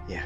Yeah.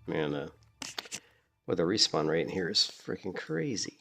Man, well, the respawn rate in here is freaking crazy.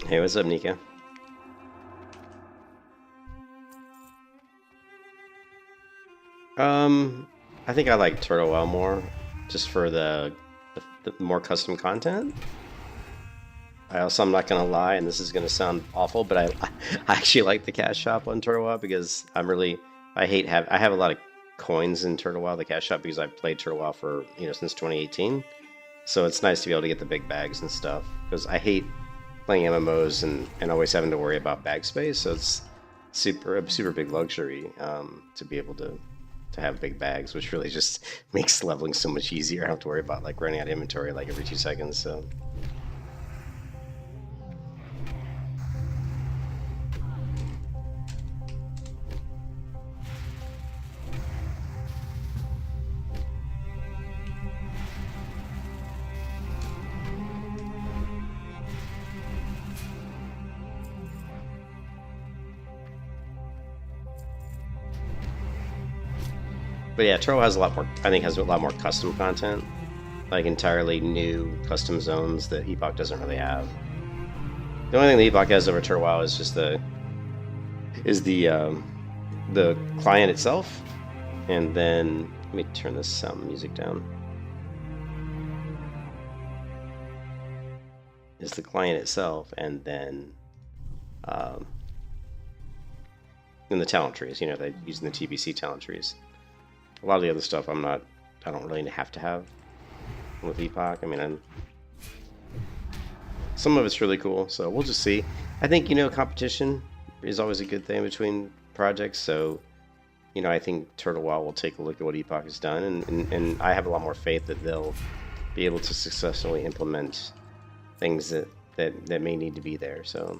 Hey, what's up, Nika? I think I like Turtle WoW more, just for the more custom content. I'm not gonna lie, and this is gonna sound awful, but I actually like the cash shop on Turtle WoW because I have a lot of coins in Turtle WoW, the cash shop, because I've played Turtle WoW for since 2018. So it's nice to be able to get the big bags and stuff because I hate playing MMOs and always having to worry about bag space. So it's super big luxury to be able to have big bags, which really just makes leveling so much easier. I don't have to worry about like running out of inventory like every 2 seconds. So. But yeah, Turtle has a lot more. I think has a lot more custom content, like entirely new custom zones that Epoch doesn't really have. The only thing that Epoch has over Turtle WoW is just the client itself, and then let me turn this sound music down. Is the client itself, and then in the talent trees. They're using the TBC talent trees. A lot of the other stuff I don't really have to have with Epoch. I mean, some of it's really cool, so we'll just see. I think, competition is always a good thing between projects, so, I think Turtle WoW will take a look at what Epoch has done, and I have a lot more faith that they'll be able to successfully implement things that may need to be there, so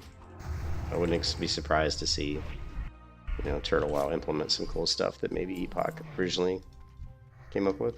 I wouldn't be surprised to see Turtle WoW implement some cool stuff that maybe Epoch originally came up with.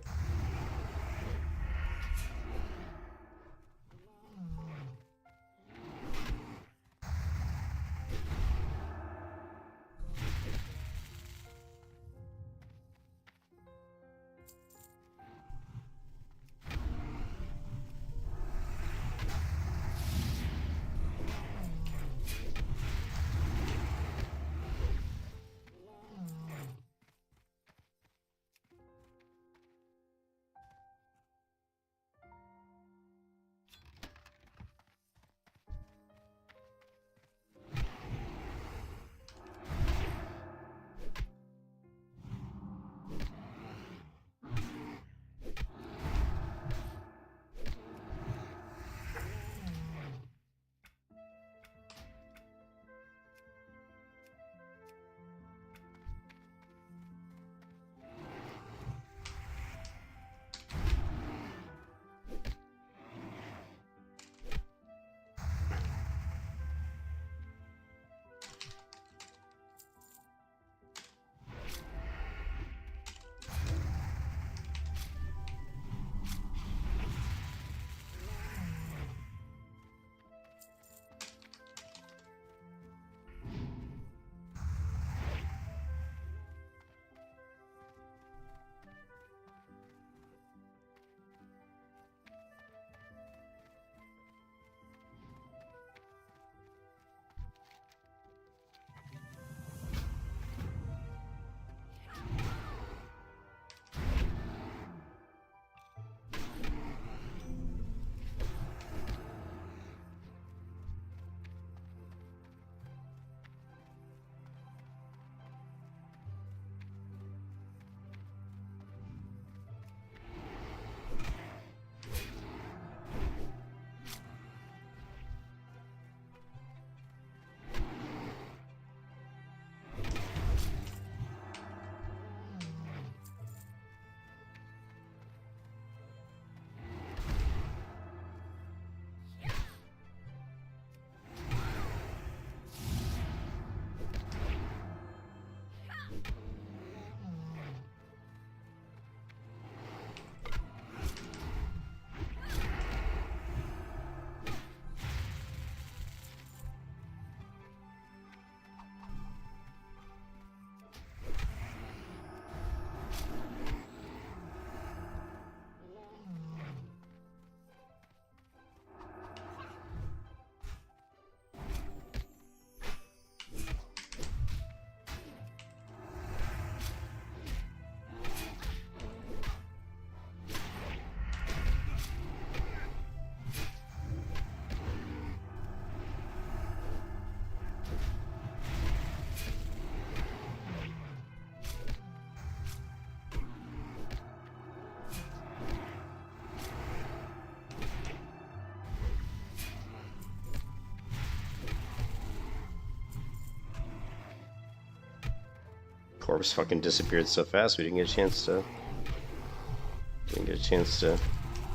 corpse fucking disappeared so fast we didn't get a chance to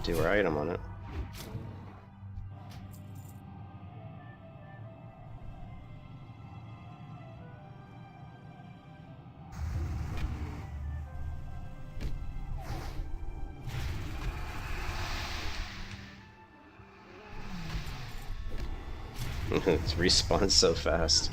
do our item on it. It's respawned so fast.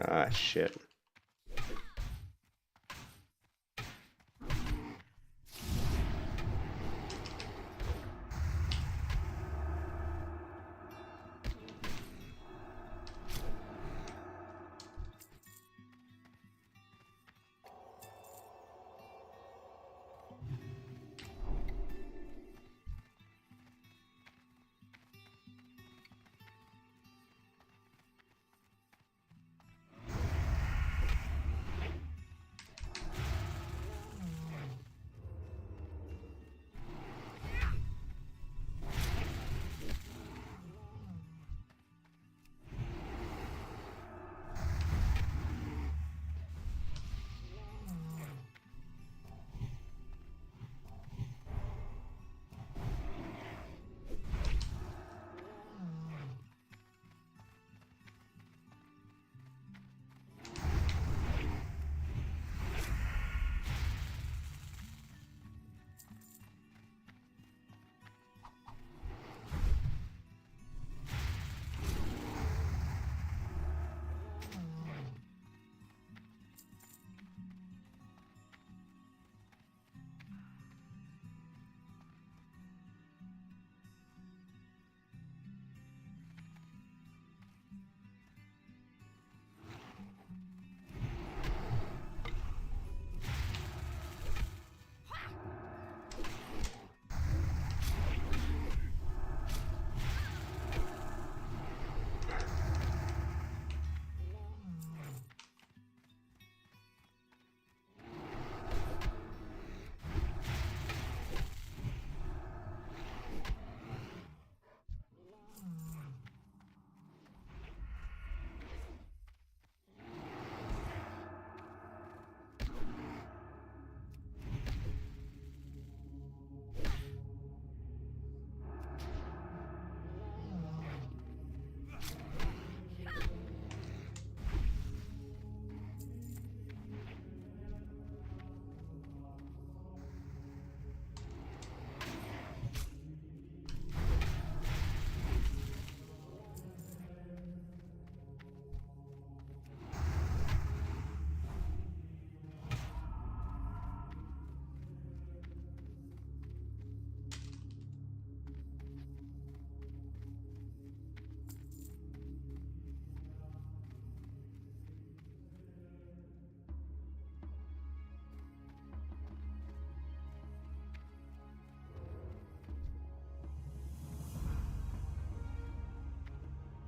Ah, shit.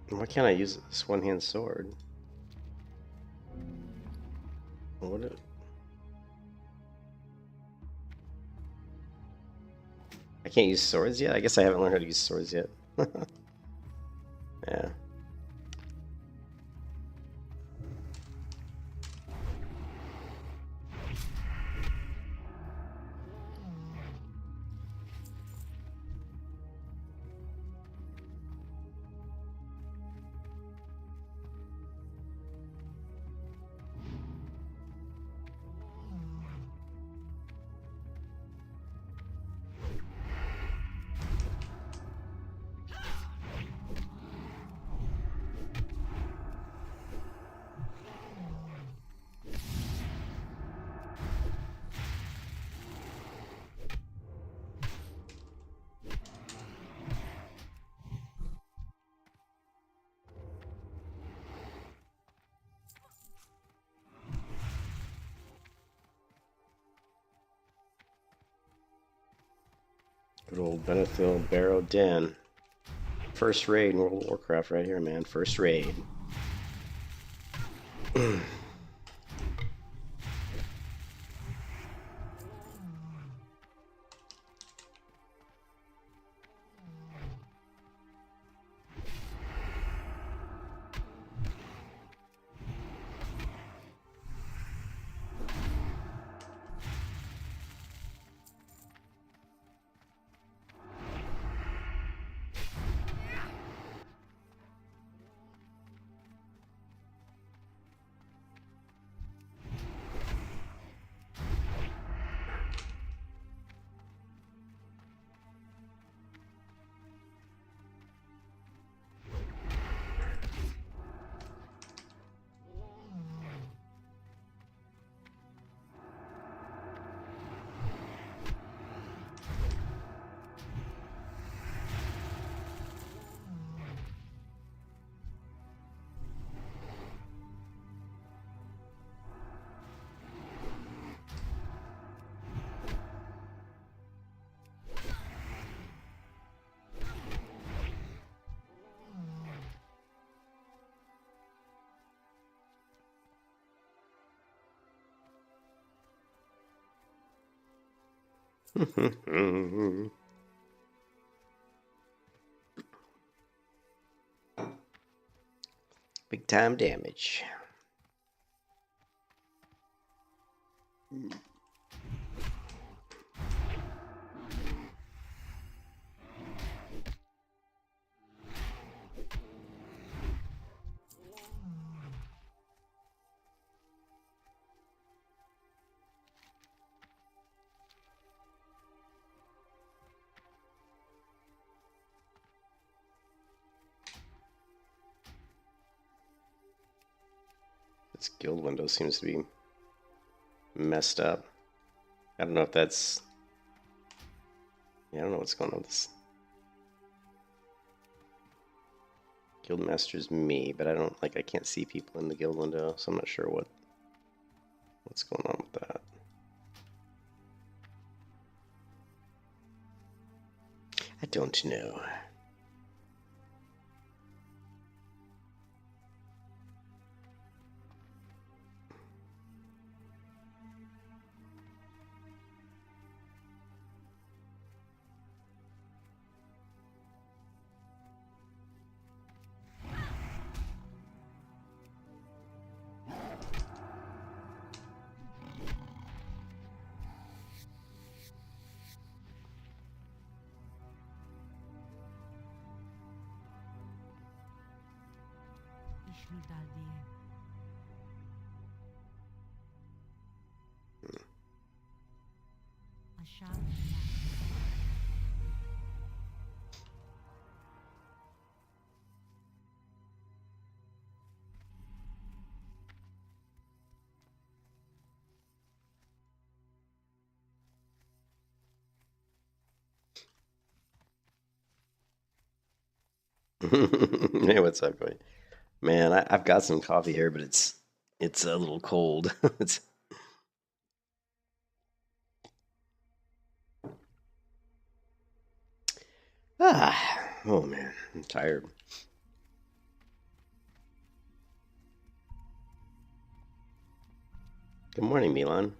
Why can't I use this one-hand sword? What it? I can't use swords yet? I guess I haven't learned how to use swords yet. Yeah. Good old Benethil Barrow Den. First raid in World of Warcraft right here, man. First raid. Big time damage. This guild window seems to be messed up. I don't know if that's... Yeah, I don't know what's going on with this. Guildmaster's me, but I can't see people in the guild window, so I'm not sure what's going on with that. I don't know. Hey, what's up, Cody? Man, I've got some coffee here, but it's a little cold. It's oh man, I'm tired. Good morning, Milan.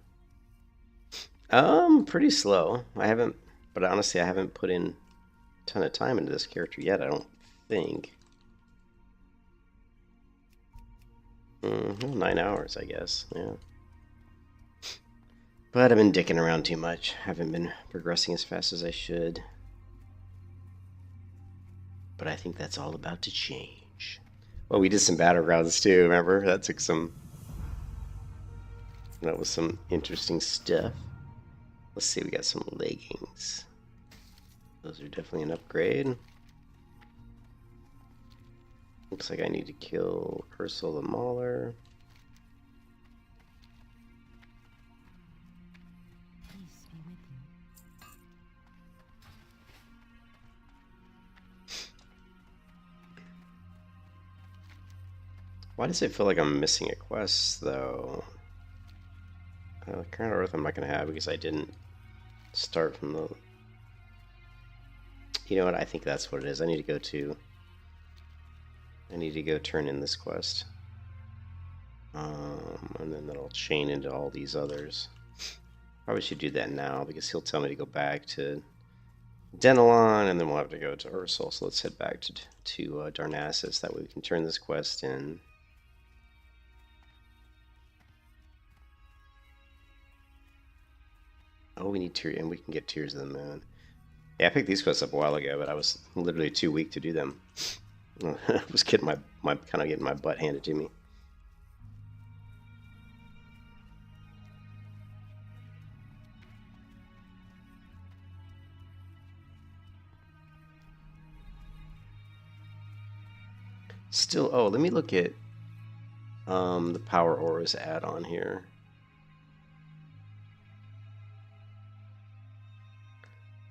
Pretty slow. But honestly, I haven't put in a ton of time into this character yet, I don't think. 9 hours, I guess, yeah. But I've been dicking around too much. Haven't been progressing as fast as I should. But I think that's all about to change. Well, we did some battlegrounds too, remember? That was some interesting stuff. Let's see, we got some leggings. Those are definitely an upgrade. Looks like I need to kill Ursula the Mauler. Why does it feel like I'm missing a quest, though? Crown of Earth I'm not going to have because I didn't start from the You know what? I think that's what it is. I need to go turn in this quest. And then that'll chain into all these others. Probably should do that now because he'll tell me to go back to Denelon, and then we'll have to go to Ursel. So let's head back to Darnassus. That way we can turn this quest in. Oh, we need Tears, and we can get Tears of the Moon. Yeah, I picked these quests up a while ago, but I was literally too weak to do them. I was getting my kind of getting my butt handed to me. Still, oh, let me look at the Power Auras add-on here.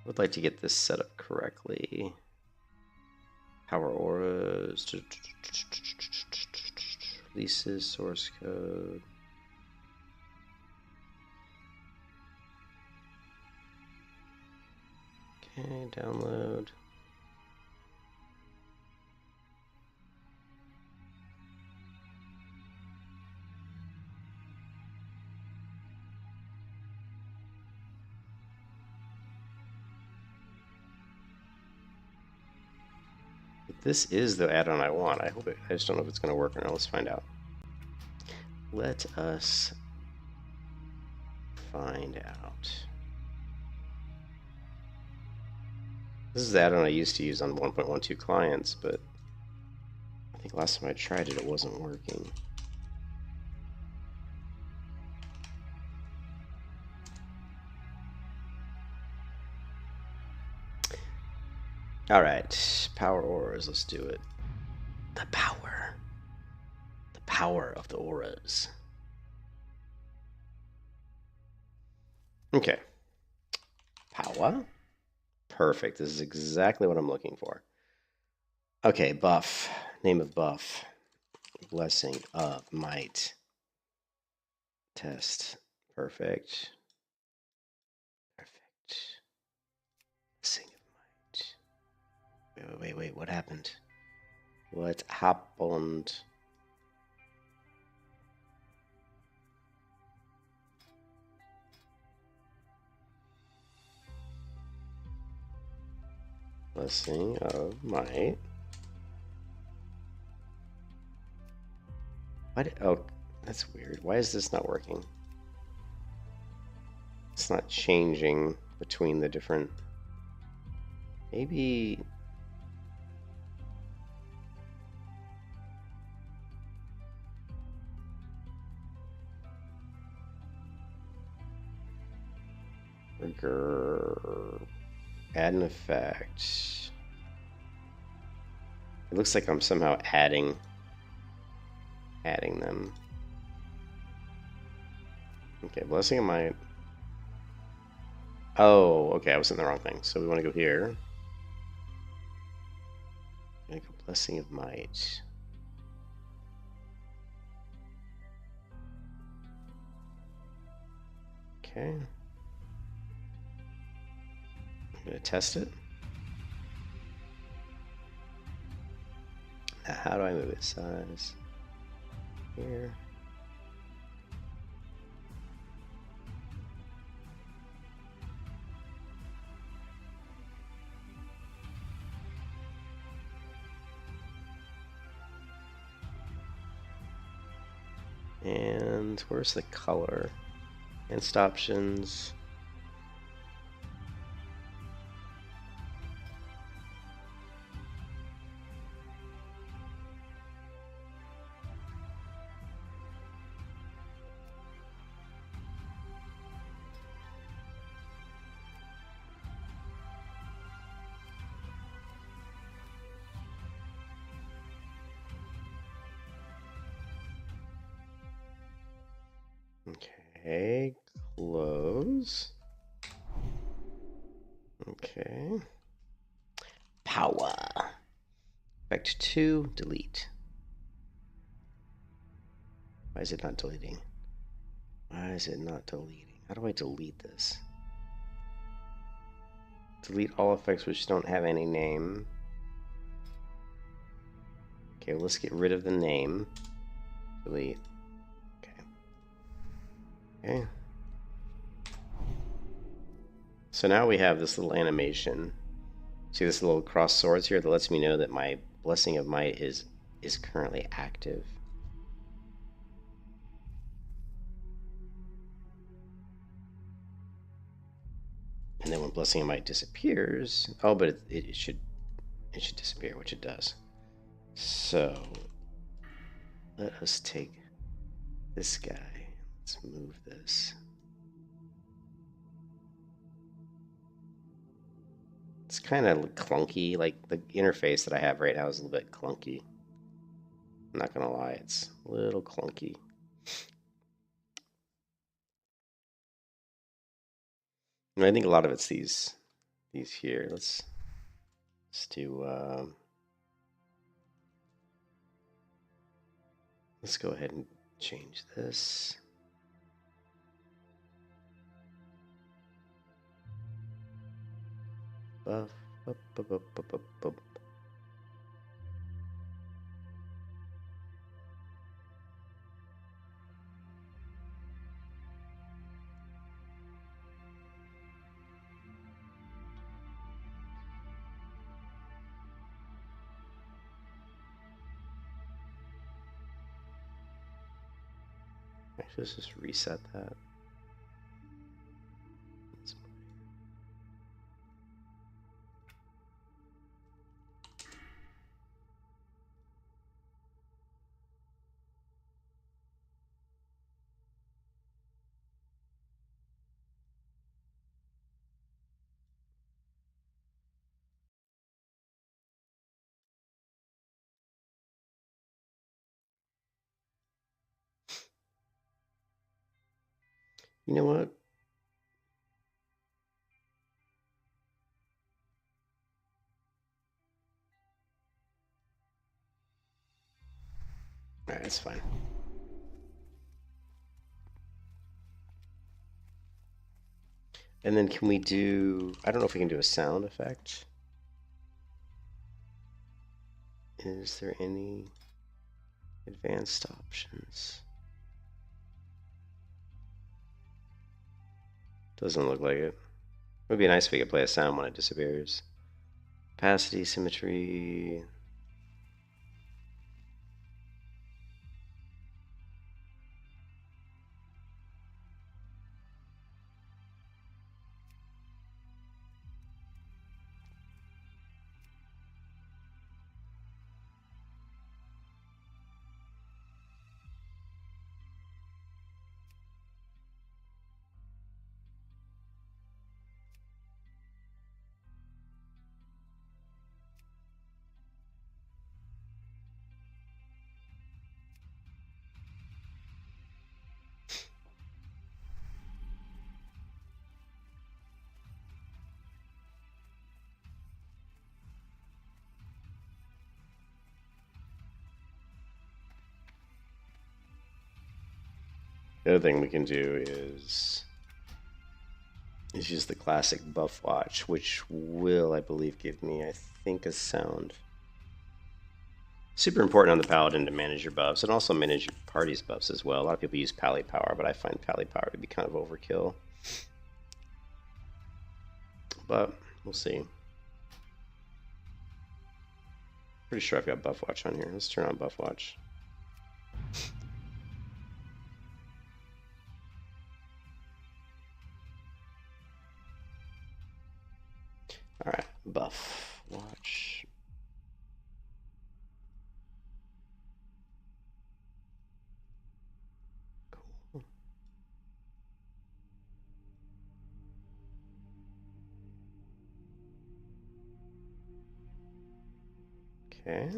I would like to get this set up correctly. Power Auras, releases, source code. Okay, download. This is the add-on I want. I just don't know if it's going to work or not. Let's find out. Let us find out. This is the add-on I used to use on 1.12 clients, but I think last time I tried it, it wasn't working. All right, Power Auras, let's do it. The power of the auras. Okay, power, perfect. This is exactly what I'm looking for. Okay, buff, name of buff, blessing of might, test, perfect, blessing of might. Wait, what happened? What happened? Blessing of might. Oh, that's weird. Why is this not working? It's not changing between the different... Maybe... Add an effect. It looks like I'm somehow adding them. Okay, blessing of might. Oh, okay, I was in the wrong thing. So we want to go here. Go blessing of might. Okay. I'm gonna test it. Now, how do I move its size? Here. And where's the color? Advanced options. Okay, close. Okay. Power. Back to 2, delete. Why is it not deleting? Why is it not deleting? How do I delete this? Delete all effects which don't have any name. Okay, well, let's get rid of the name. Delete. Okay. Okay. So now we have this little animation. See this little cross swords here that lets me know that my Blessing of Might is currently active. And then when Blessing of Might disappears, oh, but it should disappear, which it does. So let us take this guy. Let's move this. It's kind of clunky. Like the interface that I have right now is a little bit clunky. I'm not gonna lie, it's a little clunky. And I think a lot of it's these here. Let's do. Let's go ahead and change this. Buff, buff, buff, buff, buff, buff, buff. Actually, let's just reset that. You know what? All right, that's fine. And then can we do, I don't know if we can do a sound effect. Is there any advanced options? Doesn't look like it. It would be nice if we could play a sound when it disappears. Opacity, symmetry. The other thing we can do is use the classic buff watch, which will, I believe, give me, I think, a sound. Super important on the Paladin to manage your buffs and also manage your party's buffs as well. A lot of people use Pally Power, but I find Pally Power to be kind of overkill. But we'll see. Pretty sure I've got buff watch on here. Let's turn on buff watch. All right, buff watch. Cool. Okay.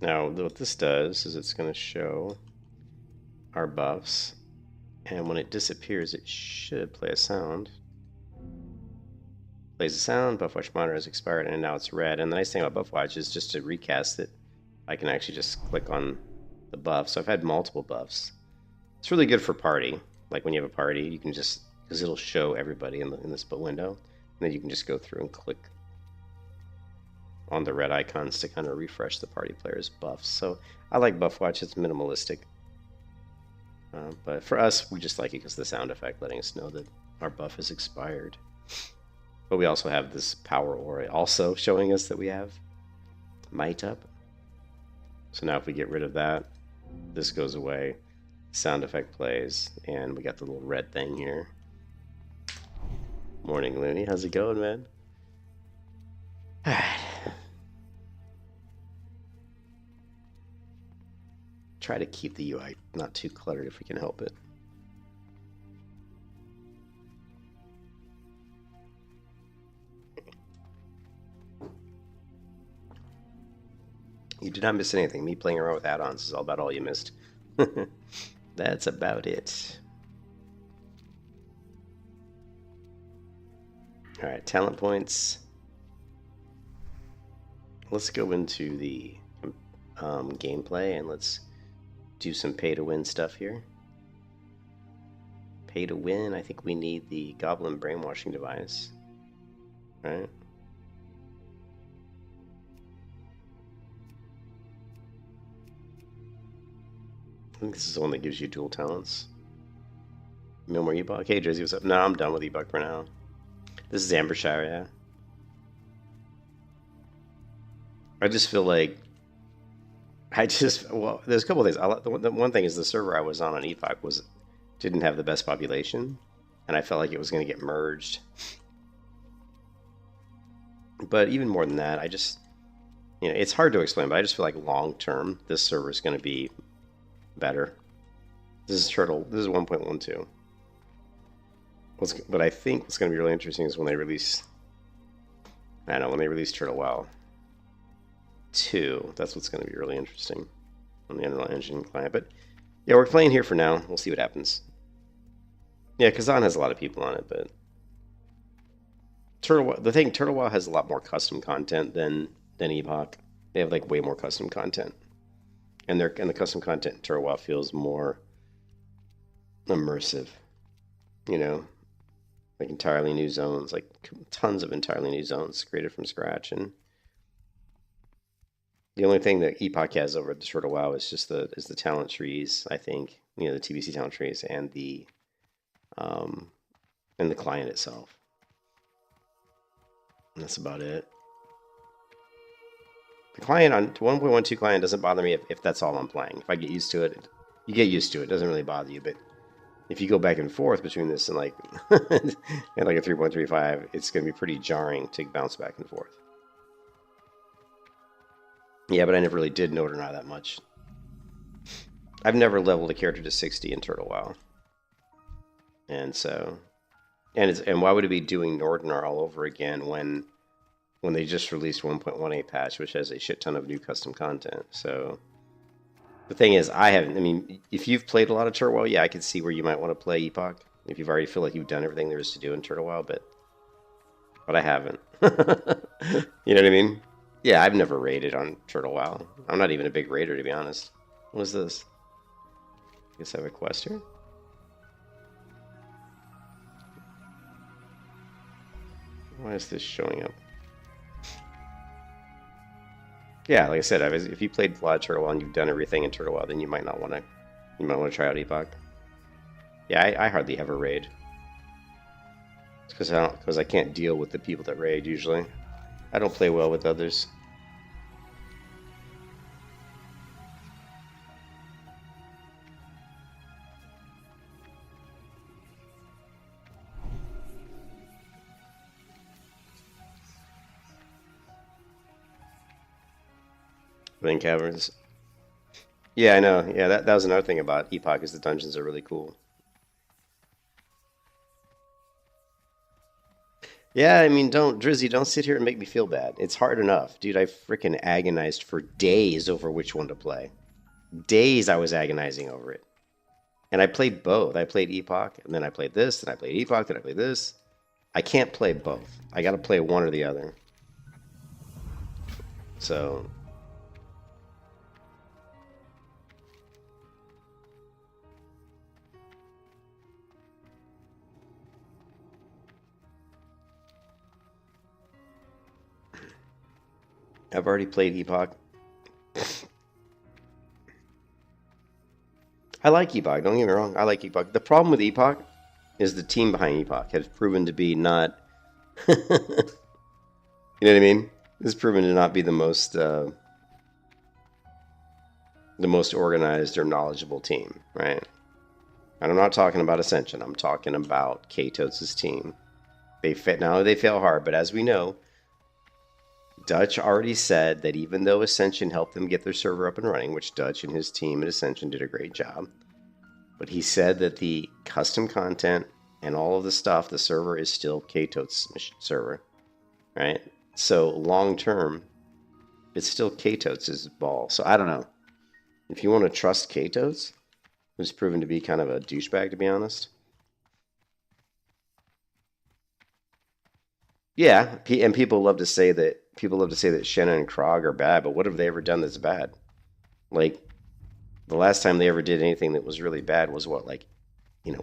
Now, what this does is it's going to show our buffs, and when it disappears, it should play a sound. Plays a sound, Buffwatch monitor has expired, and now it's red. And the nice thing about Buffwatch is just to recast it, I can actually just click on the buff. So I've had multiple buffs. It's really good for party. Like when you have a party, you can just, because it'll show everybody in this window, and then you can just go through and click on the red icons to kind of refresh the party player's buffs. So I like Buffwatch. It's minimalistic. But for us, we just like it because of the sound effect letting us know that our buff has expired. But we also have this power aura also showing us that we have might up. So now if we get rid of that, this goes away, sound effect plays, and we got the little red thing here. Morning, Looney. How's it going, man? Alright. Try to keep the UI not too cluttered if we can help it. You did not miss anything. Me playing around with add-ons is about all you missed. That's about it. Alright, talent points. Let's go into the gameplay and let's do some pay-to-win stuff here. Pay-to-win, I think we need the Goblin Brainwashing Device. Right? I think this is the one that gives you dual talents. No more Ebook. Hey, Jersey, what's up? No, I'm done with Ebook for now. This is Ambershire, yeah. I just feel like well, there's a couple of things. The one thing is the server I was on Epoch didn't have the best population, and I felt like it was going to get merged. But even more than that, it's hard to explain, but I just feel like long term, this server is going to be better. This is 1.12. But I think what's going to be really interesting is when they release, Turtle WoW 2, that's what's going to be really interesting on the Unreal Engine client. But yeah, we're playing here for now. We'll see what happens. Yeah, Kazan has a lot of people on it, but Turtle WoW has a lot more custom content than Epoch. They have like way more custom content, and the custom content in Turtle WoW feels more immersive. Like entirely new zones, like tons of entirely new zones created from scratch. And the only thing that Epoch has over the Turtle WoW is just the talent trees, I think. The TBC talent trees and the client itself. And that's about it. The client on 1.12 client doesn't bother me if that's all I'm playing. If I get used to it, you get used to it. It doesn't really bother you. But if you go back and forth between this and like and like a 3.35, it's going to be pretty jarring to bounce back and forth. Yeah, but I never really did Nordernau that much. I've never leveled a character to 60 in Turtle WoW. And so, and why would it be doing Nordernau all over again when they just released 1.18 patch, which has a shit ton of new custom content? So the thing is, if you've played a lot of Turtle WoW, yeah, I could see where you might want to play Epoch if you've already feel like you've done everything there is to do in Turtle WoW, but I haven't. You know what I mean? Yeah, I've never raided on Turtle WoW. I'm not even a big raider, to be honest. What is this? I guess I have a quest here. Why is this showing up? Yeah, like I said, if you played a lot of Turtle WoW and you've done everything in Turtle WoW, then you might want to try out Epoch. Yeah, I hardly ever raid. It's because I can't deal with the people that raid usually. I don't play well with others. Playing caverns. Yeah, I know. Yeah, that was another thing about Epoch is the dungeons are really cool. Yeah, I mean, don't Drizzy, don't sit here and make me feel bad. It's hard enough, dude. I freaking agonized for days over which one to play. Days I was agonizing over it, and I played both. I played Epoch, and then I played this, and I played Epoch, then I played this. I can't play both. I got to play one or the other. So I've already played Epoch. I like Epoch. Don't get me wrong. I like Epoch. The problem with Epoch is the team behind Epoch has proven to be not. You know what I mean? It's proven to not be the most organized or knowledgeable team, right? And I'm not talking about Ascension. I'm talking about K-Totes' team. Now they fail hard, but as we know, Dutch already said that even though Ascension helped them get their server up and running, which Dutch and his team at Ascension did a great job, but he said that the custom content and all of the stuff, the server is still K-Totes' server, right? So long term, it's still K-Totes' ball. So I don't know. If you want to trust K-Totes, who's proven to be kind of a douchebag, to be honest. Yeah, and people love to say that Shannon and Krog are bad, but what have they ever done that's bad? Like the last time they ever did anything that was really bad was what, like,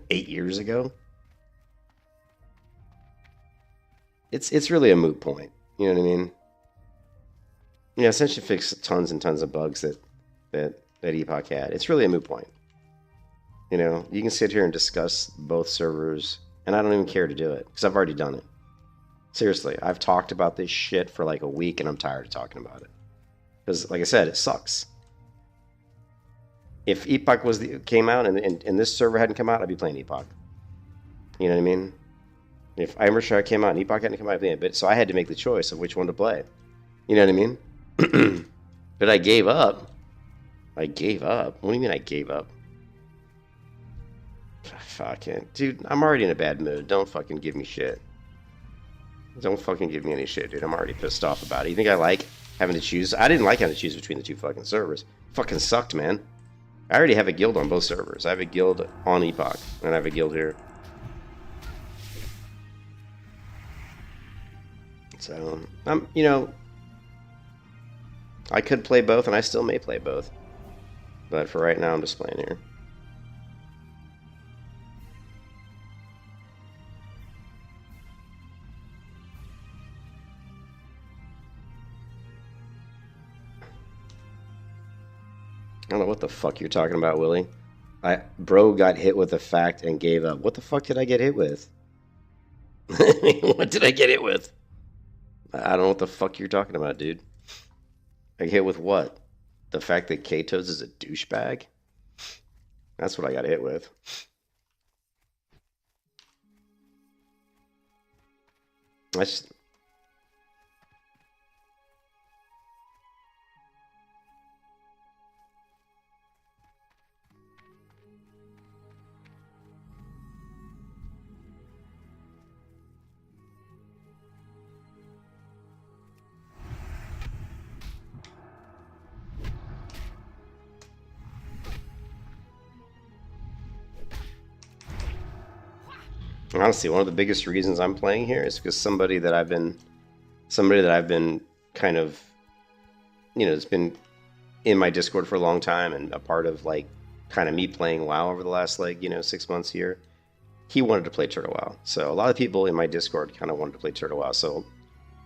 8 years ago? It's really a moot point. You know what I mean? Yeah, essentially fixed tons and tons of bugs that Epoch had. It's really a moot point. You can sit here and discuss both servers, and I don't even care to do it because I've already done it. Seriously, I've talked about this shit for like a week, and I'm tired of talking about it because, like I said, it sucks. If Epoch came out and this server hadn't come out, I'd be playing Epoch. You know what I mean? If Ambershire came out and Epoch hadn't come out, I'd be playing it. So I had to make the choice of which one to play. You know what I mean? But I gave up. I gave up. What do you mean I gave up? Fucking dude, I'm already in a bad mood. Don't fucking give me shit. Don't fucking give me any shit, dude. I'm already pissed off about it. You think I like having to choose? I didn't like having to choose between the two fucking servers. Fucking sucked, man. I already have a guild on both servers. I have a guild on Epoch, and I have a guild here. So, I could play both, and I still may play both. But for right now, I'm just playing here. I don't know what the fuck you're talking about, Willie. Bro got hit with a fact and gave up. What the fuck did I get hit with? What did I get hit with? I don't know what the fuck you're talking about, dude. I get hit with what? The fact that K-Toes is a douchebag? That's what I got hit with. That's honestly one of the biggest reasons I'm playing here is because somebody that I've been kind of, it's been in my Discord for a long time and a part of like kind of me playing WoW over the last 6 months here. He wanted to play Turtle WoW, so a lot of people in my Discord kind of wanted to play Turtle WoW. So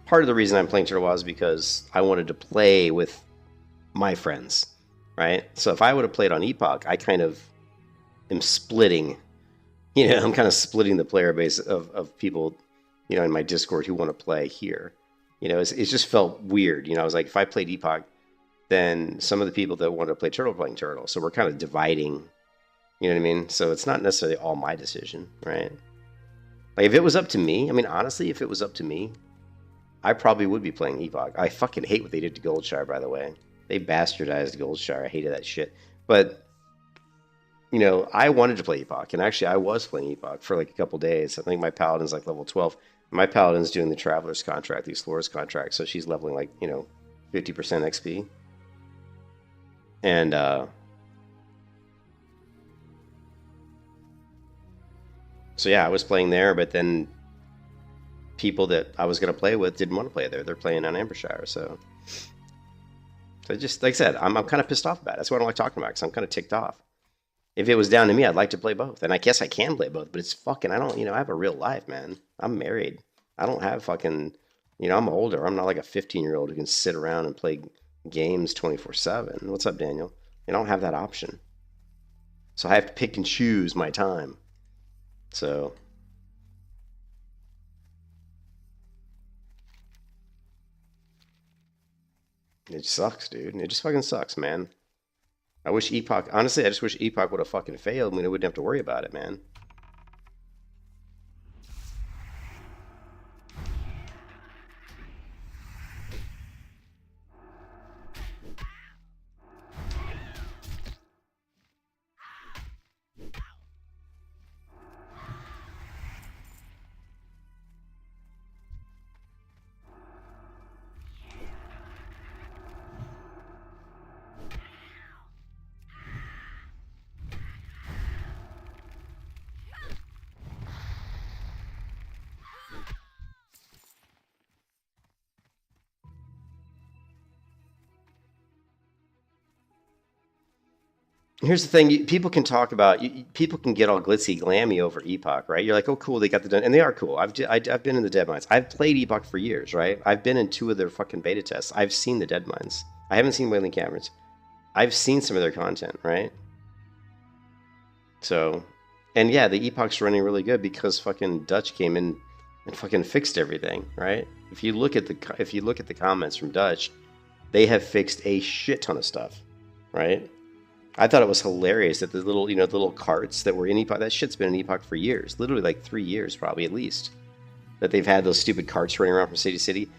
part of the reason I'm playing Turtle WoW is because I wanted to play with my friends, right? So if I would have played on Epoch, I kind of am splitting. I'm kind of splitting the player base of people, in my Discord who want to play here. It just felt weird. I was like, if I played Epoch, then some of the people that want to play Turtle are playing Turtle. So we're kind of dividing, you know what I mean? So it's not necessarily all my decision, right? Like if it was up to me, I mean, honestly, if it was up to me, I probably would be playing Epoch. I fucking hate what they did to Goldshire, by the way. They bastardized Goldshire. I hated that shit. But I wanted to play Epoch, and actually I was playing Epoch for like a couple days. I think my Paladin's like level 12. My Paladin's doing the Traveler's contract, the Explorer's contract, so she's leveling like, 50% XP. And, so yeah, I was playing there, but then people that I was going to play with didn't want to play there. They're playing on Ambershire, so just, like I said, I'm kind of pissed off about it. That's what I don't like talking about, because I'm kind of ticked off. If it was down to me, I'd like to play both. And I guess I can play both, but it's fucking, I don't, I have a real life, man. I'm married. I don't have fucking, I'm older. I'm not like a 15-year-old who can sit around and play games 24/7. What's up, Daniel? I don't have that option. So I have to pick and choose my time. So it sucks, dude. It just fucking sucks, man. I wish Epoch, honestly, I just wish Epoch would have fucking failed and we wouldn't have to worry about it, man. Here's the thing: people can talk about, people can get all glitzy, glammy over Epoch, right? You're like, oh, cool, they got the, and they are cool. I've been in the Dead Mines. I've played Epoch for years, right? I've been in 2 of their fucking beta tests. I've seen the Dead Mines. I haven't seen Wailing Caverns. I've seen some of their content, right? So, and yeah, the Epoch's running really good because fucking Dutch came in and fucking fixed everything, right? If you look at the comments from Dutch, they have fixed a shit ton of stuff, right? I thought it was hilarious that the little, the little carts that were in Epoch, that shit's been in Epoch for years, literally like 3 years probably at least, that they've had those stupid carts running around from city to city,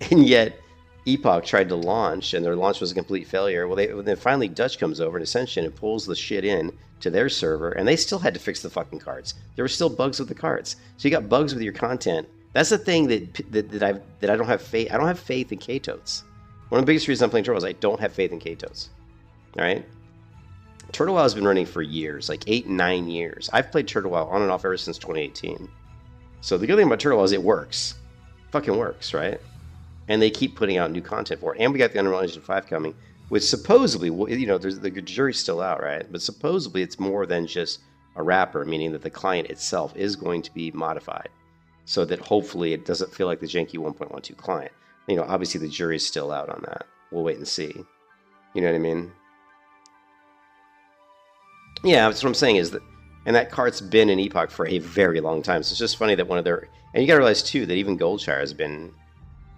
and yet Epoch tried to launch, and their launch was a complete failure. Well, then finally Dutch comes over in Ascension and pulls the shit in to their server, and they still had to fix the fucking carts. There were still bugs with the carts, so you got bugs with your content. That's the thing that I don't have faith. I don't have faith in K-Totes. One of the biggest reasons I'm playing Turtle is I don't have faith in K-Totes. All right. Turtle WoW has been running for years, like 8, 9 years. I've played Turtle WoW on and off ever since 2018. So the good thing about Turtle WoW is it works. It fucking works, right? And they keep putting out new content for it. And we got the Unreal Engine 5 coming, which supposedly, there's the jury's still out, right? But supposedly it's more than just a wrapper, meaning that the client itself is going to be modified so that hopefully it doesn't feel like the janky 1.12 client. Obviously the jury's still out on that. We'll wait and see. You know what I mean? Yeah, that's what I'm saying is that, and that cart's been in Epoch for a very long time. So it's just funny that one of their, and you gotta realize too that even Goldshire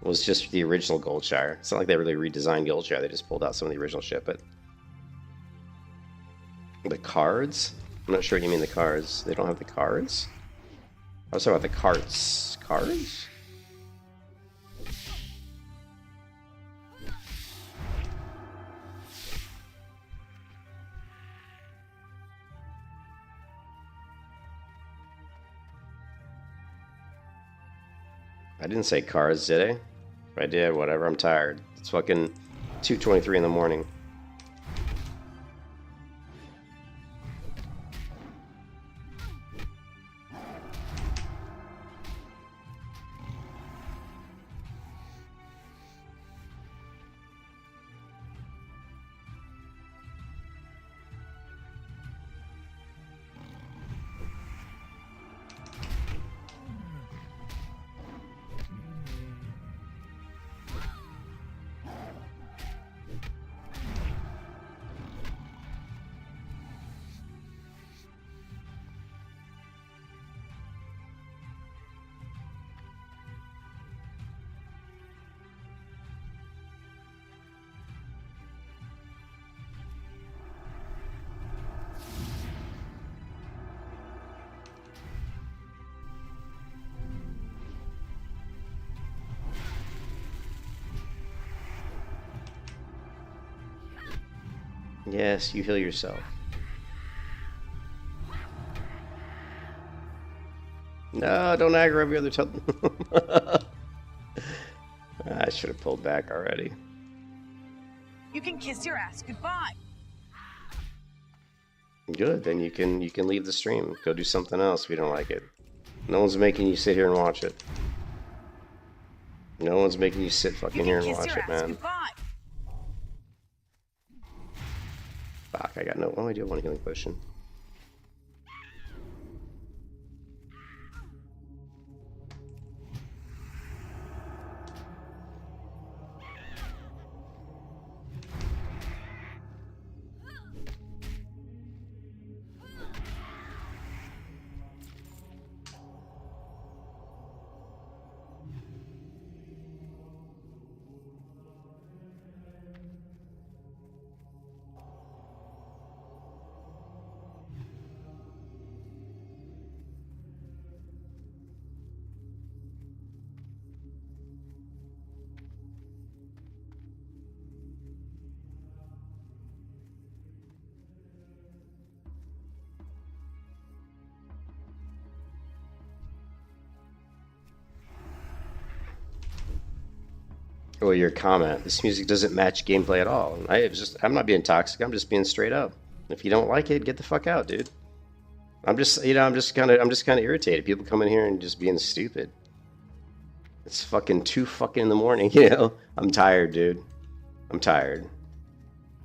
was just the original Goldshire. It's not like they really redesigned Goldshire. They just pulled out some of the original shit. But the cards, I'm not sure what you mean the cards. They don't have the cards. I was talking about the carts. Cards? I didn't say cars, did I? If I did, whatever, I'm tired. It's fucking 2:23 in the morning. Yes, you heal yourself. No, don't aggro every other totem. I should have pulled back already. You can kiss your ass goodbye. Good, then you can leave the stream. Go do something else if you don't like it. No one's making you sit here and watch it. No one's making you sit fucking here and watch it, man. Goodbye. Fuck, I got no. Oh, I do have one healing potion. Well, your comment. This music doesn't match gameplay at all. I'm not being toxic. I'm just being straight up. If you don't like it, get the fuck out, dude. I'm just kind of irritated. People come in here and just being stupid. It's fucking 2 fucking in the morning, you know? I'm tired, dude. I'm tired.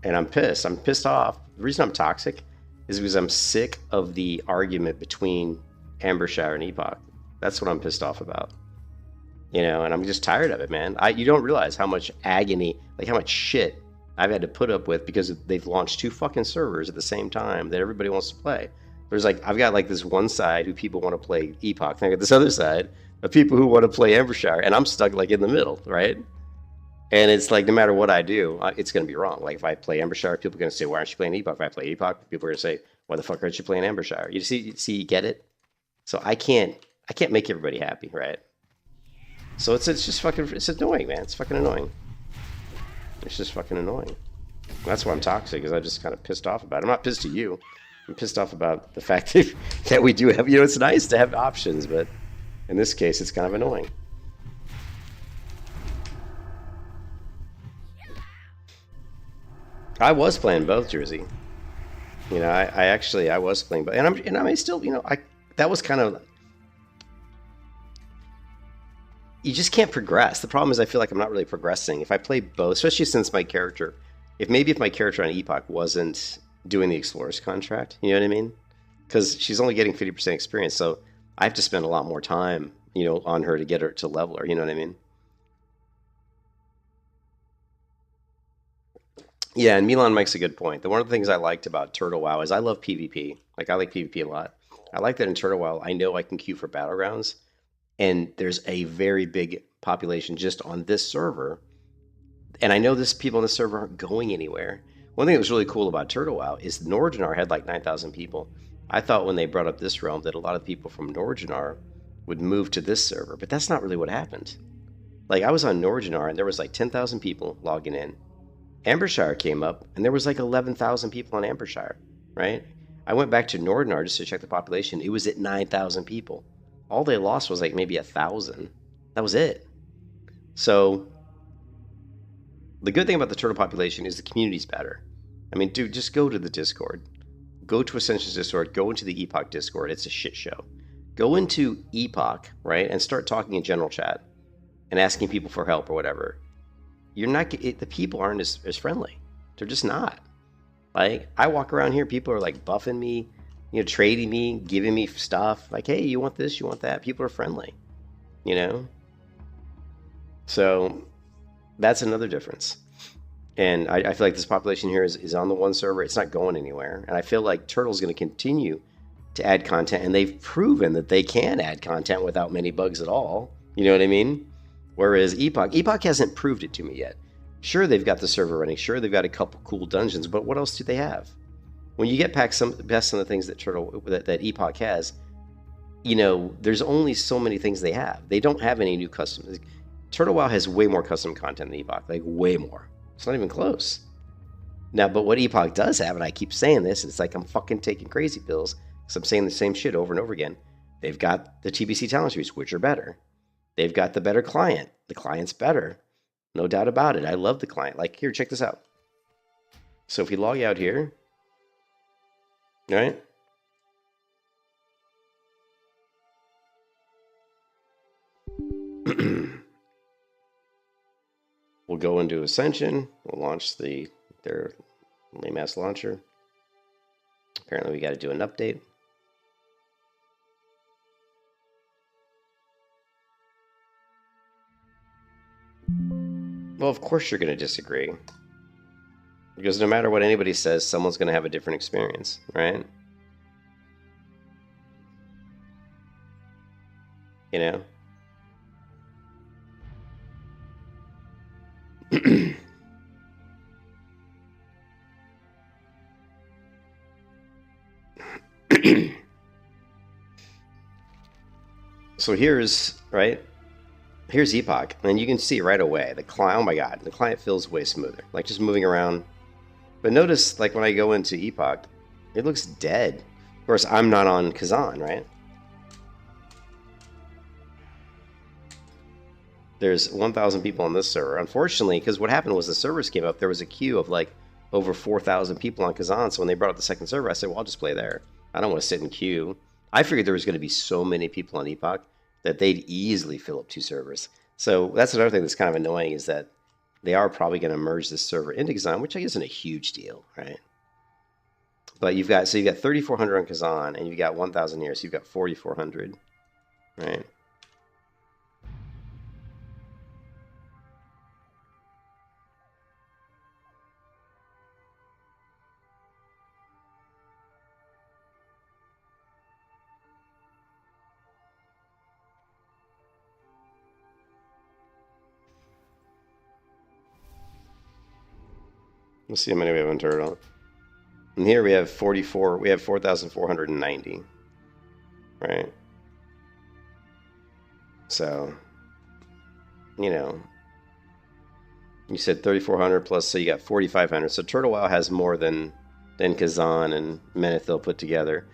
And I'm pissed. I'm pissed off. The reason I'm toxic is because I'm sick of the argument between Ambershire and Epoch. That's what I'm pissed off about. You know, and I'm just tired of it, man. You don't realize how much agony, like how much shit I've had to put up with because they've launched 2 fucking servers at the same time that everybody wants to play. There's like, I've got like this one side who people want to play Epoch, and I got this other side of people who want to play Ambershire, and I'm stuck like in the middle, right? And it's like, no matter what I do, it's going to be wrong. Like if I play Ambershire, people are going to say, why aren't you playing Epoch? If I play Epoch, people are going to say, why the fuck aren't you playing Ambershire? You get it? So I can't make everybody happy, right? So it's just fucking, it's annoying, man. It's fucking annoying. It's just fucking annoying. That's why I'm toxic, because I'm just kind of pissed off about it. I'm not pissed at you. I'm pissed off about the fact that we do have, you know, it's nice to have options, but in this case, it's kind of annoying. I was playing both, Jersey. You know, I was playing both, and I still, you know, that was kind of, you just can't progress. The problem is I feel like I'm not really progressing. If I play both, especially since my character, if my character on Epoch wasn't doing the Explorer's contract, you know what I mean? Because she's only getting 50% experience, so I have to spend a lot more time, you know, on her to get her to level her, you know what I mean? Yeah, and Milan makes a good point. One of the things I liked about Turtle WoW is I love PvP. Like, I like PvP a lot. I like that in Turtle WoW, I know I can queue for Battlegrounds, and there's a very big population just on this server. And I know people on the server aren't going anywhere. One thing that was really cool about Turtle WoW is Nordinar had like 9,000 people. I thought when they brought up this realm that a lot of people from Nordinar would move to this server, but that's not really what happened. Like, I was on Nordinar and there was like 10,000 people logging in. Ambershire came up and there was like 11,000 people on Ambershire, right? I went back to Nordinar just to check the population. It was at 9,000 people. All they lost was like maybe 1,000. That was it. So the good thing about the turtle population is the community's better. I mean, dude, just go to the Discord. Go to Ascension's Discord. Go into the Epoch Discord. It's a shit show. Go into Epoch, right, and start talking in general chat and asking people for help or whatever. You're not. The people aren't as friendly. They're just not. Like, I walk around here, people are like buffing me, you know, trading me, giving me stuff. Like, hey, you want this? You want that? People are friendly, you know? So that's another difference. And I feel like this population here is on the one server. It's not going anywhere. And I feel like Turtle's going to continue to add content. And they've proven that they can add content without many bugs at all. You know what I mean? Whereas Epoch hasn't proved it to me yet. Sure, they've got the server running. Sure, they've got a couple cool dungeons. But what else do they have? When you get past some of the things that Epoch has, you know, there's only so many things they have. They don't have any new custom. Turtle WoW has way more custom content than Epoch, like way more. It's not even close. Now, but what Epoch does have, and I keep saying this, it's like I'm fucking taking crazy pills because I'm saying the same shit over and over again. They've got the TBC talent trees, which are better. They've got the better client. The client's better. No doubt about it. I love the client. Like, here, check this out. So if we log out here, right? We'll go into Ascension. We'll launch their lame-ass launcher. Apparently, we got to do an update. Well, of course you're going to disagree. Because no matter what anybody says, someone's going to have a different experience, right? You know? So here's, right? Here's Epoch, and you can see right away, the client, oh my god, the client feels way smoother. Like, just moving around. But notice, like, when I go into Epoch, it looks dead. Of course, I'm not on Kazan, right? There's 1,000 people on this server. Unfortunately, because what happened was the servers came up, there was a queue of, like, over 4,000 people on Kazan, so when they brought up the second server, I said, well, I'll just play there. I don't want to sit in queue. I figured there was going to be so many people on Epoch that they'd easily fill up 2 servers. So that's another thing that's kind of annoying, is that they are probably going to merge this server into Kazan, which isn't a huge deal, right? But you've got 3,400 on Kazan, and you've got 1,000 here, so you've got 4,400, right? Let's see how many we have on Turtle. And here we have 44. We have 4,490. Right? So, you know, you said 3,400 plus, so you got 4,500. So Turtle WoW has more than Kazan and Menethil put together.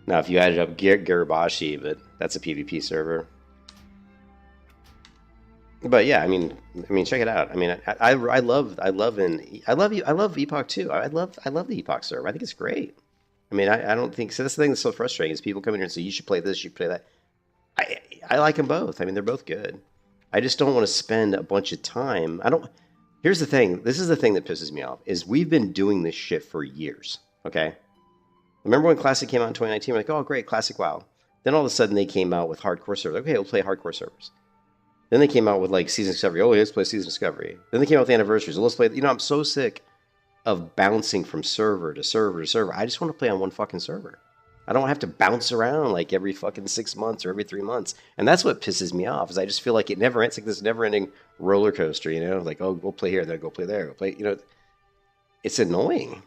Now, if you added up Garibashi, but that's a PvP server. But yeah, I mean, check it out. I mean, I love Epoch too. I love the Epoch server. I think it's great. I mean, I don't think so. That's the thing that's so frustrating is people come in here and say you should play this, you should play that. I like them both. I mean, they're both good. I just don't want to spend a bunch of time. Here's the thing. This is the thing that pisses me off is we've been doing this shit for years. Okay. Remember when Classic came out in 2019? We're like, oh great, Classic WoW. Then all of a sudden they came out with hardcore servers. Okay, we'll play hardcore servers. Then they came out with like Season Discovery. Oh, let's play Season Discovery. Then they came out with Anniversaries. So let's play. You know, I'm so sick of bouncing from server to server to server. I just want to play on one fucking server. I don't have to bounce around like every fucking 6 months or every 3 months. And that's what pisses me off. Is I just feel like it never ends. Like this never-ending roller coaster. You know, like oh, go play here, then go play there, go play. You know, it's annoying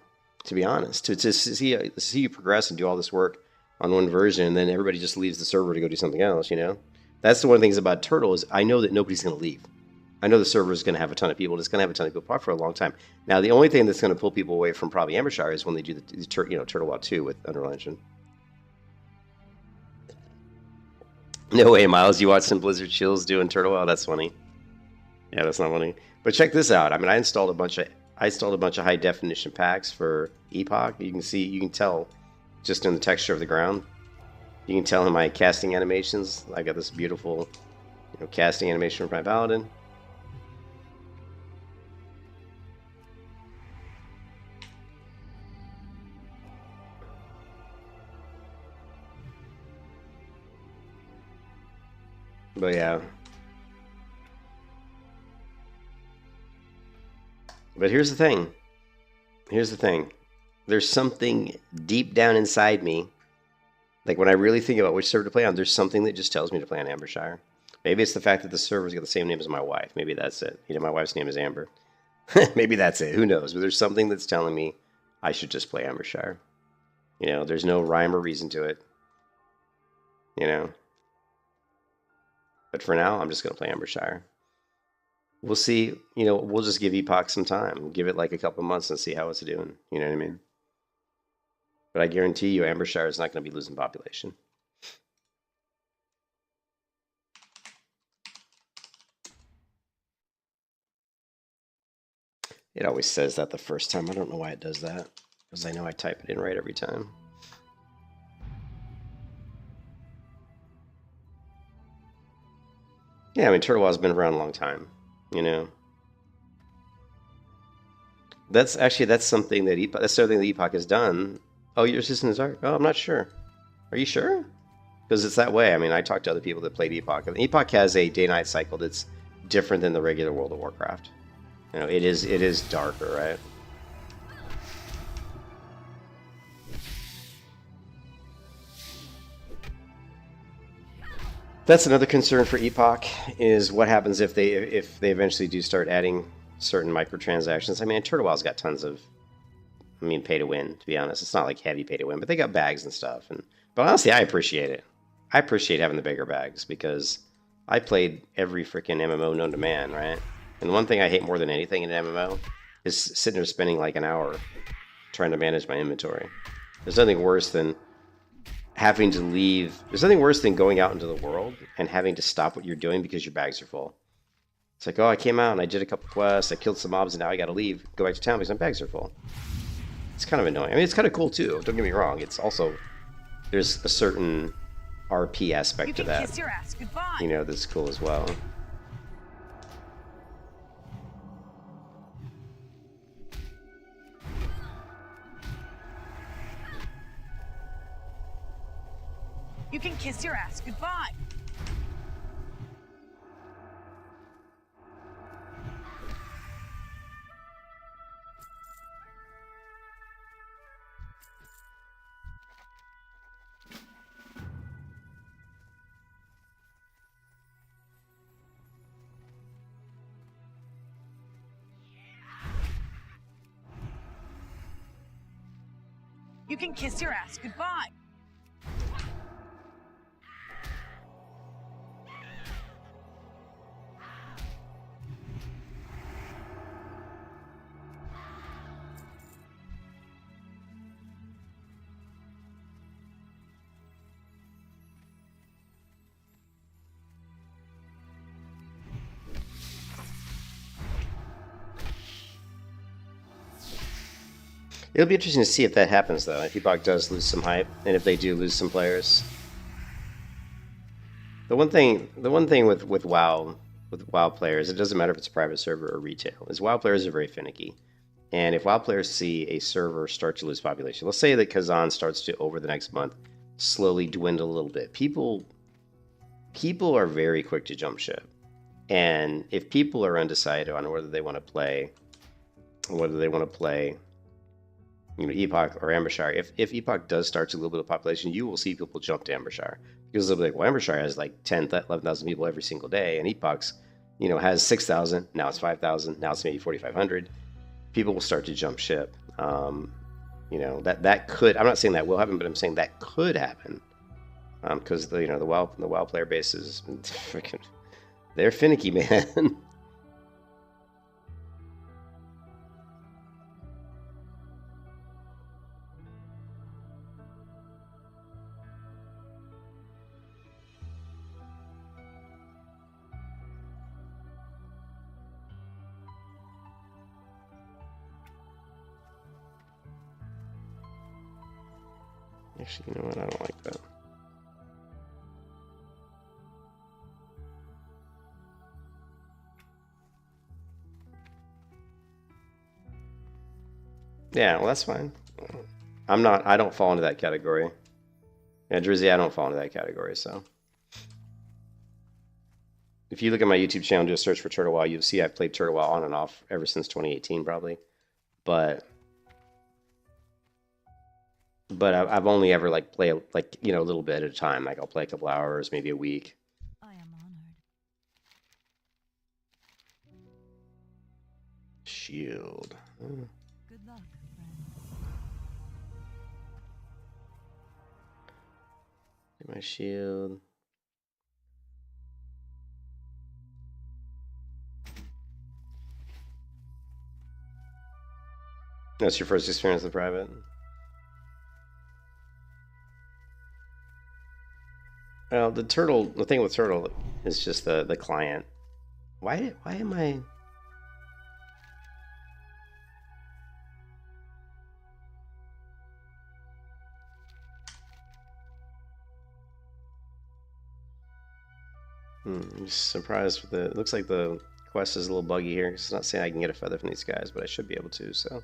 to be honest. To see you progress and do all this work on one version, and then everybody just leaves the server to go do something else. You know. That's the one of the things about Turtle is I know that nobody's going to leave. I know the server is going to have a ton of people. It's going to have a ton of people probably for a long time. Now, the only thing that's going to pull people away from probably Ambershire is when they do the Turtle WoW 2 with Unreal Engine. No way, Miles. You watched some Blizzard Chills doing Turtle WoW? That's funny. Yeah, that's not funny. But check this out. I mean, I installed a bunch of high definition packs for Epoch. You can tell just in the texture of the ground. You can tell in my casting animations, I got this beautiful, casting animation from my Paladin. But yeah. But here's the thing. There's something deep down inside me. Like, when I really think about which server to play on, there's something that just tells me to play on Ambershire. Maybe it's the fact that the server's got the same name as my wife. Maybe that's it. My wife's name is Amber. Maybe that's it. Who knows? But there's something that's telling me I should just play Ambershire. There's no rhyme or reason to it. But for now, I'm just going to play Ambershire. We'll see. We'll just give Epoch some time. Give it like a couple months and see how it's doing. You know what I mean? But I guarantee you Ambershire is not going to be losing population. It always says that the first time. I don't know why it does that. Because I know I type it in right every time. Yeah, I mean, Turtle Wow's been around a long time, you know. That's something that Epoch, that's something that Epoch has done. Oh, your assistant is art? Oh, I'm not sure. Are you sure? Because it's that way. I mean, I talked to other people that played Epoch, and Epoch has a day-night cycle that's different than the regular World of Warcraft. You know, it is darker, right? That's another concern for Epoch is what happens if they eventually do start adding certain microtransactions. I mean, Turtle Wow's got tons of, I mean, pay to win. To be honest, it's not like heavy pay to win, but they got bags and stuff. But honestly, I appreciate it. I appreciate having the bigger bags because I played every freaking MMO known to man, right? And one thing I hate more than anything in an MMO is sitting there spending like an hour trying to manage my inventory. There's nothing worse than having to leave. There's nothing worse than going out into the world and having to stop what you're doing because your bags are full. It's like, oh, I came out and I did a couple quests, I killed some mobs, and now I got to leave, go back to town because my bags are full. It's kind of annoying. I mean, it's kind of cool too. Don't get me wrong. It's also, there's a certain RP aspect to that. Kiss your ass goodbye. You know, that's cool as well. You can kiss your ass goodbye. You can kiss your ass goodbye. It'll be interesting to see if that happens, though. If Epoch does lose some hype, and if they do lose some players. The one thing with WoW players, it doesn't matter if it's a private server or retail, is WoW players are very finicky. And if WoW players see a server start to lose population, let's say that Kazan starts to, over the next month, slowly dwindle a little bit. People are very quick to jump ship. And if people are undecided on whether they want to play, you know, Epoch or Ambershire, if Epoch does start to a little bit of population, you will see people jump to Ambershire. Because they'll be like, well, Ambershire has like 10,000, 11,000 people every single day, and Epoch's, you know, has 6,000, now it's 5,000, now it's maybe 4,500. People will start to jump ship. You know, that could, I'm not saying that will happen, but I'm saying that could happen. Because the WoW player base is freaking, they're finicky, man. Actually, you know what? I don't like that. Yeah, well, that's fine. I don't fall into that category. Yeah, Drizzy, I don't fall into that category, so. If you look at my YouTube channel and do a search for Turtle Wow, you'll see I've played Turtle Wow on and off ever since 2018, probably. But I've only ever like play like, you know, a little bit at a time. Like I'll play a couple hours, maybe a week. I am honored. Shield. Good luck, friend. Get my shield. That's your first experience with private? Well, the thing with Turtle is just the client. Why am I? I'm just surprised with the. It looks like the quest is a little buggy here. It's not saying I can get a feather from these guys, but I should be able to. So.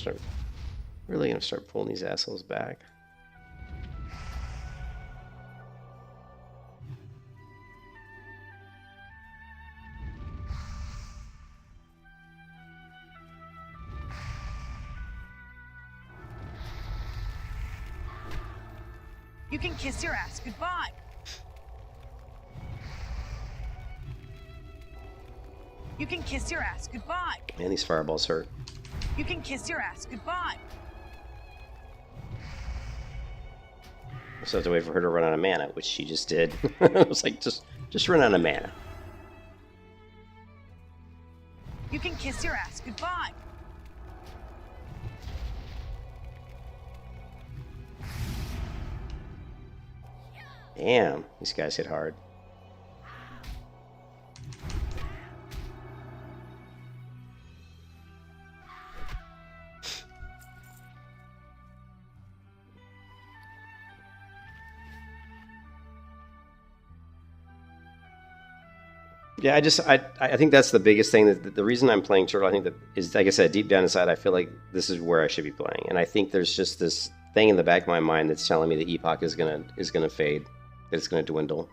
I'm really gonna start pulling these assholes back. You can kiss your ass goodbye. You can kiss your ass goodbye. Man, these fireballs hurt. You can kiss your ass goodbye. I still have to wait for her to run out of mana, which she just did. I was like, just run out of mana. You can kiss your ass goodbye. Damn, these guys hit hard. Yeah, I think that's the biggest thing. That the reason I'm playing Turtle, I think that is, like I said, deep down inside, I feel like this is where I should be playing, and I think there's just this thing in the back of my mind that's telling me that Epoch is gonna fade, that it's gonna dwindle.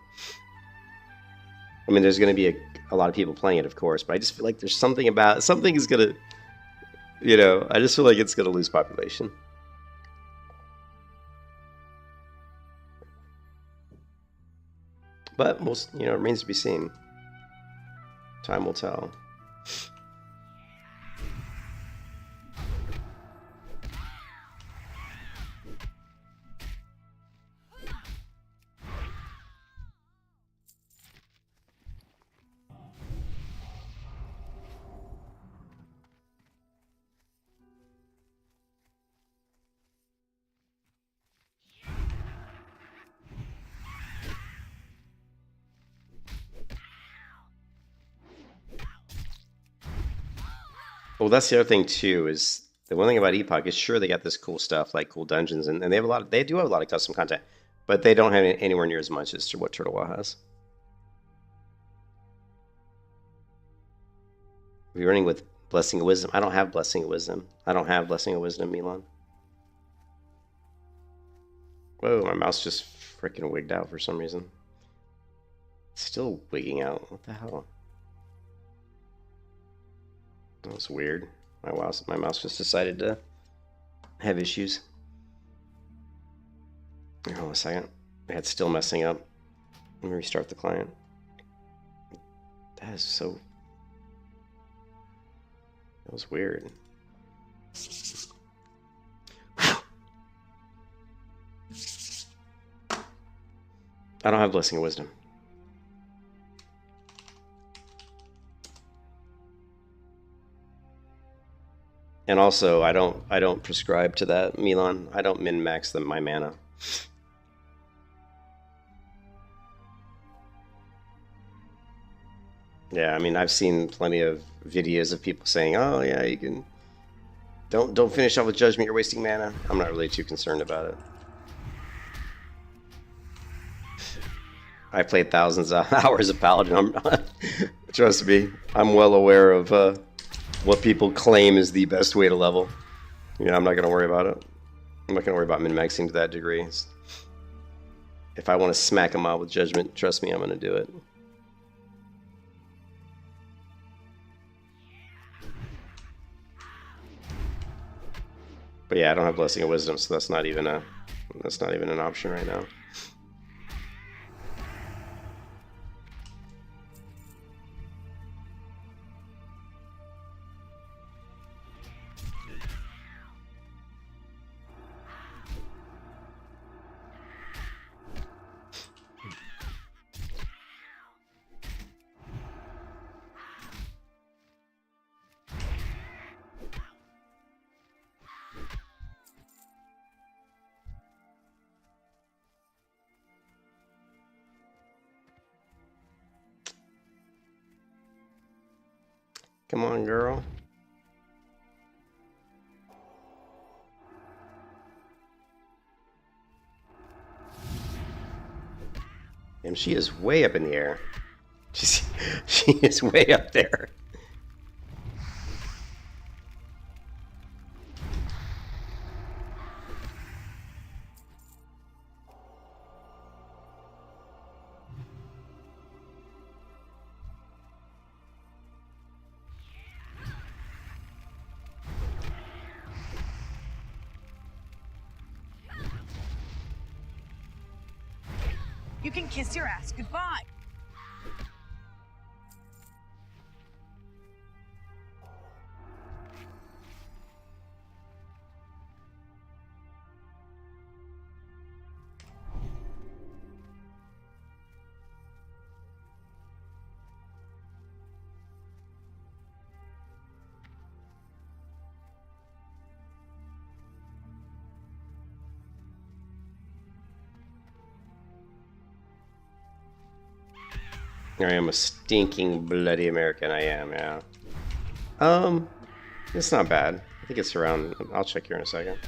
I mean, there's gonna be a lot of people playing it, of course, but I just feel like there's something is gonna, I just feel like it's gonna lose population. But most, it remains to be seen. Time will tell. Well, that's the other thing too. Is the one thing about Epoch is sure they got this cool stuff like cool dungeons, and they have they do have a lot of custom content, but they don't have anywhere near as much as to what Turtle WoW has. We're running with Blessing of Wisdom. I don't have Blessing of Wisdom. I don't have Blessing of Wisdom, Milan. Whoa, my mouse just freaking wigged out for some reason. It's still wigging out. What the hell? That was weird. My mouse just decided to have issues. Hold on a second. It's still messing up. Let me restart the client. That is so... That was weird. I don't have Blessing of Wisdom. And also, I don't prescribe to that, Milan. I don't min-max my mana. Yeah, I mean, I've seen plenty of videos of people saying, "Oh, yeah, you can don't finish off with Judgment. You're wasting mana." I'm not really too concerned about it. I played thousands of hours of Paladin. Trust me, I'm well aware of what people claim is the best way to level. Yeah, I'm not going to worry about it. I'm not going to worry about min-maxing to that degree. If I want to smack them out with Judgment, trust me, I'm going to do it. But yeah, I don't have Blessing of Wisdom, so that's not even an option right now. Come on, girl. And she is way up in the air. She is way up there. You can kiss your ass goodbye. I am a stinking bloody American. I am, yeah. It's not bad. I think it's around. I'll check here in a second.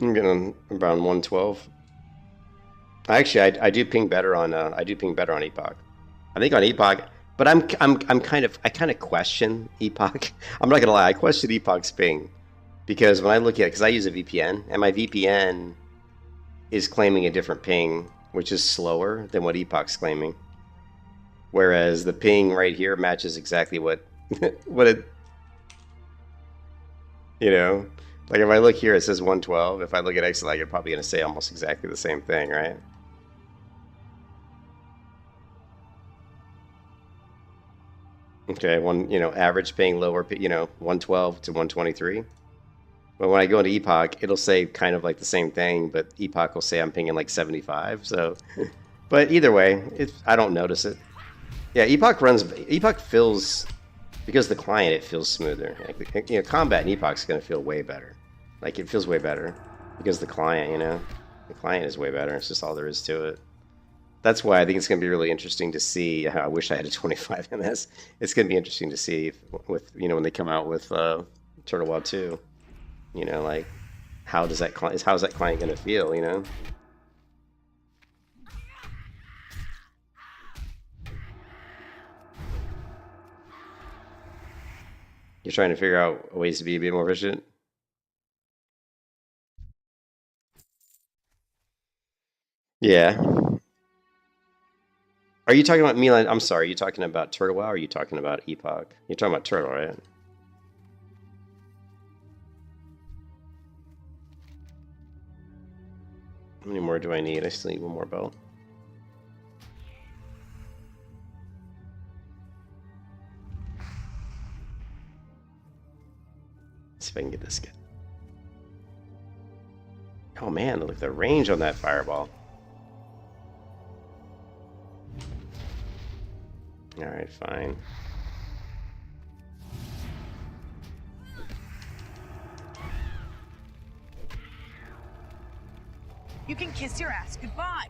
I'm getting around 112. Actually, I do ping better on Epoch. I think on Epoch, but I kind of question Epoch. I'm not gonna lie, I question Epoch's ping because when I look at it, because I use a VPN and my VPN is claiming a different ping, which is slower than what Epoch's claiming. Whereas the ping right here matches exactly what what it, you know, like if I look here, it says 112. If I look at Excel, you're probably gonna say almost exactly the same thing, right? Okay, average ping, lower, 112 to 123. But when I go into Epoch, it'll say kind of like the same thing, but Epoch will say I'm pinging like 75. So, but either way, I don't notice it. Yeah, Epoch feels, because the client, it feels smoother. Like, combat in Epoch is going to feel way better. Like, it feels way better because the client, the client is way better. It's just all there is to it. That's why I think it's going to be really interesting to see. I wish I had a 25 MS. It's going to be interesting to see when they come out with Turtle WoW 2. Like how's that client going to feel? You're trying to figure out ways to be a bit more efficient. Yeah. Are you talking about Milan? I'm sorry. Are you talking about Turtle WoW or are you talking about Epoch? You're talking about Turtle, right? How many more do I need? I still need one more belt. Let's see if I can get this guy. Oh man, look at the range on that fireball. Alright, fine. You can kiss your ass goodbye.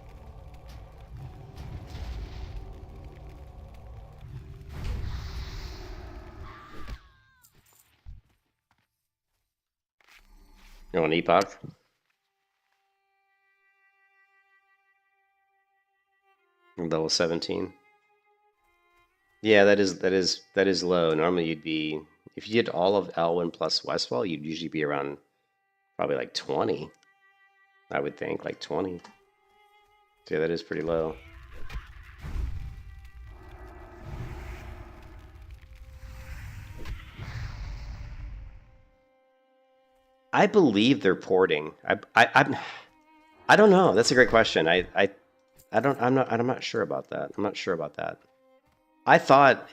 You want Epoch? Level 17. Yeah, that is low. Normally you'd be, if you did all of Elwyn plus Westfall, you'd usually be around probably like 20. I would think like 20. So yeah, that is pretty low. I believe they're porting. I don't know. That's a great question. I'm not sure about that. I'm not sure about that. I thought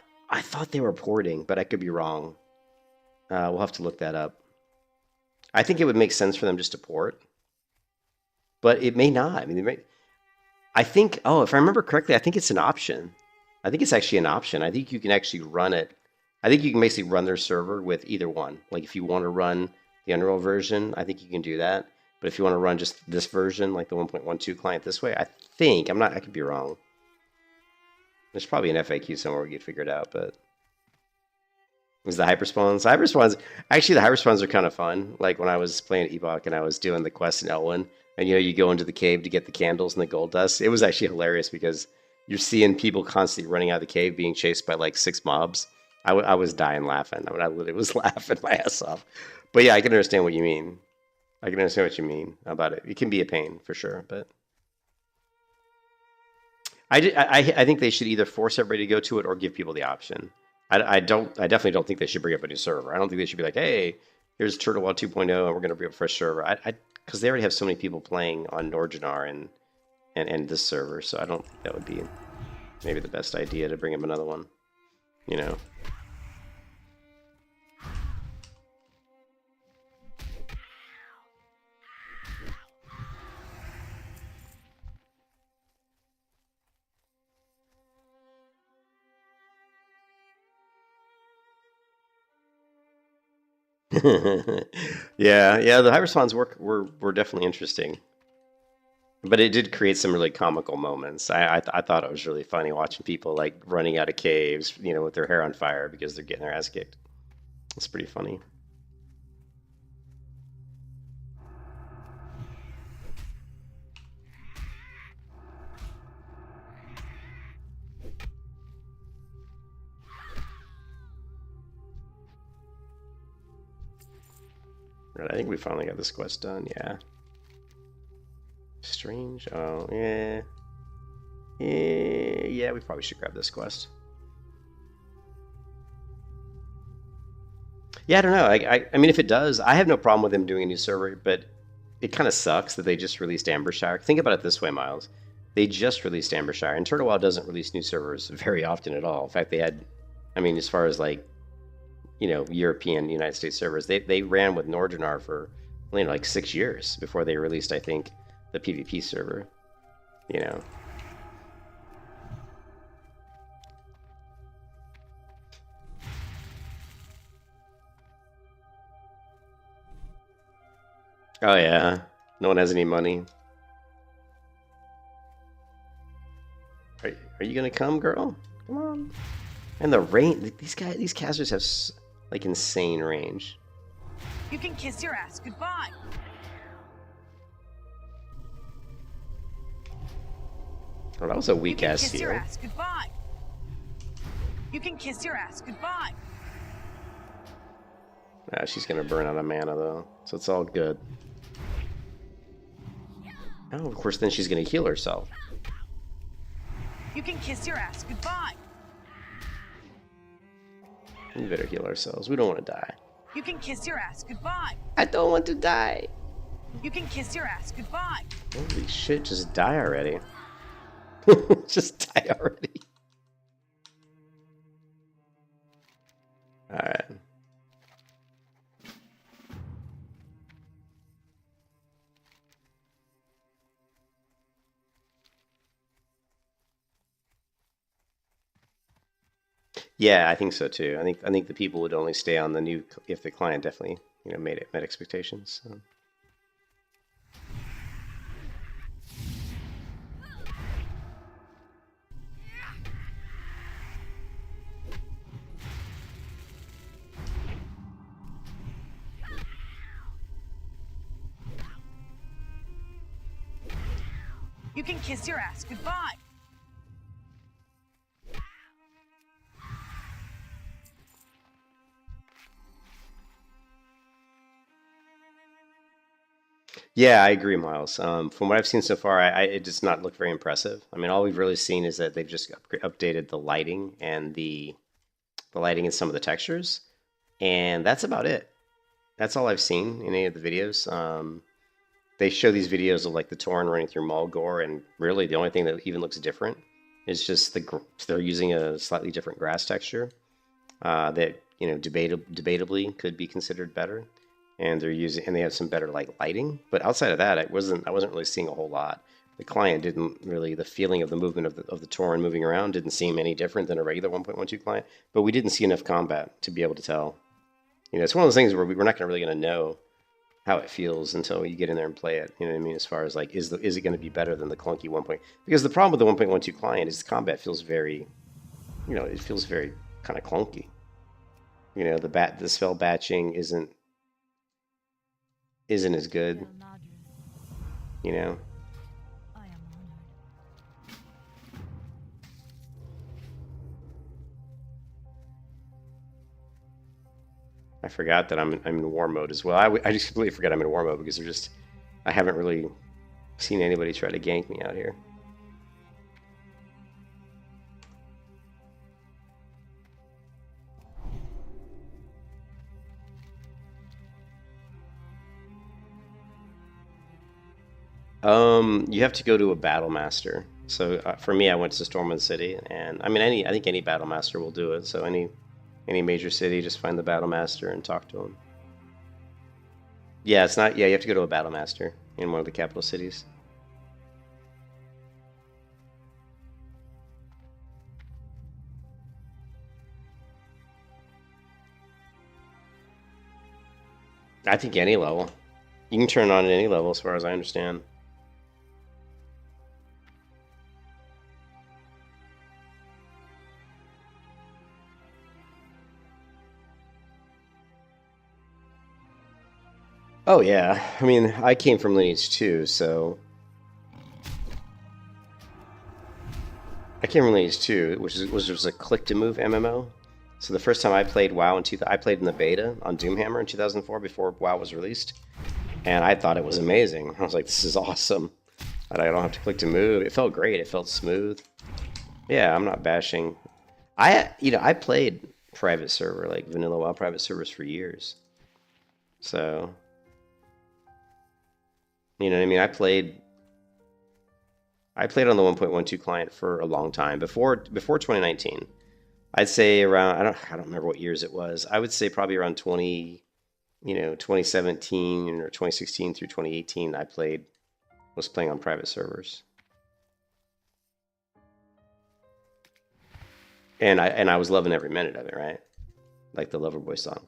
they were porting, but I could be wrong. We'll have to look that up. I think it would make sense for them just to port, but it may not. I mean, I think. Oh, if I remember correctly, I think it's an option. I think it's actually an option. I think you can actually run it I think you can basically run their server with either one. Like if you want to run the Unreal version, I think you can do that. But if you want to run just this version, like the 1.12 client this way, I think, I could be wrong. There's probably an FAQ somewhere we could figure it out, but is the hyperspawns? Actually, the hyperspawns are kind of fun. Like when I was playing Epoch and I was doing the quest in Elwyn, and you go into the cave to get the candles and the gold dust. It was actually hilarious because you're seeing people constantly running out of the cave, being chased by like 6 mobs. I was dying laughing. I literally was laughing my ass off. But yeah, I can understand what you mean. I can understand what you mean about it. It can be a pain for sure, but I think they should either force everybody to go to it or give people the option. I definitely don't think they should bring up a new server. I don't think they should be like, hey, here's Turtle 2.0 and we're going to bring up a fresh server. Because they already have so many people playing on Nordinar and this server, so I don't think that would be maybe the best idea to bring up another one, you know. yeah, the hyperspawns were definitely interesting, but it did create some really comical moments. I thought it was really funny watching people like running out of caves, with their hair on fire because they're getting their ass kicked. It's pretty funny. Right, I think we finally got this quest done, yeah. Strange, oh, yeah. Yeah, we probably should grab this quest. Yeah, I don't know, I mean, if it does, I have no problem with them doing a new server, but it kind of sucks that they just released Ambershire. Think about it this way, Miles. They just released Ambershire, and Turtle WoW doesn't release new servers very often at all. In fact, they had, I mean, as far as like, European, United States servers. They ran with Nordinar for like 6 years before they released, I think, the PvP server. Oh yeah, no one has any money. Are you gonna come, girl? Come on. And the range, these casters have like insane range. You can kiss your ass goodbye. Oh, that was a weak ass steal. You can kiss your steal. ass goodbye. You can kiss your ass goodbye. She's gonna burn out of mana though, so it's all good. Oh, of course, then she's gonna heal herself. You can kiss your ass goodbye. We better heal ourselves. We don't want to die. You can kiss your ass goodbye. I don't want to die. You can kiss your ass goodbye. Holy shit, just die already. Just die already. Alright. Yeah, I think so too. I think the people would only stay on the new if the client definitely, met expectations. So. You can kiss your ass goodbye. Yeah, I agree, Miles. From what I've seen so far, it does not look very impressive. I mean, all we've really seen is that they've just updated the lighting and the lighting and some of the textures, and that's about it. That's all I've seen in any of the videos. They show these videos of like the Tauren running through Mulgore, and really the only thing that even looks different is just they're using a slightly different grass texture that debatably could be considered better. And they have some better like lighting, but outside of that, I wasn't really seeing a whole lot. the client didn't really, the feeling of the movement of the Tauren moving around didn't seem any different than a regular 1.12 client, but we didn't see enough combat to be able to tell. You know, it's one of those things where we're not really going to know how it feels until you get in there and play it. You know what I mean? As far as like, is it going to be better than the clunky 1. Because the problem with the 1.12 client is the combat feels very, you know, it feels very kind of clunky. You know, the spell batching isn't as good. You know. I forgot that I'm in war mode as well. I just completely forgot I'm in war mode because I haven't really seen anybody try to gank me out here. You have to go to a battle master. So for me, I went to Storm of the City, and I mean, I think any battle master will do it. So any major city, just find the battle master and talk to him. Yeah, it's not. Yeah, you have to go to a battle master in one of the capital cities. I think any level. You can turn on at any level, as far as I understand. Oh yeah, I mean, I came from Lineage 2, so I came from Lineage 2, which was a click-to-move MMO. So the first time I played WoW I played in the beta on Doomhammer in 2004 before WoW was released, and I thought it was amazing. I was like, this is awesome. I don't have to click to move. It felt great. It felt smooth. Yeah, I'm not bashing. I played private server, like vanilla WoW private servers for years. So, you know what I mean? I played on the 1.12 client for a long time before 2019. I'd say around I don't remember what years it was. I would say probably around 2017 or 2016 through 2018 was playing on private servers. And I was loving every minute of it, right? Like the Loverboy song.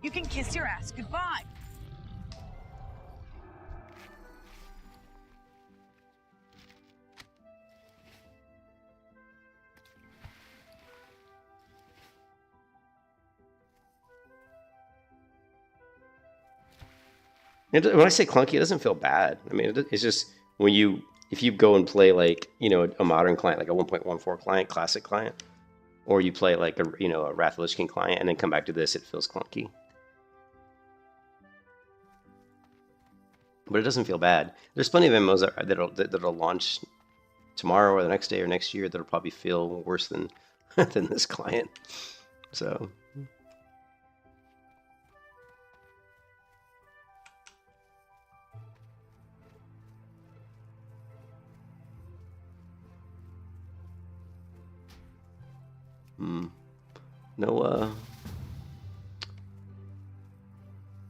You can kiss your ass goodbye. When I say clunky, it doesn't feel bad. I mean, it's just if you go and play like, a modern client, like a 1.14 client, classic client, or you play like a Wrath of Lich King client and then come back to this, it feels clunky. But it doesn't feel bad. There's plenty of MMOs that'll launch tomorrow or the next day or next year that'll probably feel worse than than this client. So.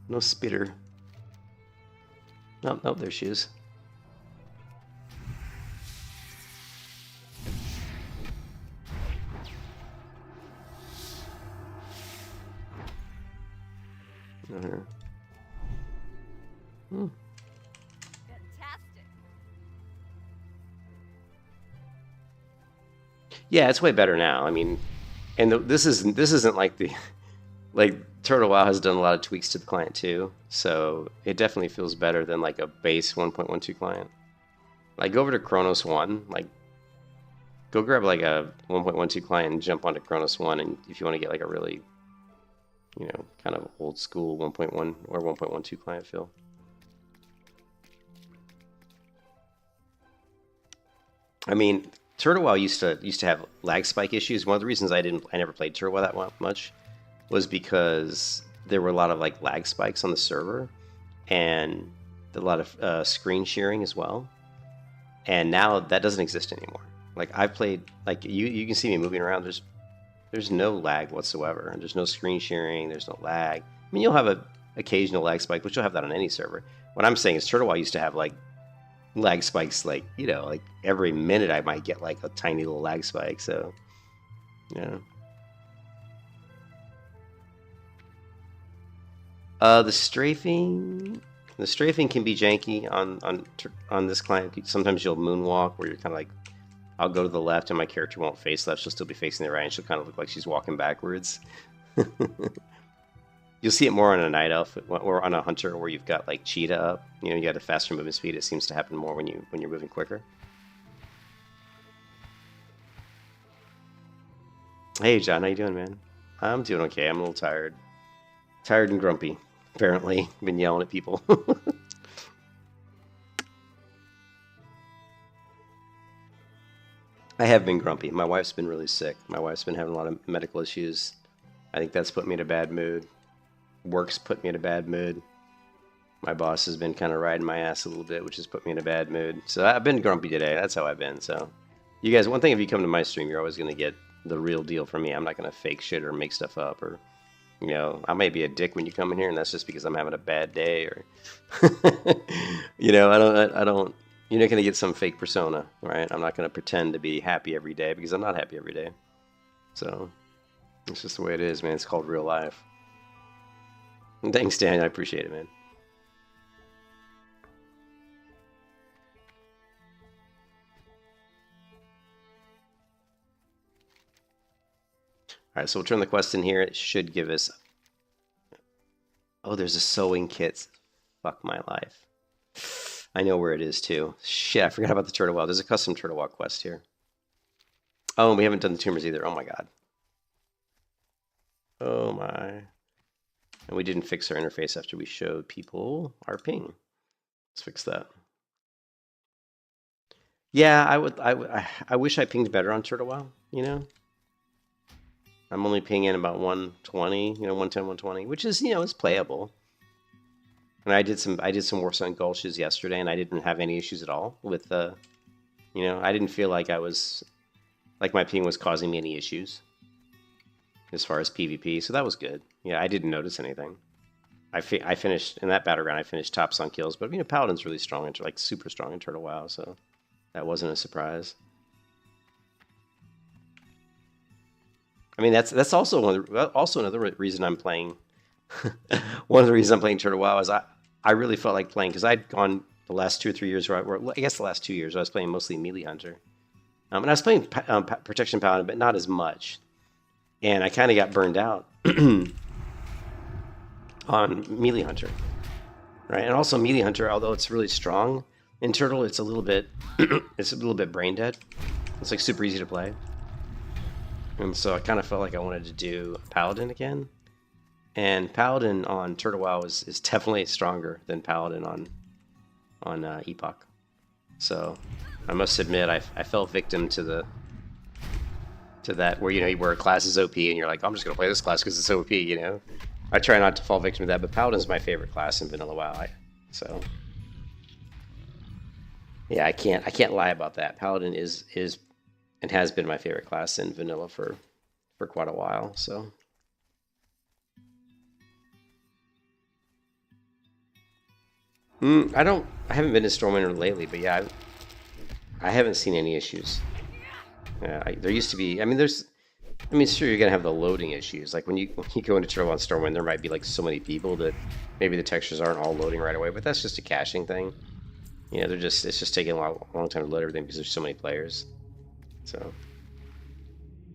No spitter. No, there she is. Fantastic. Yeah, it's way better now. I mean, and this isn't like Turtle WoW has done a lot of tweaks to the client too, so it definitely feels better than like a base 1.12 client. Like go over to Chronos 1, like go grab like a 1.12 client and jump onto Chronos 1, and if you want to get like a really, kind of old school 1.1 or 1.12 client feel. I mean, Turtle WoW used to have lag spike issues. One of the reasons I never played Turtle WoW that much was because there were a lot of like lag spikes on the server and a lot of screen sharing as well. And now that doesn't exist anymore. Like I've played, like you can see me moving around. There's no lag whatsoever. There's no screen sharing. There's no lag. I mean, you'll have a occasional lag spike, but you'll have that on any server. What I'm saying is Turtle WoW used to have like lag spikes, like, you know, like every minute I might get like a tiny little lag spike. So, yeah. The strafing can be janky on this client. Sometimes you'll moonwalk where you're kind of like, I'll go to the left and my character won't face left. She'll still be facing the right and she'll kind of look like she's walking backwards. You'll see it more on a night elf or on a hunter where you've got like cheetah up. You know, you got a faster movement speed. It seems to happen more when you're moving quicker. Hey John, how you doing, man? I'm doing okay. I'm a little tired. Tired and grumpy. Apparently, been yelling at people. I have been grumpy. My wife's been really sick. My wife's been having a lot of medical issues. I think that's put me in a bad mood. Work's put me in a bad mood. My boss has been kind of riding my ass a little bit, which has put me in a bad mood. So I've been grumpy today. That's how I've been. So you guys, one thing, if you come to my stream, you're always going to get the real deal from me. I'm not going to fake shit or make stuff up, or, you know, I may be a dick when you come in here, and that's just because I'm having a bad day, or, you know, I don't, you're not going to get some fake persona, right? I'm not going to pretend to be happy every day because I'm not happy every day. So it's just the way it is, man. It's called real life. And thanks, Dan. I appreciate it, man. All right, so we'll turn the quest in here. It should give us... Oh, there's a sewing kit. Fuck my life. I know where it is, too. Shit, I forgot about the Turtle WoW. There's a custom Turtle WoW quest here. Oh, and we haven't done the tumors either. Oh, my God. Oh, my. And we didn't fix our interface after we showed people our ping. Let's fix that. Yeah, I wish I pinged better on Turtle WoW, you know? I'm only pinging about 120, you know, 110, 120, which is, you know, it's playable. And I did some work on gulches yesterday, and I didn't have any issues at all with you know, I didn't feel like my ping was causing me any issues as far as PvP, so that was good. Yeah, I didn't notice anything. I finished in that battleground. I finished tops on kills, but you know, Paladin's really strong, like super strong in Turtle WoW, so that wasn't a surprise. I mean, that's also another reason I'm playing. One of the reasons I'm playing Turtle WoW is I really felt like playing, because I'd gone the last 2 or 3 years, or I guess the last 2 years, I was playing mostly melee hunter, and I was playing protection paladin, but not as much, and I kind of got burned out on melee hunter, right? And also melee hunter, although it's really strong in Turtle, it's a little bit brain dead. It's like super easy to play. And so I kind of felt like I wanted to do Paladin again. And Paladin on Turtle WoW is definitely stronger than Paladin on Epoch. So I must admit, I fell victim to that, where, you know, where a class is OP and you're like, I'm just gonna play this class because it's OP, you know. I try not to fall victim to that, but Paladin's my favorite class in Vanilla WoW. So yeah, I can't lie about that. Paladin is and has been my favorite class in Vanilla for quite a while. So I haven't been to Stormwind lately, but yeah, I haven't seen any issues. There used to be. I mean, sure, you're gonna have the loading issues. Like when you go into Turtle on Stormwind, there might be like so many people that maybe the textures aren't all loading right away. But that's just a caching thing. You know, it's just taking a long time to load everything because there's so many players. So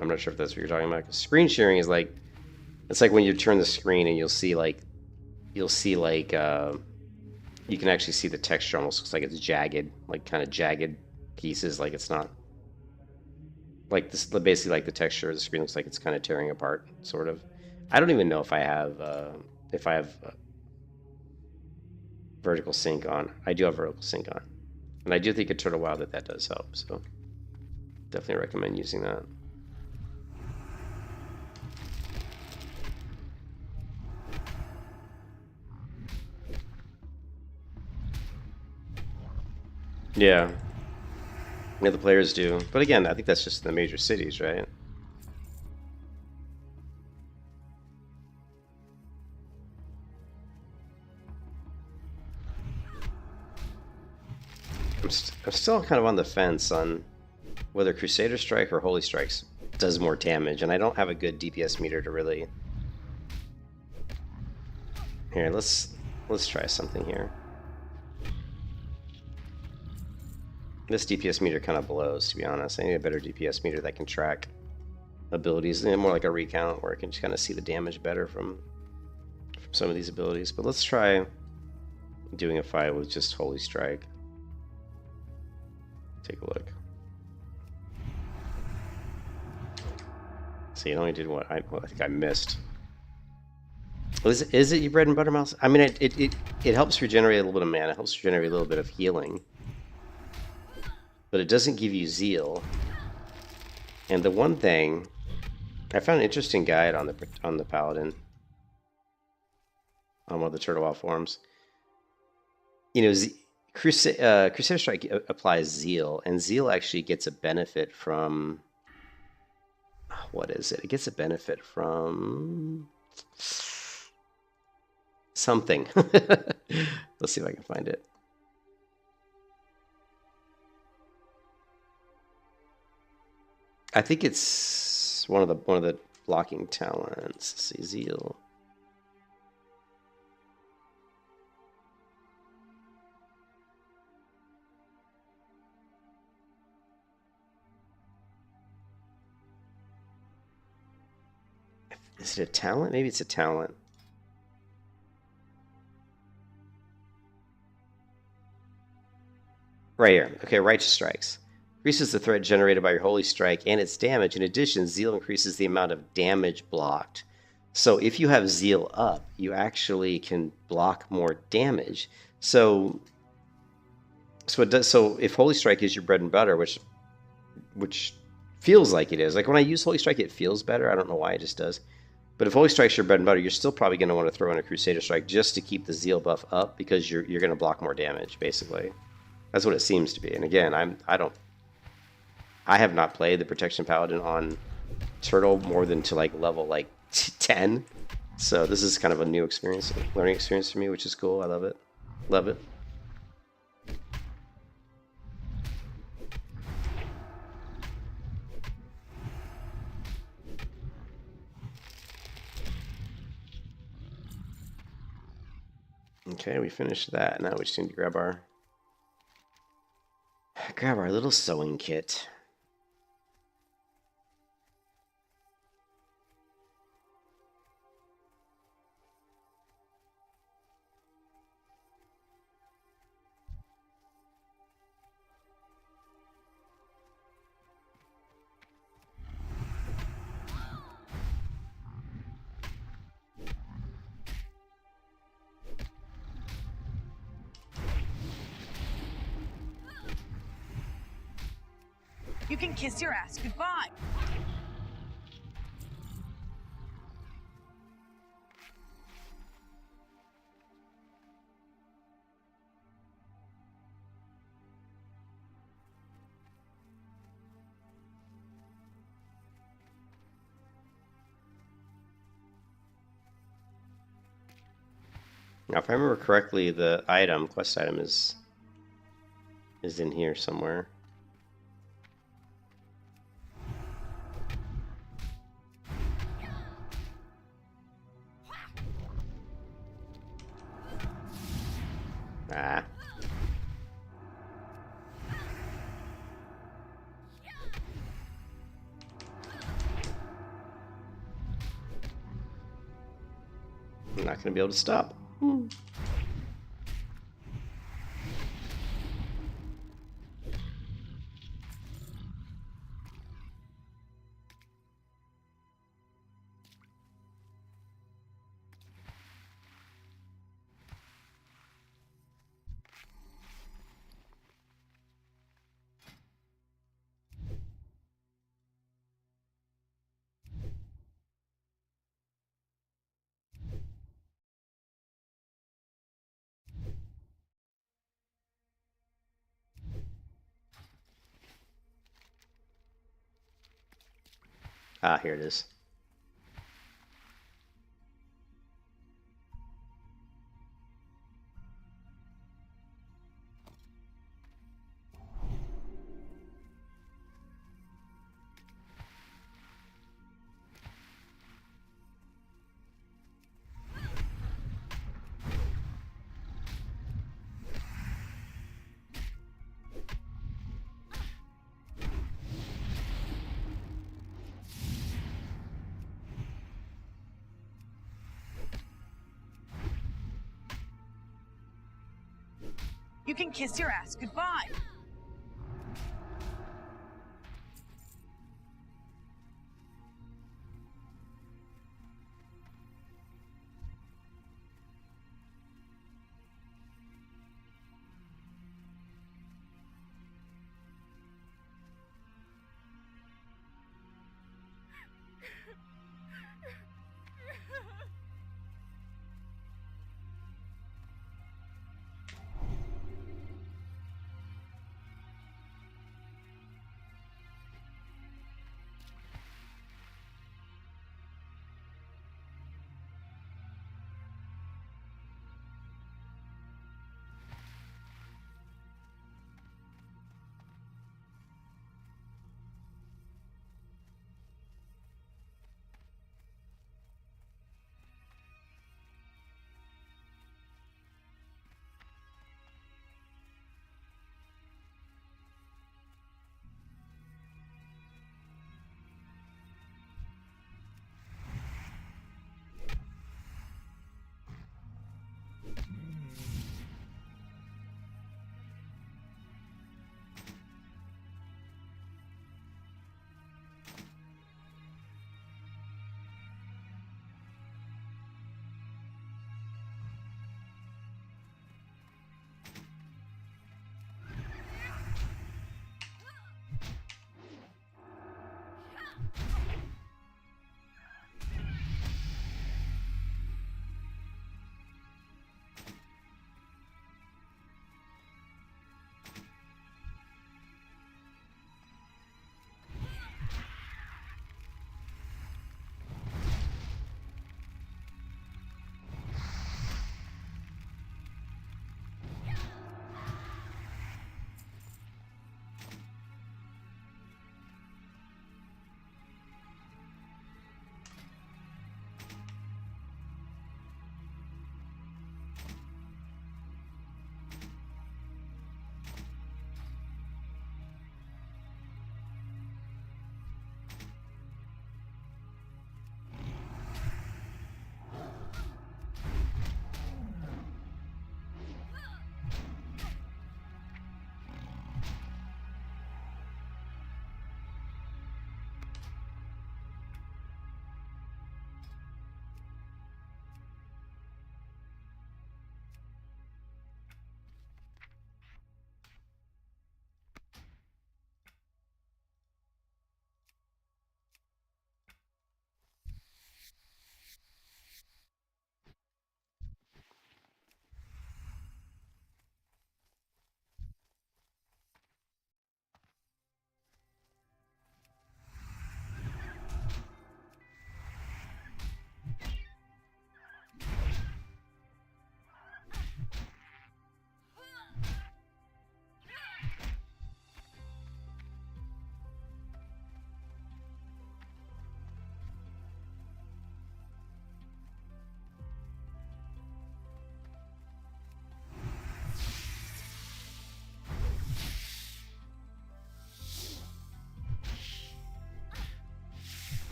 I'm not sure if that's what you're talking about. 'Cause screen sharing is like, it's like when you turn the screen and you'll see like you can actually see the texture almost looks like it's jagged, like kind of jagged pieces. Like it's not like this. Basically, like the texture of the screen looks like it's kind of tearing apart, sort of. I don't even know if I have vertical sync on. I do have vertical sync on, and I do think at Turtle WoW that does help. So definitely recommend using that. Yeah. Yeah, the players do. But again, I think that's just in the major cities, right? I'm still kind of on the fence on whether Crusader Strike or Holy Strikes does more damage, and I don't have a good DPS meter to really... Here, let's try something here. This DPS meter kind of blows, to be honest. I need a better DPS meter that can track abilities, more like a recount where I can just kind of see the damage better from some of these abilities. But let's try doing a fight with just Holy Strike. Take a look. See, it only did what? I think I missed. Is it your bread and butter mouse? I mean, it helps regenerate a little bit of mana. It helps regenerate a little bit of healing. But it doesn't give you zeal. And the one thing... I found an interesting guide on the Paladin. On one of the Turtle Off forums. You know, Crusader Strike applies zeal, and zeal actually gets a benefit from... What is it? It gets a benefit from... something. Let's see if I can find it. I think it's one of the blocking talents. Let's see, zeal. Is it a talent? Maybe it's a talent. Right here. Okay, Righteous Strikes. Increases the threat generated by your Holy Strike and its damage. In addition, Zeal increases the amount of damage blocked. So if you have Zeal up, you actually can block more damage. So it does. So if Holy Strike is your bread and butter, which feels like it is. Like when I use Holy Strike, it feels better. I don't know why, it just does. But if Holy Strike's your bread and butter, you're still probably going to want to throw in a Crusader Strike just to keep the Zeal buff up, because you're going to block more damage, basically. That's what it seems to be. And again, I have not played the Protection Paladin on Turtle more than to like level like 10. So this is kind of a new experience, learning experience for me, which is cool. I love it. Love it. Okay, we finished that. Now we just need to grab our little sewing kit. You can kiss your ass goodbye. Now, if I remember correctly, the quest item is in here somewhere. Ah. I'm not going to be able to stop. Ah, here it is. You can kiss your ass goodbye.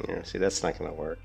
Yeah, see, that's not gonna work.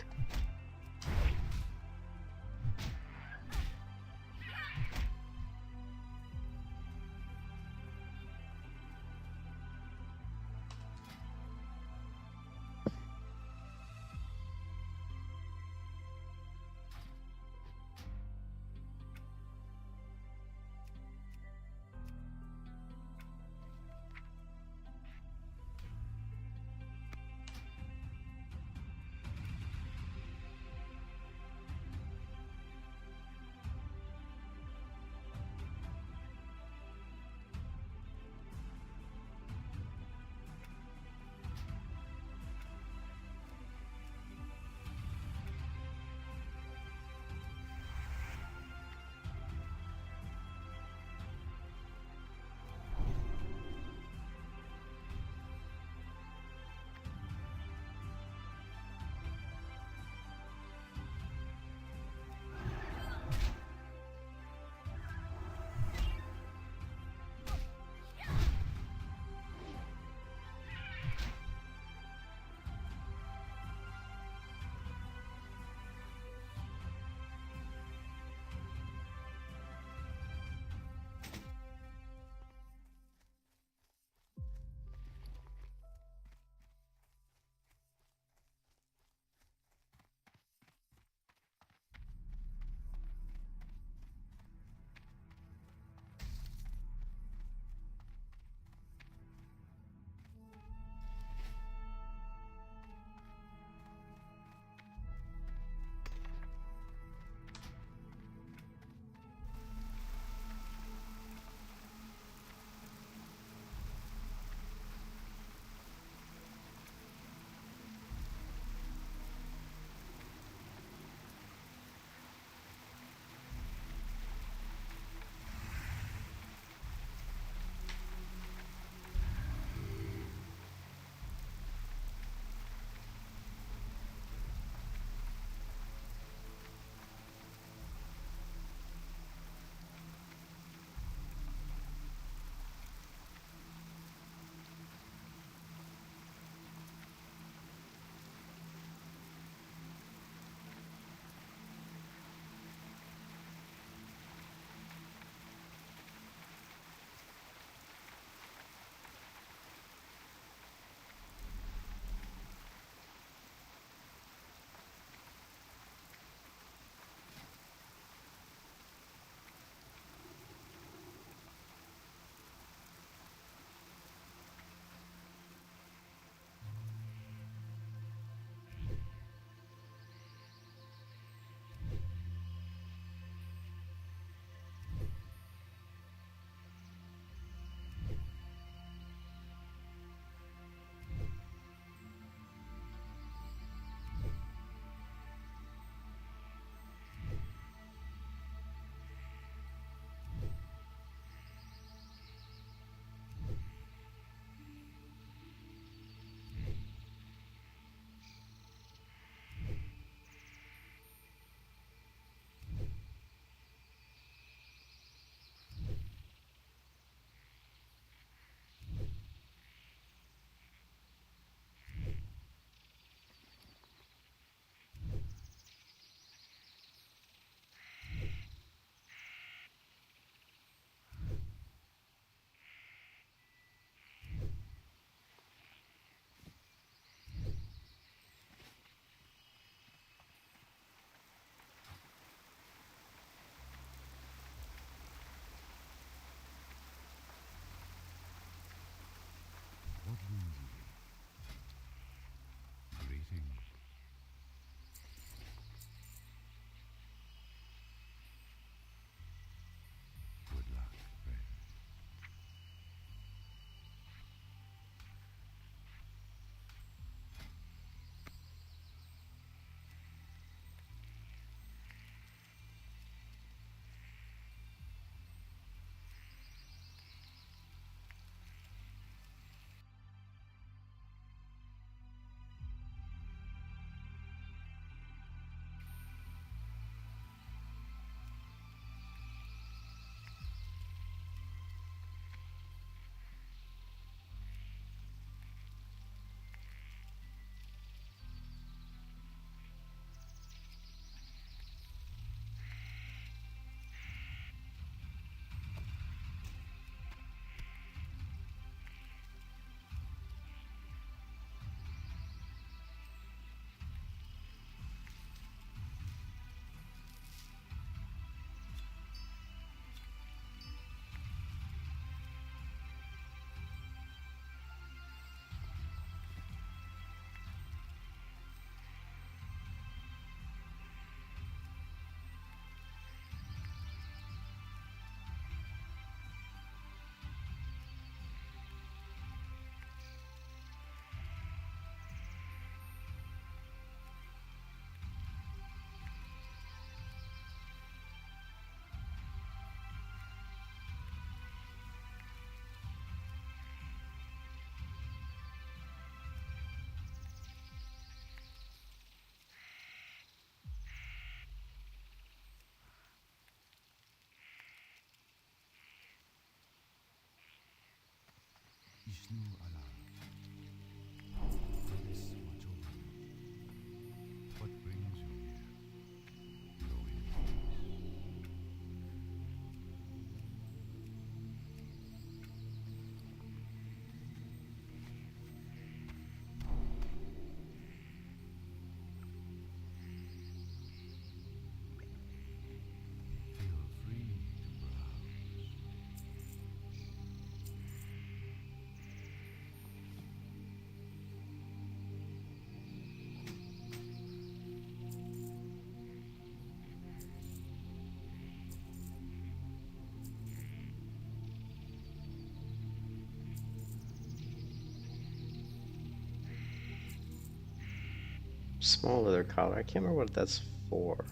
Small leather collar. I can't remember what that's for.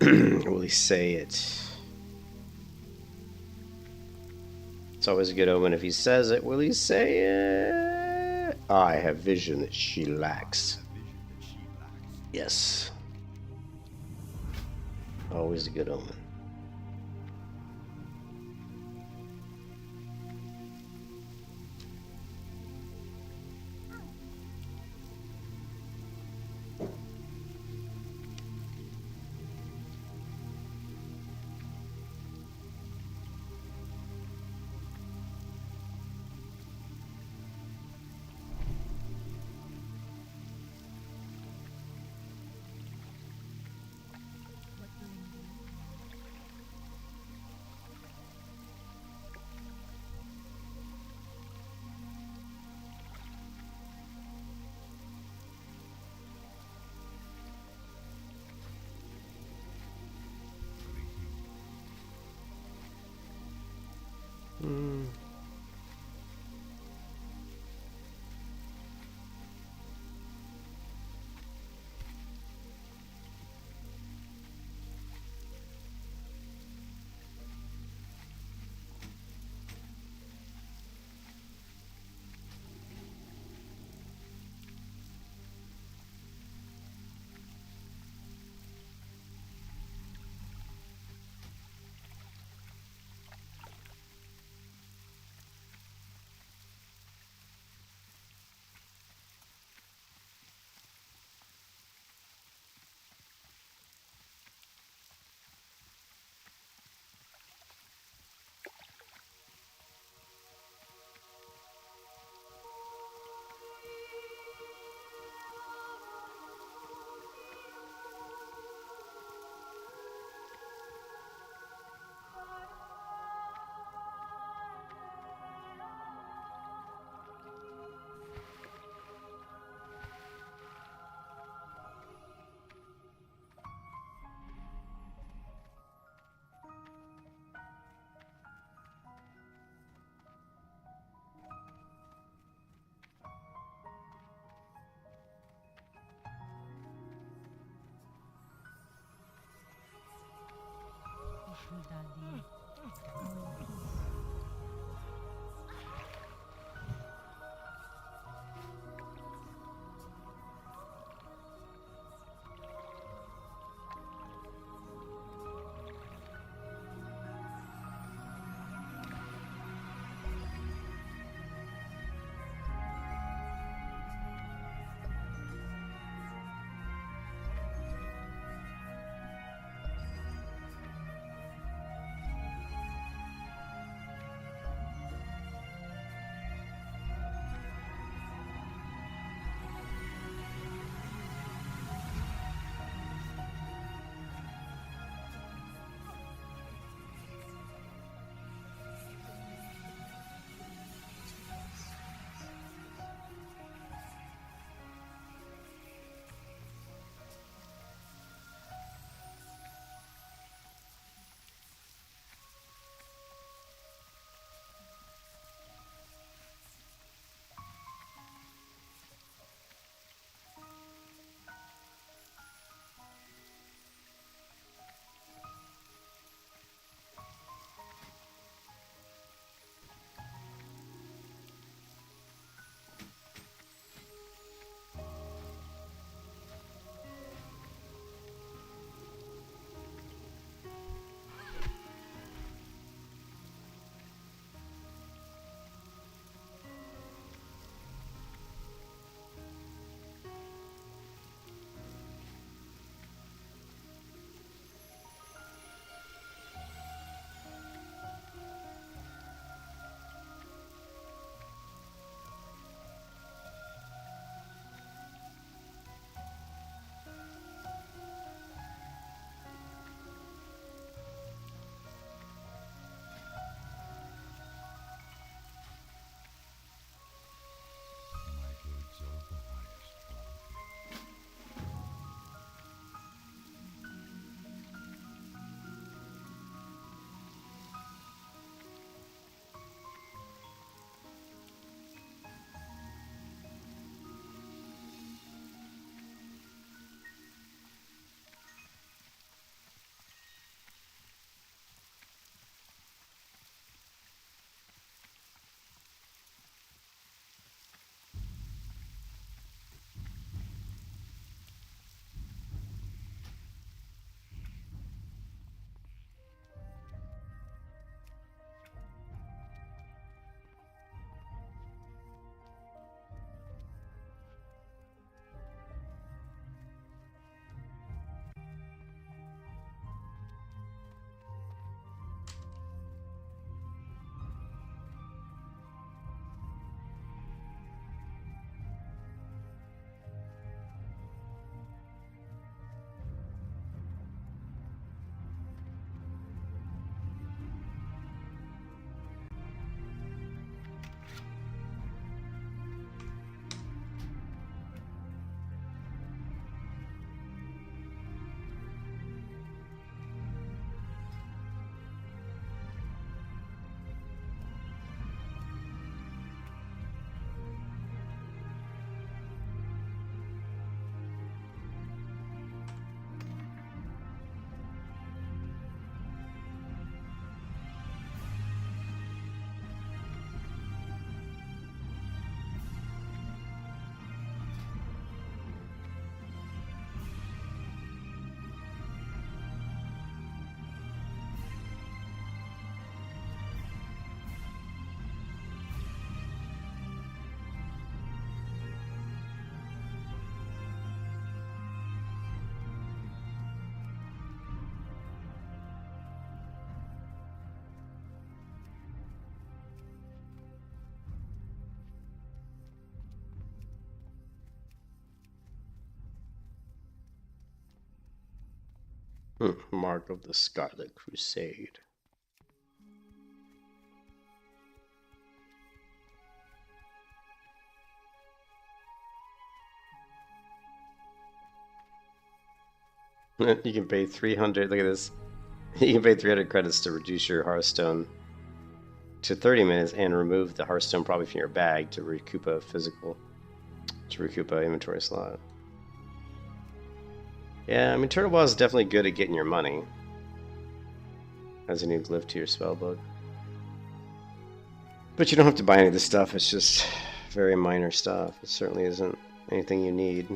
Will he say it? It's always a good omen if he says it. Will he say it? I have vision that she lacks. Yes. Always a good omen. Mark of the Scarlet Crusade. You can pay 300. Look at this. You can pay 300 credits to reduce your Hearthstone to 30 minutes and remove the Hearthstone probably from your bag to recoup a inventory slot. Yeah, I mean, Turtle Ball is definitely good at getting your money. As a new glyph to your spellbook. But you don't have to buy any of this stuff, it's just very minor stuff. It certainly isn't anything you need.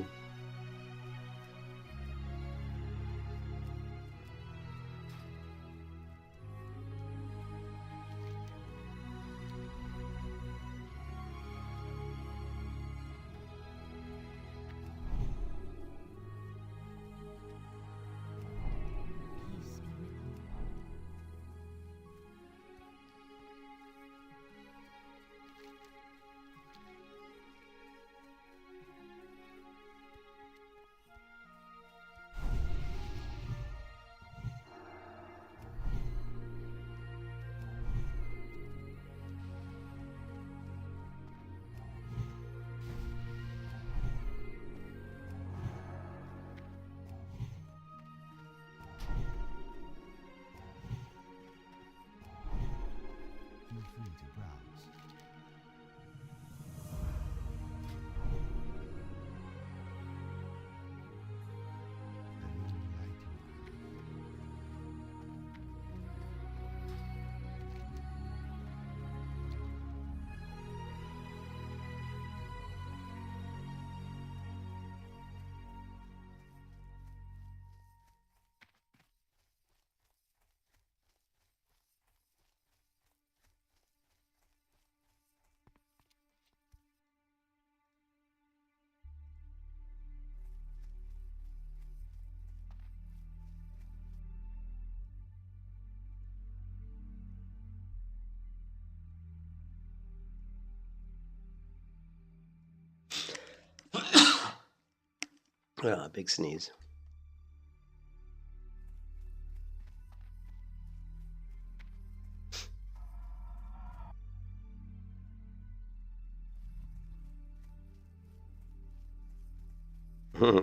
Big sneeze.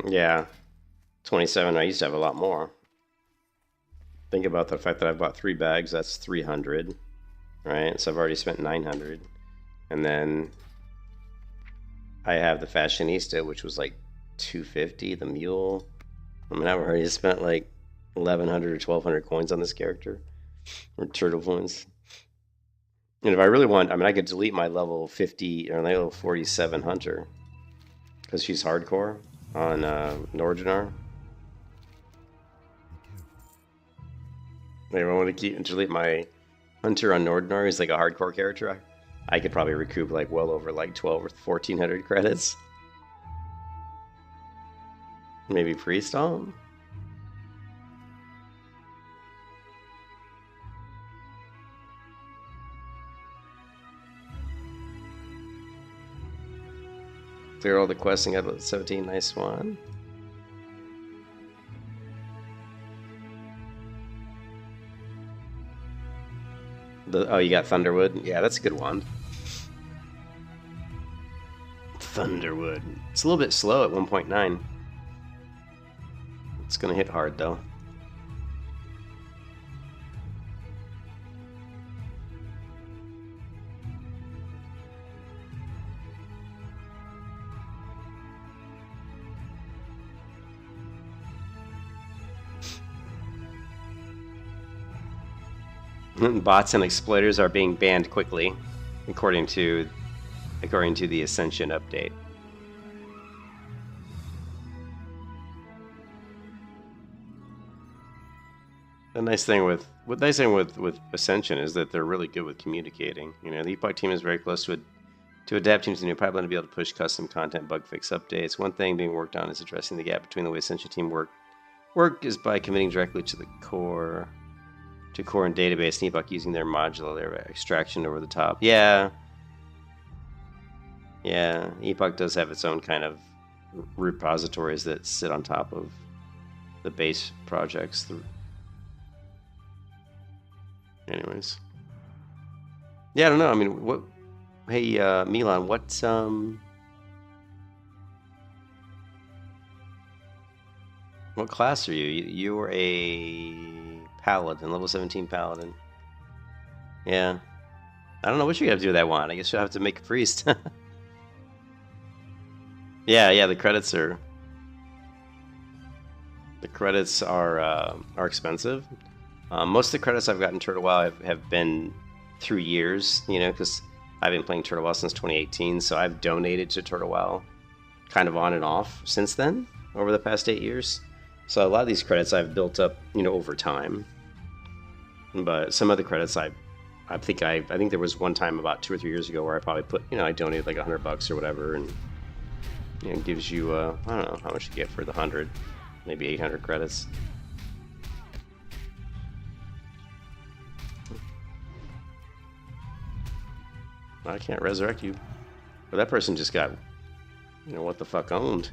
Yeah, 27. I used to have a lot more. Think about the fact that I bought 3 bags. That's 300, right? So I've already spent 900, and then I have the Fashionista, which was like 250. The mule. I mean, I've already spent like 1100 or 1200 coins on this character, or turtle points. And if I really want, I mean, I could delete my level 50 or level 47 hunter because she's hardcore on Nordinar. Maybe I want to delete my hunter on Nordinar. He's like a hardcore character. I could probably recoup like well over like 12 or 1400 credits. Maybe priest on. Clear all the quests and got level 17. Nice one. Oh, you got Thunderwood? Yeah, that's a good one. Thunderwood. It's a little bit slow at 1.9. It's gonna hit hard though. Bots and exploiters are being banned quickly, according to the Ascension update. The nice thing with Ascension is that they're really good with communicating. You know, the Epoch team is very close to adapt teams to new pipeline to be able to push custom content, bug fix updates. One thing being worked on is addressing the gap between the way Ascension team work is by committing directly to the core and database, and Epoch using their modular extraction over the top. Yeah, Epoch does have its own kind of repositories that sit on top of the base projects. Anyways, yeah, I don't know. I mean, what? Hey, Milan, what class are you? You were a Paladin, level 17 Paladin. Yeah. I don't know what you're gonna do with that wand. I guess you'll have to make a priest. Yeah, the credits are expensive. Most of the credits I've gotten Turtle WoW have been through years, you know, because I've been playing Turtle WoW since 2018, so I've donated to Turtle WoW kind of on and off since then, over the past 8 years. So a lot of these credits I've built up, you know, over time. But some of the credits I think there was one time about 2 or 3 years ago where I probably put, you know, I donated like $100 or whatever, and you know, it gives you I don't know how much you get for the 100, maybe 800 credits. I can't resurrect you. But that person just got, you know, what the fuck owned.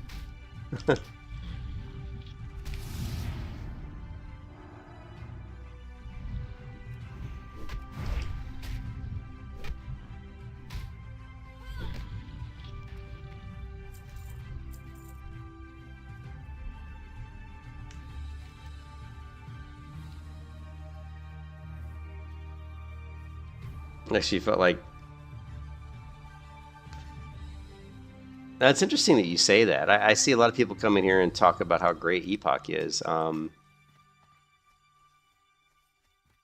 Actually felt like that's interesting that you say that. I see a lot of people come in here and talk about how great Epoch is.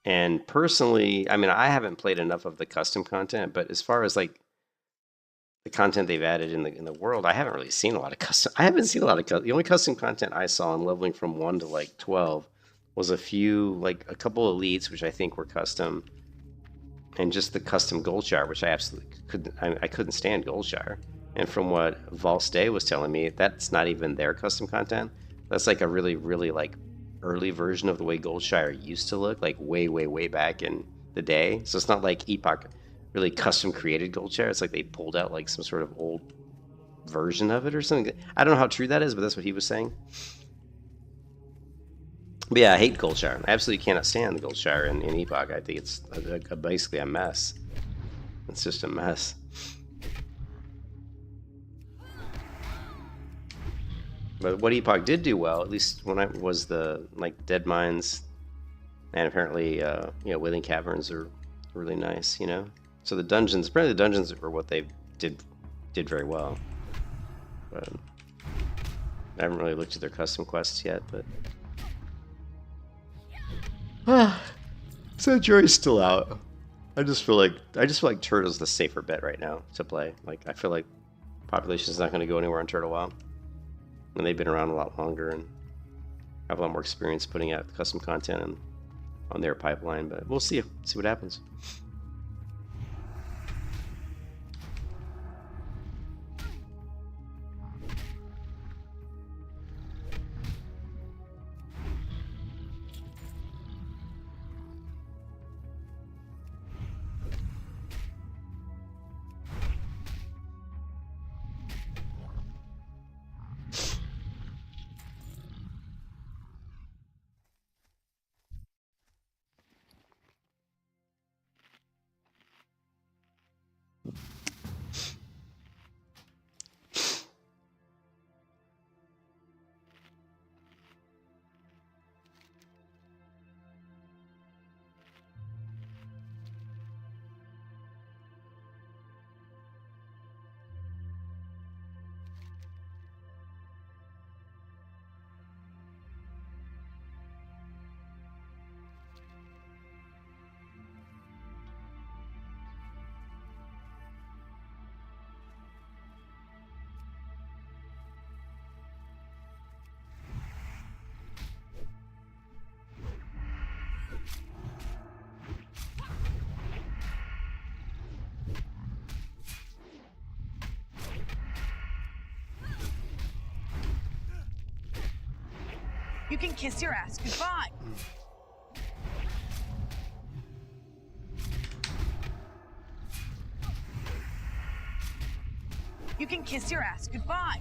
And personally, I mean, I haven't played enough of the custom content, but as far as like the content they've added in the world, I haven't really seen a lot of custom. I haven't seen a lot of the only custom content I saw in leveling from 1 to like 12 was a couple elites, which I think were custom. And just the custom Goldshire, which I absolutely couldn't stand Goldshire. And from what Valstay was telling me, that's not even their custom content. That's like a really, really like early version of the way Goldshire used to look, like way, way, way back in the day. So it's not like Epoch really custom created Goldshire. It's like they pulled out like some sort of old version of it or something. I don't know how true that is, but that's what he was saying. But yeah, I hate Goldshire. I absolutely cannot stand the Goldshire in Epoch. I think it's basically a mess. It's just a mess. But what Epoch did do well, at least when I was the like Dead Mines, and apparently you know, Wailing Caverns are really nice, you know. So the dungeons, apparently the dungeons were what they did very well. But I haven't really looked at their custom quests yet, but. Sanctuary's still out. I just feel like Turtle's the safer bet right now to play. Like I feel like population's not going to go anywhere on Turtle WoW, and they've been around a lot longer and have a lot more experience putting out custom content on their pipeline. But we'll see what happens. You can kiss your ass goodbye. You can kiss your ass goodbye.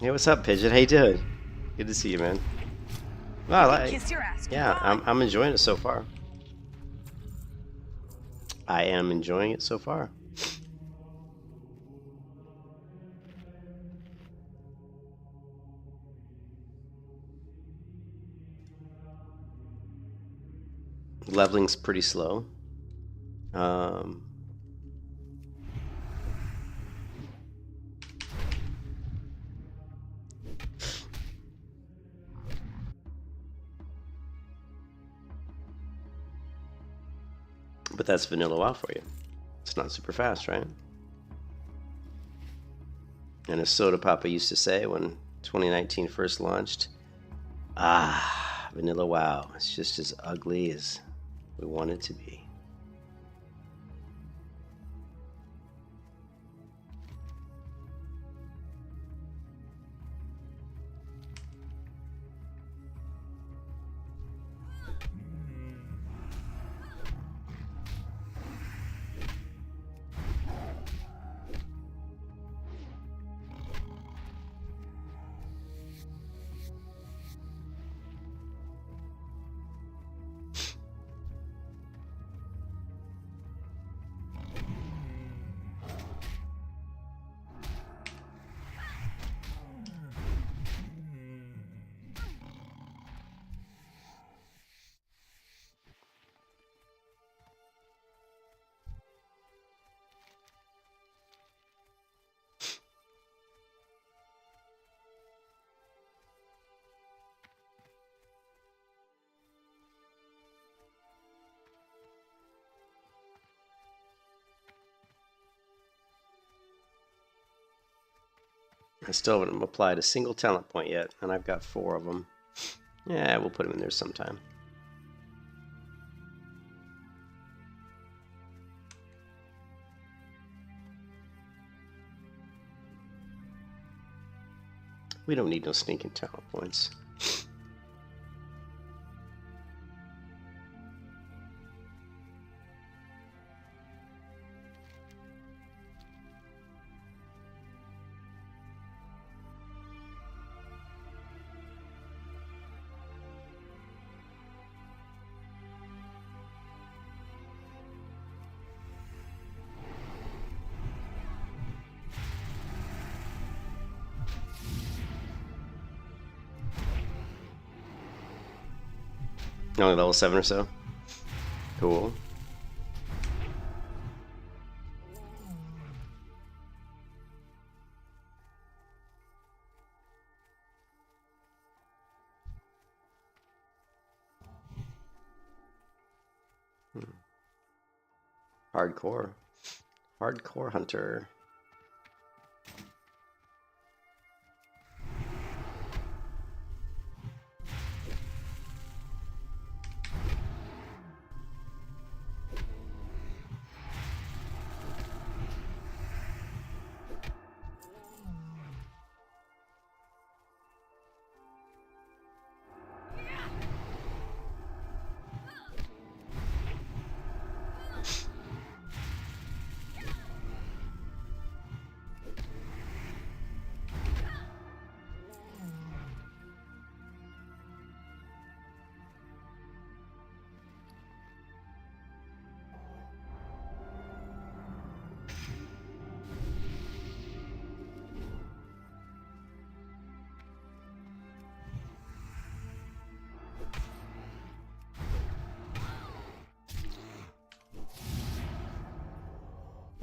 Hey, what's up, Pigeon? How you doing? Good to see you, man. Wow, You can kiss your ass yeah, goodbye. I'm enjoying it so far. I am enjoying it so far. Leveling's pretty slow. Um, but that's vanilla WoW for you. It's not super fast, right? And as Soda Papa used to say when 2019 first launched, vanilla WoW. It's just as ugly as we want it to be. I still haven't applied a single talent point yet, and I've got 4 of them. Yeah, we'll put them in there sometime. We don't need no stinking talent points. Only level 7 or so. Cool. Hardcore. Hardcore hunter.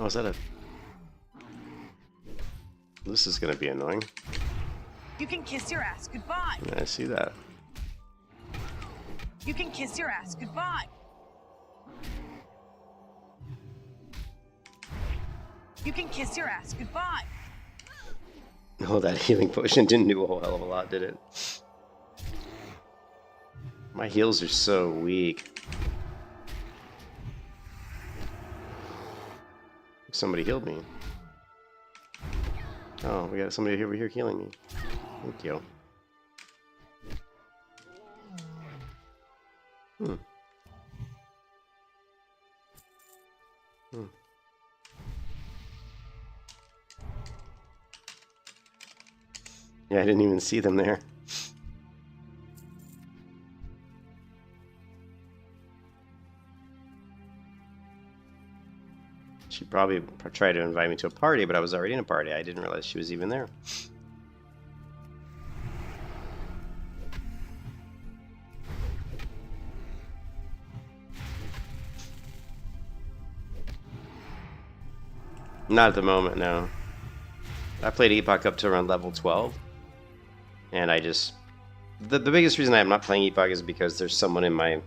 Oh, is that a... This is gonna be annoying. You can kiss your ass goodbye. Yeah, I see that. You can kiss your ass goodbye. You can kiss your ass goodbye. Oh, that healing potion didn't do a whole hell of a lot, did it? My heals are so weak. Somebody healed me. Oh, we got somebody over here healing me. Thank you. Yeah, I didn't even see them there. She probably tried to invite me to a party, but I was already in a party. I didn't realize she was even there. Not at the moment, no. I played Epoch up to around level 12, and I just... The biggest reason I'm not playing Epoch is because there's someone in my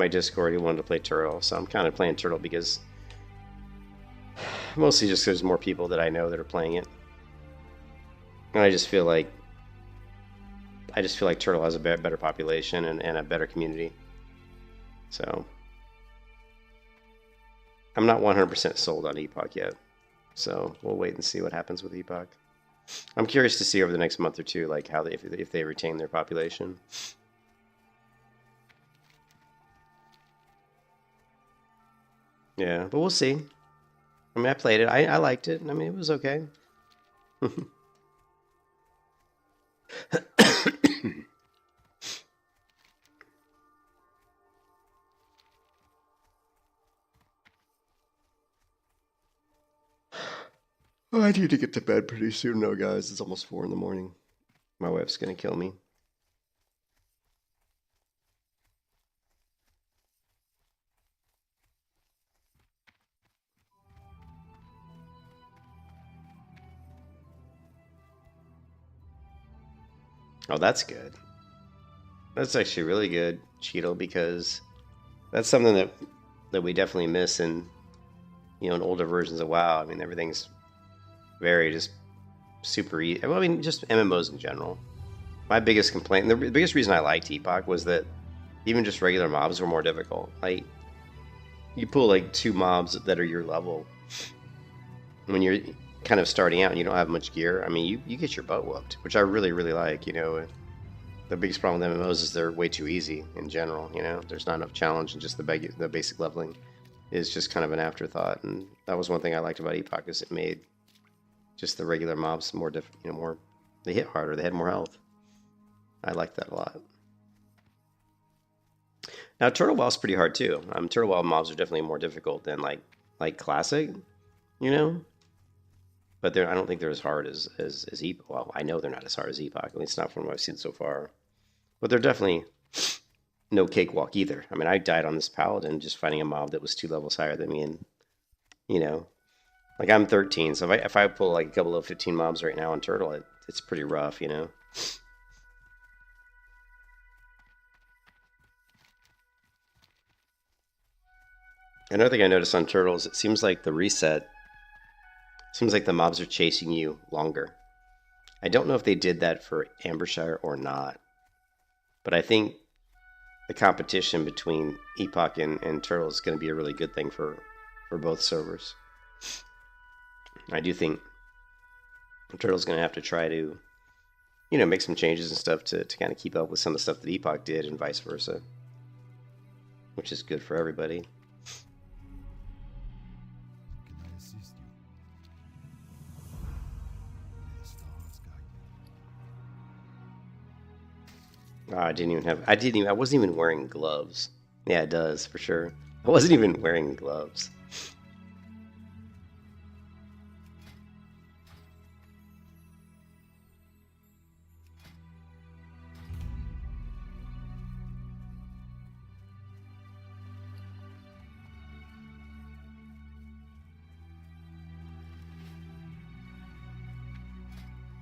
Discord who wanted to play Turtle, so I'm kind of playing Turtle because... Mostly just because there's more people that I know that are playing it. And I just feel like Turtle has a better population and a better community. So I'm not 100% sold on Epoch yet. So we'll wait and see what happens with Epoch. I'm curious to see over the next month or two, like how if they retain their population. Yeah, but we'll see. I mean, I played it. I liked it. I mean, it was okay. Oh, I need to get to bed pretty soon, though, guys. It's almost 4 in the morning. My wife's gonna kill me. Oh, that's good. That's actually really good, Cheeto, because that's something that we definitely miss in in older versions of WoW. I mean, everything's very just super easy. Well, I mean, just MMOs in general. My biggest complaint, the biggest reason I liked Epoch was that even just regular mobs were more difficult. Like, you pull like 2 mobs that are your level when you're kind of starting out and you don't have much gear. I mean, you get your butt whooped, which I really, really like, The biggest problem with MMOs is they're way too easy in general, There's not enough challenge, and just the basic leveling is just kind of an afterthought. And that was one thing I liked about Epoch, is it made just the regular mobs more more, they hit harder, they had more health. I liked that a lot. Now, Turtle WoW's pretty hard too. Turtle WoW mobs are definitely more difficult than like Classic, But I don't think they're as hard as Epoch. Well, I know they're not as hard as Epoch, at least not from what I've seen so far. But they're definitely no cakewalk either. I mean, I died on this Paladin just fighting a mob that was 2 levels higher than me, and like, I'm 13, so if I pull like a couple of 15 mobs right now on Turtle, it's pretty rough, Another thing I noticed on Turtle is it seems like the mobs are chasing you longer. I don't know if they did that for Ambershire or not, but I think the competition between Epoch and Turtle is going to be a really good thing for both servers. I do think Turtle's going to have to try to, make some changes and stuff to kind of keep up with some of the stuff that Epoch did and vice versa, which is good for everybody. Oh, I wasn't even wearing gloves. Yeah, it does, for sure. I wasn't even wearing gloves.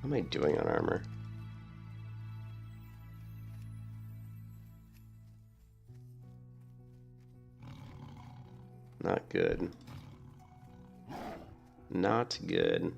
What am I doing on armor? Not good. Not good.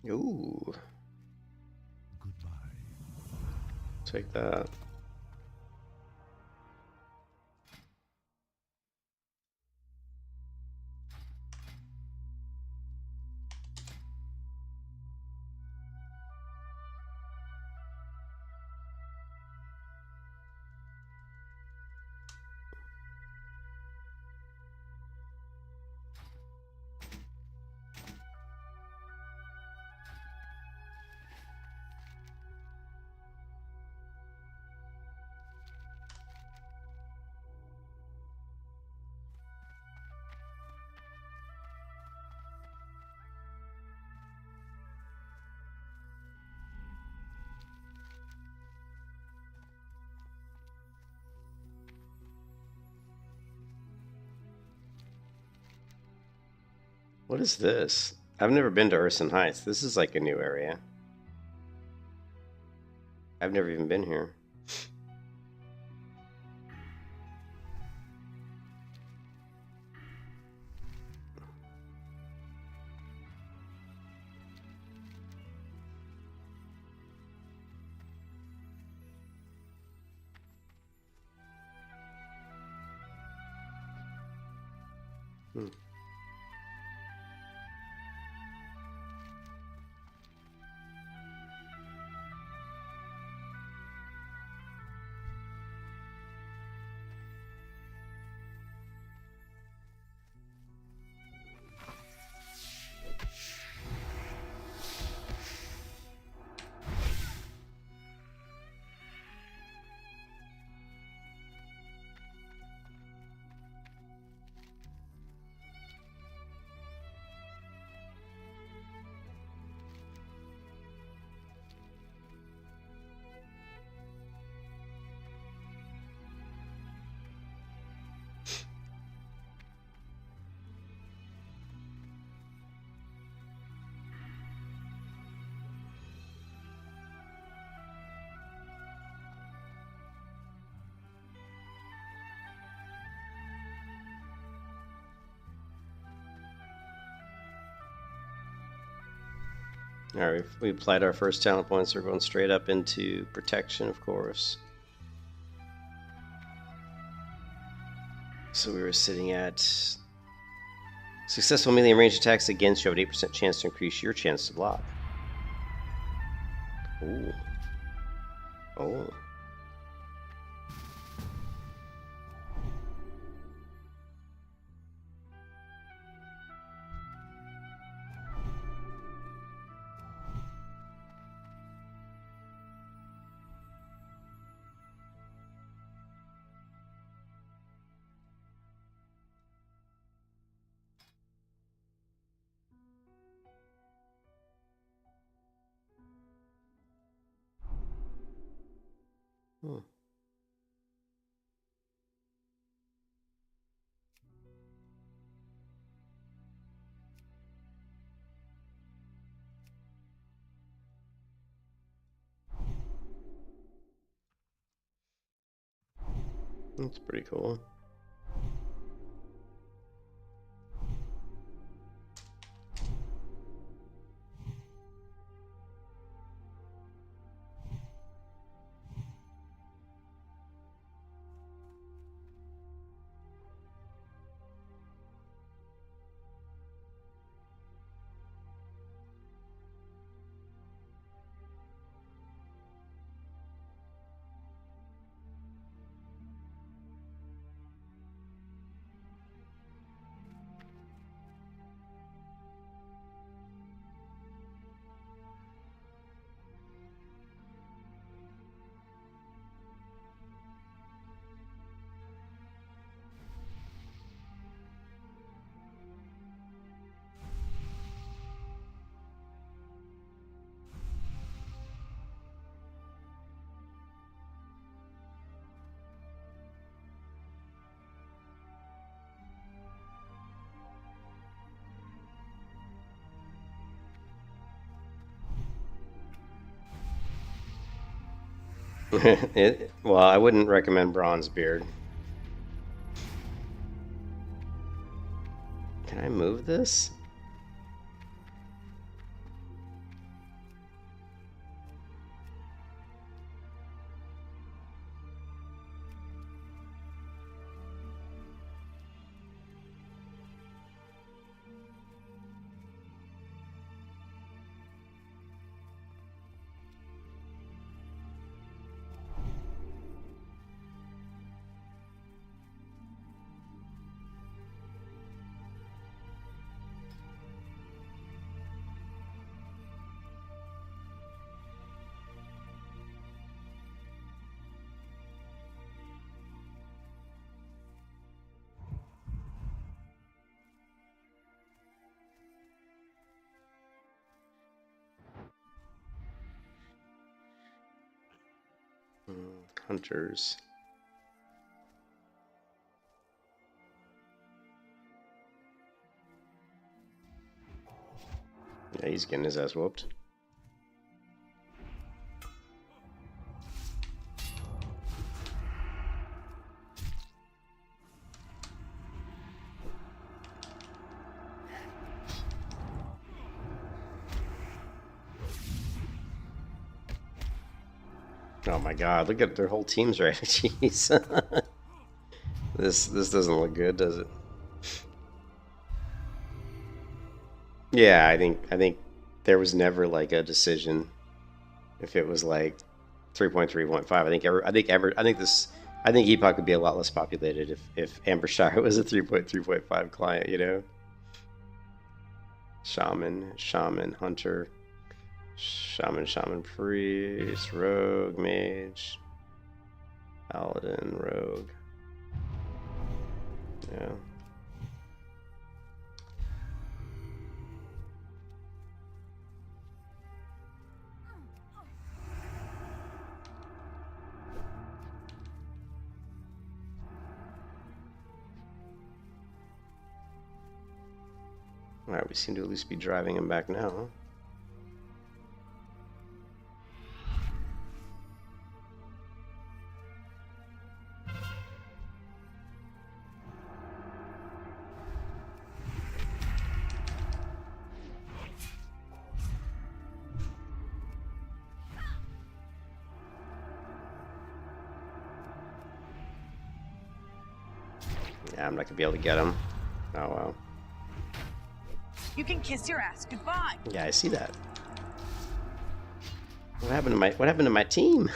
Ooh. Take that. What is this? I've never been to Urson Heights. This is like a new area. I've never even been here. Alright, we applied our first talent points. We're going straight up into protection, of course. So we were sitting at successful melee and range attacks against you have an 8% chance to increase your chance to block. Ooh. Oh. Hmm. That's pretty cool. Well, I wouldn't recommend Bronzebeard. Can I move this? Hunters. Yeah, he's getting his ass whooped. Oh my god, look at their whole team's right. Jeez. This doesn't look good, does it? Yeah, I think there was never like a decision if it was like 3.3.5. I think Epoch would be a lot less populated if Ambershire was a 3.3.5 client, you know? Shaman, Hunter, Shaman, Priest, Rogue, Mage, Paladin, Rogue. Yeah. Alright, we seem to at least be driving him back now, huh? Yeah, I'm not gonna be able to get him. Oh well. You can kiss your ass goodbye. Yeah, I see that. What happened to my team?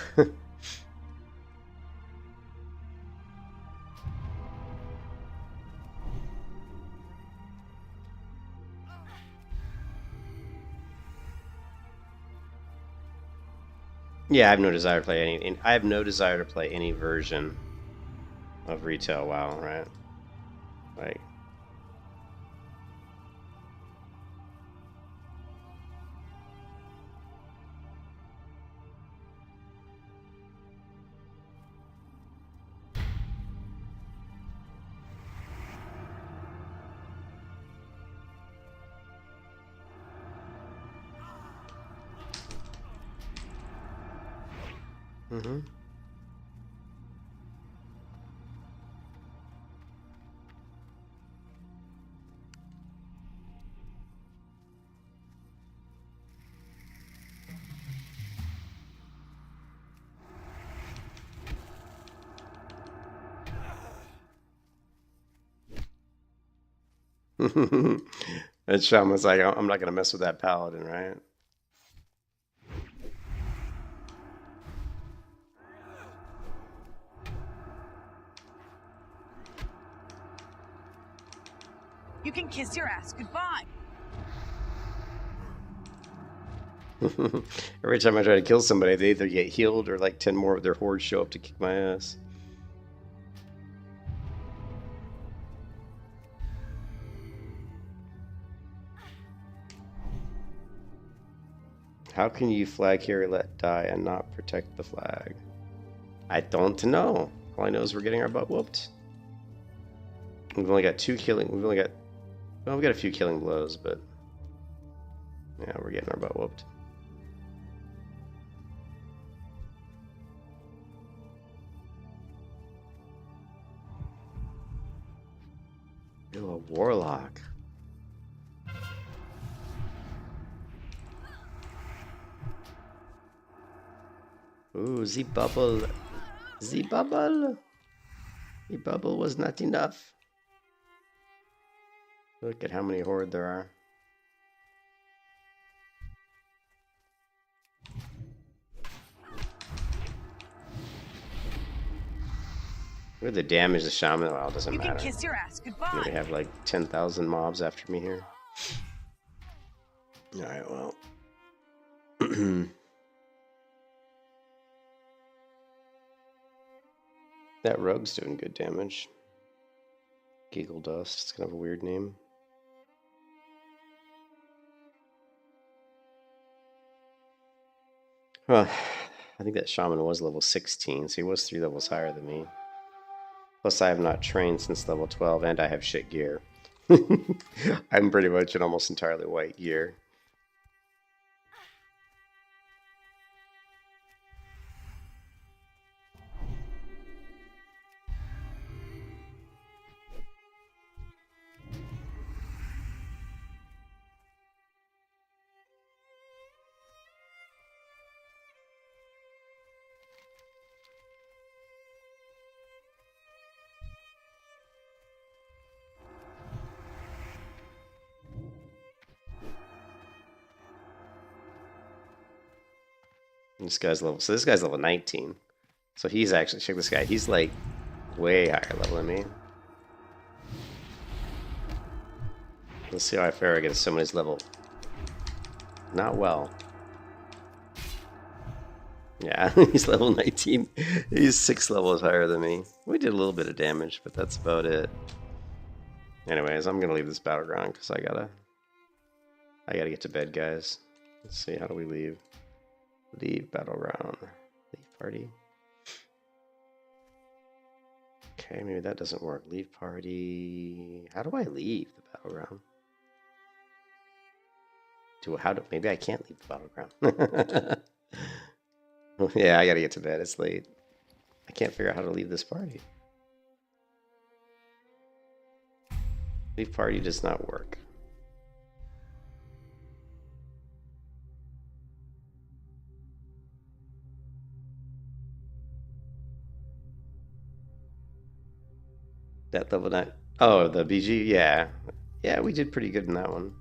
Yeah, I have no desire to play any. I have no desire to play any version of retail WoW, right? Like, mm-hmm. And Shaman's like, I'm not gonna mess with that paladin, right? You can kiss your ass goodbye. Every time I try to kill somebody, they either get healed or like 10 more of their hordes show up to kick my ass. How can you flag carry let die and not protect the flag? I don't know. All I know is we're getting our butt whooped. We've only got well, we got a few killing blows, but yeah, we're getting our butt whooped. Ew, a warlock. Ooh, the bubble. The bubble. The bubble was not enough. Look at how many horde there are. Look at the damage the shaman. Well, it doesn't matter. You can kiss your ass goodbye. We have like 10,000 mobs after me here. Alright, well. That rogue's doing good damage. Giggle Dust, it's kind of a weird name. Well, I think that shaman was level 16, so he was 3 levels higher than me. Plus, I have not trained since level 12, and I have shit gear. I'm pretty much in almost entirely white gear. This guy's level 19. So he's actually, check this guy, he's like way higher level than me. Let's see how I fare against somebody's level. Not well. Yeah, he's level 19. He's 6 levels higher than me. We did a little bit of damage, but that's about it. Anyways, I'm gonna leave this battleground because I gotta get to bed, guys. Let's see, how do we leave? Leave battleground. Leave party. Okay, maybe that doesn't work. Leave party. How do I leave the battleground? Maybe I can't leave the battleground. Yeah, I gotta get to bed. It's late. I can't figure out how to leave this party. Leave party does not work. That level 9. Oh, the BG? Yeah. Yeah, we did pretty good in that one.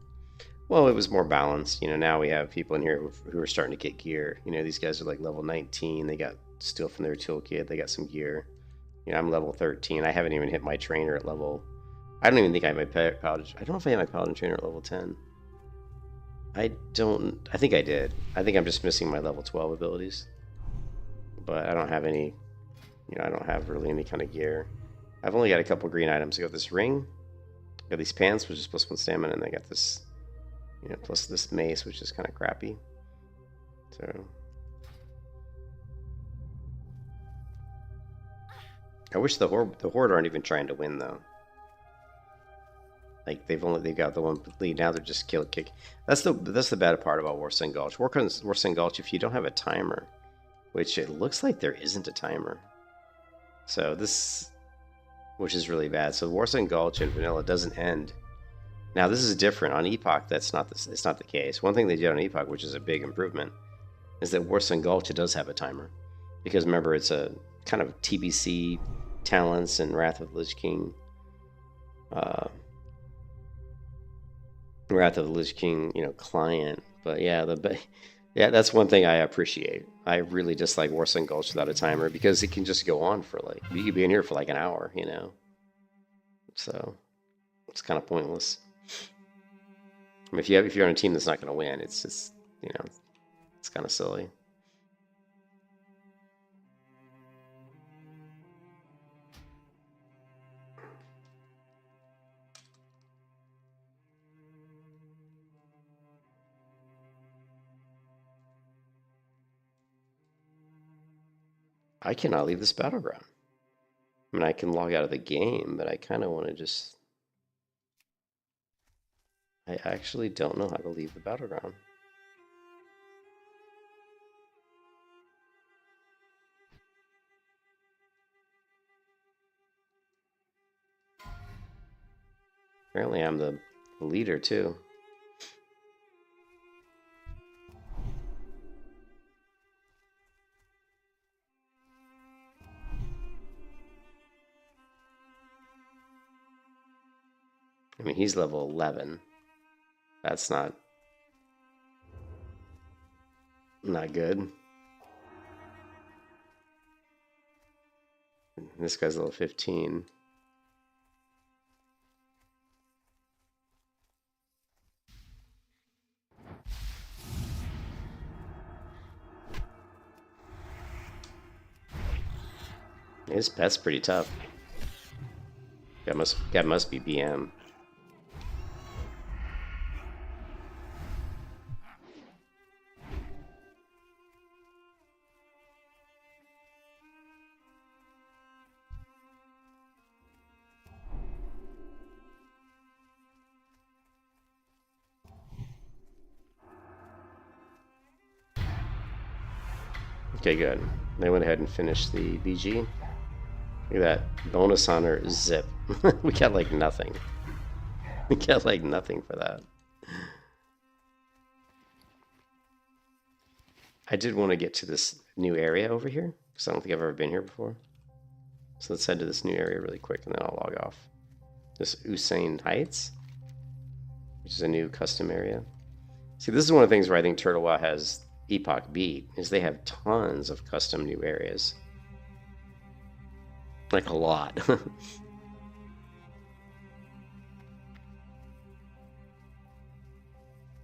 Well, it was more balanced. Now we have people in here who are starting to get gear. These guys are like level 19. They got steel from their toolkit. They got some gear. I'm level 13. I haven't even hit my trainer at level... I don't even think I have my paladin... I don't know if I have my paladin trainer at level 10. I think I did. I think I'm just missing my level 12 abilities. But I don't have any... I don't have really any kind of gear. I've only got a couple green items. I got this ring. I got these pants, which is +1 stamina, and I got this... plus this mace, which is kind of crappy. So... I wish the Horde aren't even trying to win, though. Like, they've got the one lead, now they're just kick. That's the bad part about Warsong Gulch. Warsong Gulch, if you don't have a timer, which it looks like there isn't a timer. So this... which is really bad. So Warsong Gulch and Vanilla doesn't end. Now this is different. On Epoch, it's not the case. One thing they did on Epoch, which is a big improvement, is that Warsong Gulch, it does have a timer. Because remember, it's a kind of TBC talents and Wrath of the Lich King. Wrath of the Lich King, client. But yeah, that's one thing I appreciate. I really dislike Warsong Gulch without a timer because it can just go on for like, you could be in here for like an hour, So it's kind of pointless. I mean, if you're on a team that's not going to win, it's just, it's kind of silly. I cannot leave this battleground. I mean, I can log out of the game, but I kind of want to just... I actually don't know how to leave the battleground. Apparently I'm the leader, too. I mean, he's level 11. That's not good. And this guy's level 15. His pet's pretty tough. That must be BM. Okay, good. They went ahead and finished the BG. Look at that. Bonus honor zip. We got like nothing. We got like nothing for that. I did want to get to this new area over here, because I don't think I've ever been here before. So let's head to this new area really quick, and then I'll log off. This Usain Heights, which is a new custom area. See, this is one of the things where I think Turtle WoW has Epoch beat, is they have tons of custom new areas. Like a lot.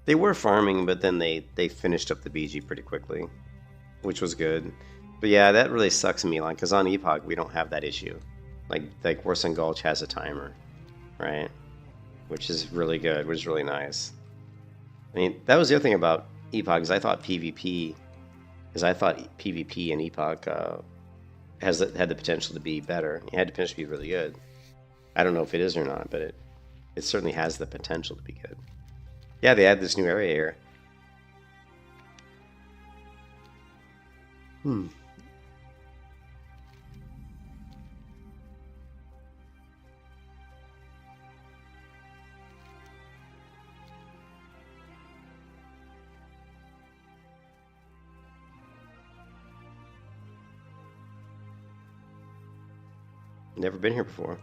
They were farming, but then they finished up the BG pretty quickly, which was good. But yeah, that really sucks Milan, because on Epoch we don't have that issue. Like Warson Gulch has a timer, right? Which is really good, which is really nice. I mean, that was the other thing about Epoch, is I thought PvP and Epoch had the potential to be better. It had the potential to be really good. I don't know if it is or not, but it certainly has the potential to be good. Yeah, they added this new area here. Never been here before.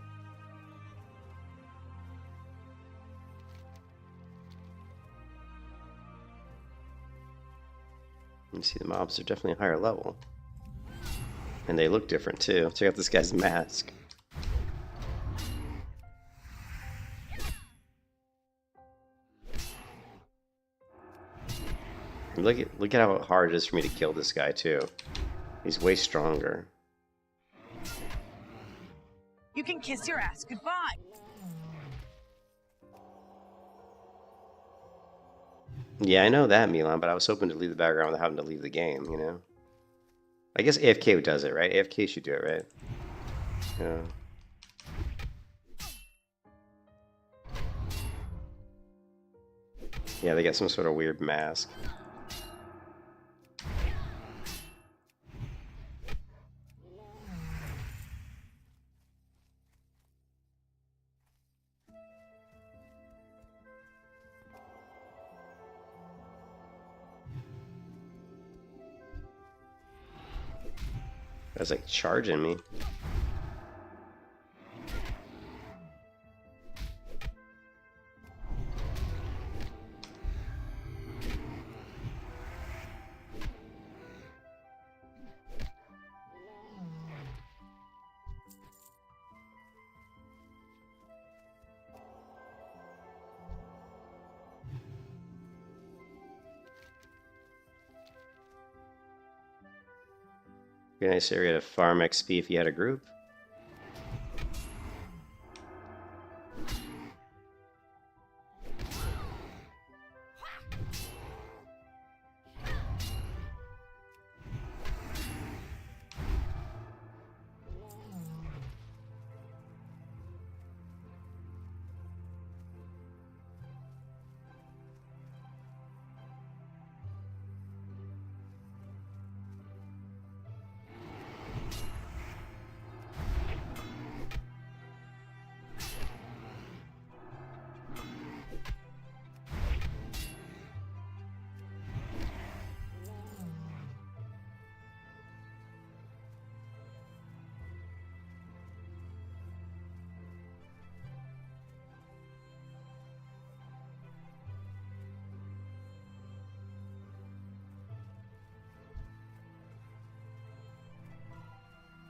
You see the mobs are definitely a higher level. And they look different too. Check out this guy's mask. And look at how hard it is for me to kill this guy too. He's way stronger. You can kiss your ass goodbye. Yeah, I know that, Milan, but I was hoping to leave the background without having to leave the game, you know? I guess AFK does it, right? AFK should do it, right? Yeah. Yeah, they got some sort of weird mask. That's like charging me. Be a nice area to farm XP if you had a group.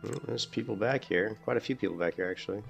Oh, there's people back here. Quite a few people back here, actually.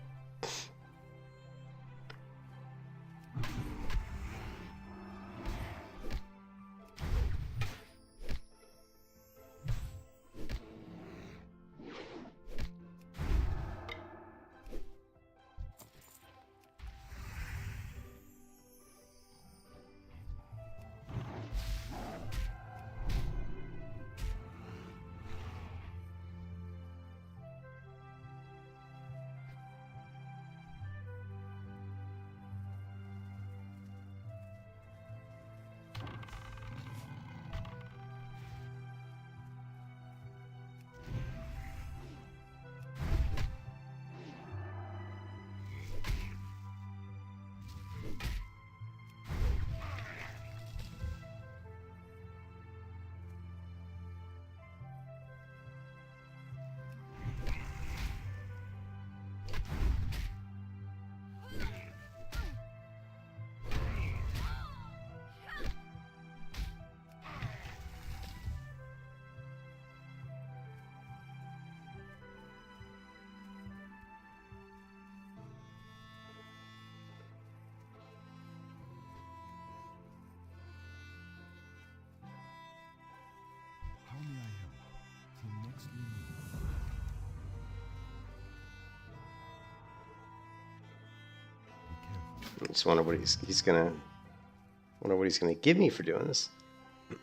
I just wonder what he's gonna give me for doing this.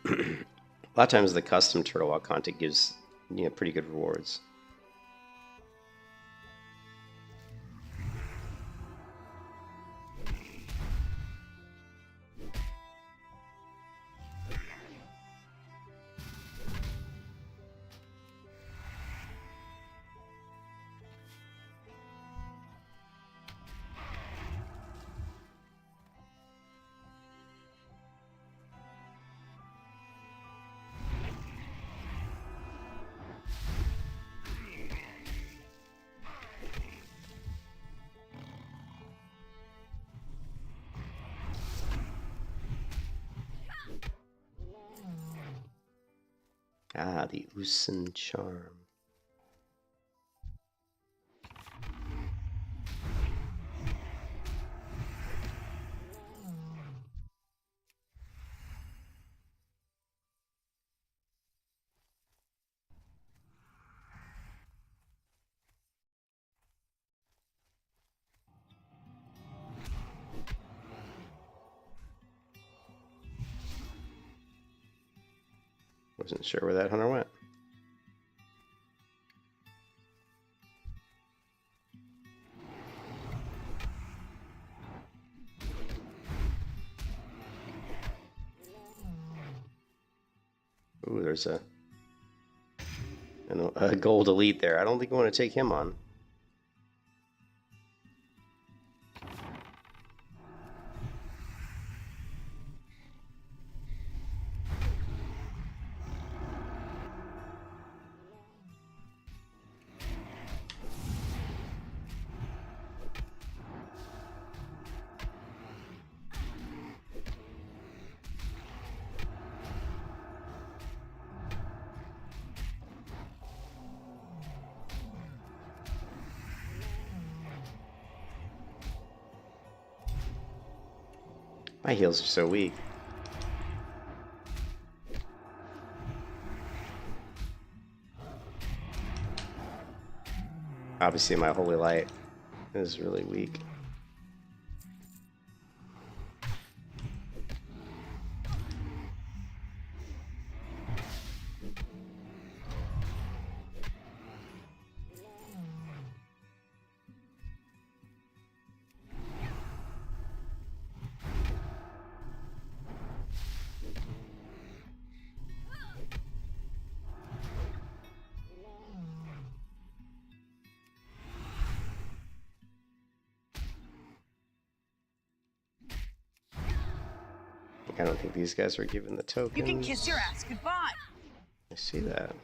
A lot of times the custom Turtle Walk content gives pretty good rewards. Ah, the Usen Charm. Wasn't sure where that hunter went. Ooh, there's a gold elite there. I don't think I want to take him on. My heals are so weak. Obviously my holy light is really weak. I don't think these guys were given the tokens. You can kiss your ass goodbye. I see that.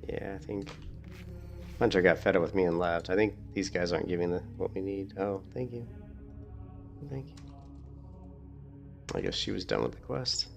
Yeah, I think Hunter got fed up with me and left. I think these guys aren't giving what we need. Oh, thank you. Thank you. I guess she was done with the quest.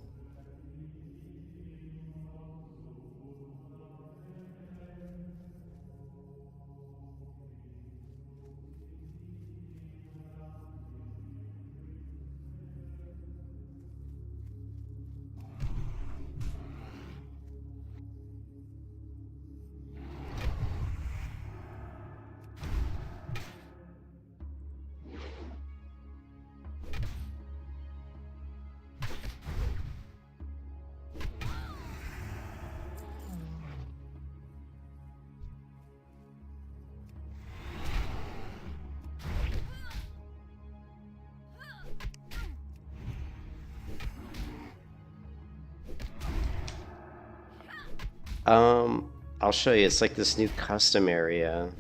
I'll show you. It's like this new custom area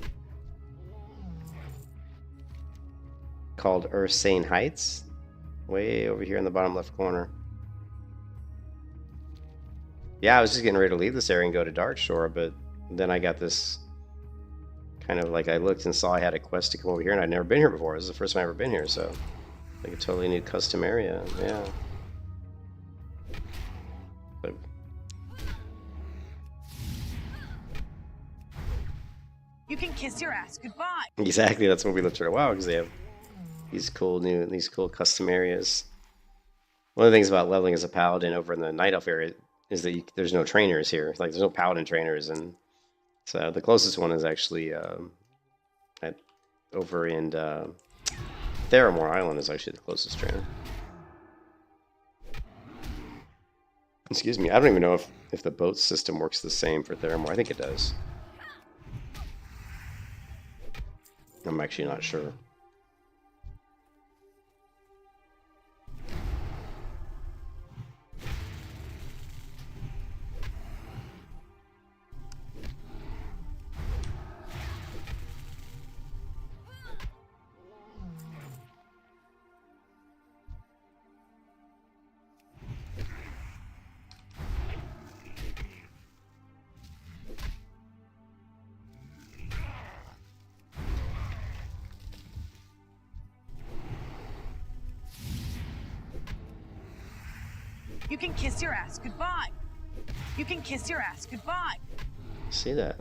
called Ursane Heights, way over here in the bottom left corner. Yeah, I was just getting ready to leave this area and go to Darkshore, but then I got this kind of like I looked and saw I had a quest to come over here, and I'd never been here before. This is the first time I've ever been here, so like a totally new custom area. Yeah. But You can kiss your ass goodbye. exactly, that's what we looked at. Wow, because they have these cool custom areas. One of the things about leveling as a paladin over in the Night Elf area, is that there's no trainers here. Like there's no Paladin trainers, and so the closest one is actually over in Theramore Island is actually the closest trainer. Excuse me, I don't even know if the boat system works the same for Theramore. I think it does. I'm actually not sure. You can kiss your ass goodbye. You can kiss your ass goodbye. See that?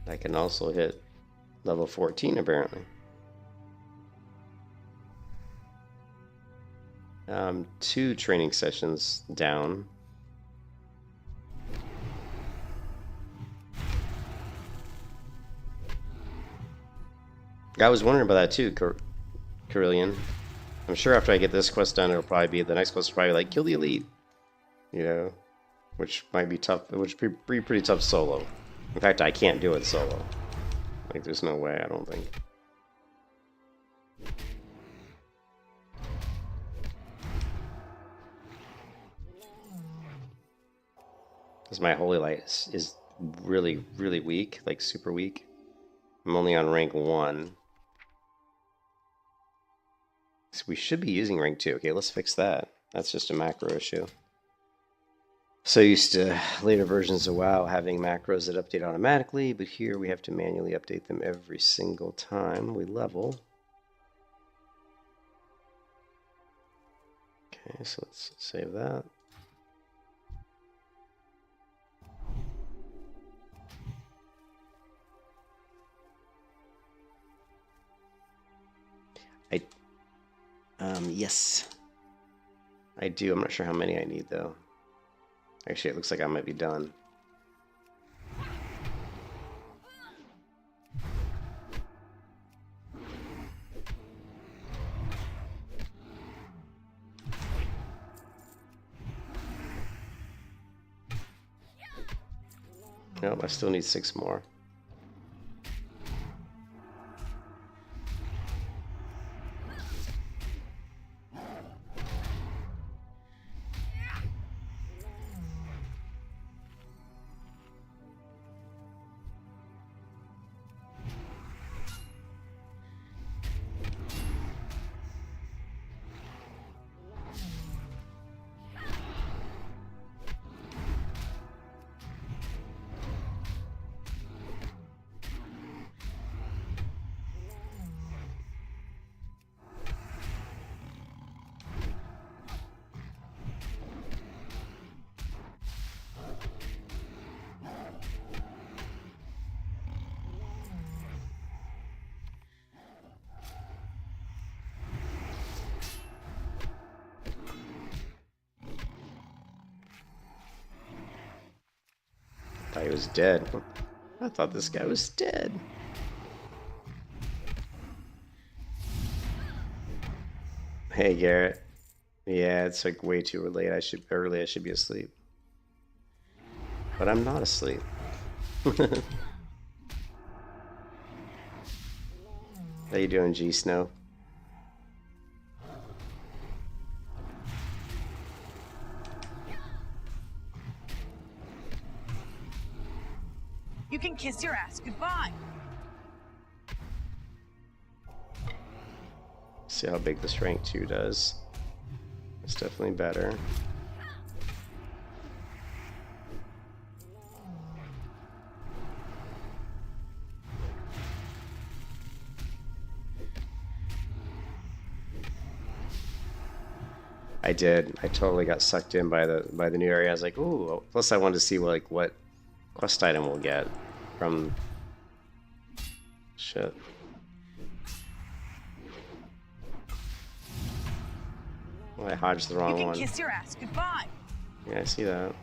I can also hit level 14 apparently. 2 training sessions down. I was wondering about that too, Carillion. I'm sure after I get this quest done, it'll probably be the next quest will probably like kill the elite, you know, which might be tough, which would be pretty tough solo. In fact, I can't do it solo. Like, there's no way, I don't think. Because my Holy Light is really, really weak, like super weak. I'm only on rank 1. So we should be using rank 2. Okay, let's fix that. That's just a macro issue. So used to later versions of WoW having macros that update automatically, but here we have to manually update them every single time we level. Okay, so let's save that. Yes, I do. I'm not sure how many I need though. Actually, it looks like I might be done. Nope, I still need 6 more. I thought he was dead. I thought this guy was dead. Hey Garrett. Yeah, it's like way too late. I should be asleep. But I'm not asleep. How you doing, G Snow? You can kiss your ass goodbye. See how big this rank 2 does. It's definitely better. I did. I totally got sucked in by the new area. I was like, ooh. Plus, I wanted to see like what quest item we'll get from. Shit. Well, I hodged the You wrong can one. kiss your ass goodbye. Yeah, I see that.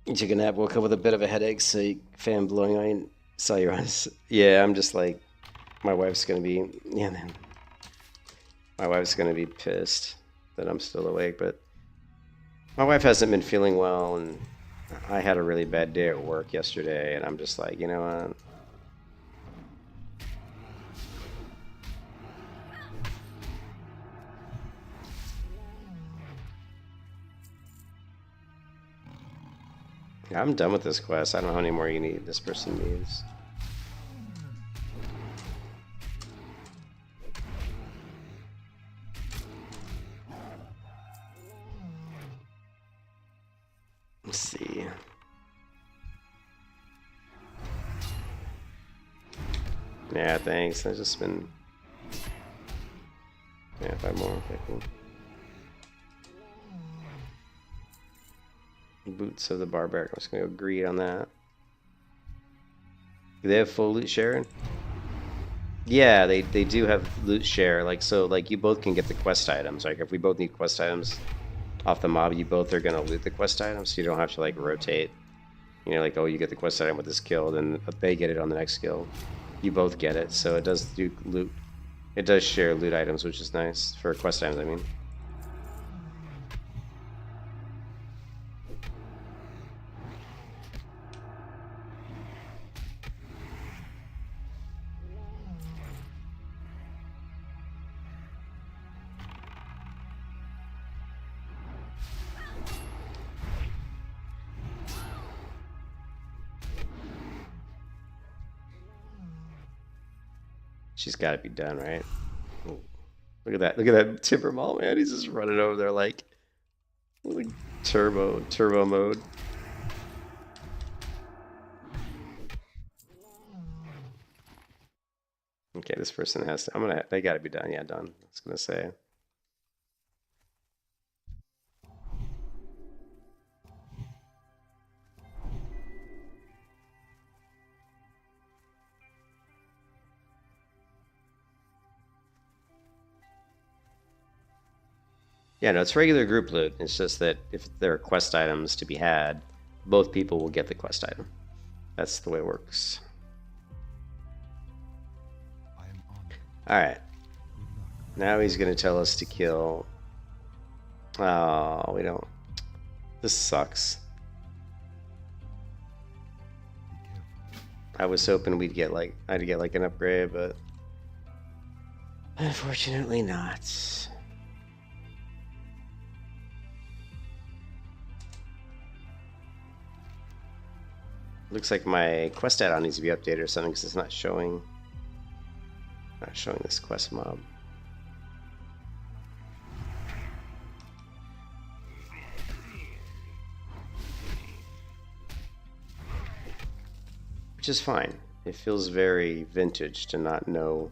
You took a nap, woke up with a bit of a headache, so you, fan blowing. I saw your eyes. Yeah, I'm just like, my wife's gonna be, yeah, man. My wife's gonna be pissed that I'm still awake, but my wife hasn't been feeling well, and I had a really bad day at work yesterday, and I'm just like, you know what? Yeah, I'm done with this quest. I don't know how many more you need. This person needs. Let's see. Yeah, thanks. I've just been. Yeah, 5 more. Okay, cool. Boots of the Barbaric. I'm just gonna agree on that. Do they have full loot sharing? Yeah, they do have loot share. Like, so, like, you both can get the quest items. Like, if we both need quest items off the mob, you both are gonna loot the quest items, so you don't have to like rotate. You know, like, oh, you get the quest item with this kill, then they get it on the next kill. You both get it, so it does do loot. It does share loot items, which is nice for quest items. I mean. She's got to be done, right? Ooh. Look at that! Look at that Timber Mall, man. He's just running over there like turbo mode. Okay, this person has to. They got to be done. Yeah, done. I was gonna say. Yeah, no, it's regular group loot. It's just that if there are quest items to be had, both people will get the quest item. That's the way it works. Alright. Now he's going to tell us to kill... Oh, we don't... This sucks. I was hoping I'd get like an upgrade, but... Unfortunately not. Looks like my quest add-on needs to be updated or something because it's not showing this quest mob. Which is fine. It feels very vintage to not know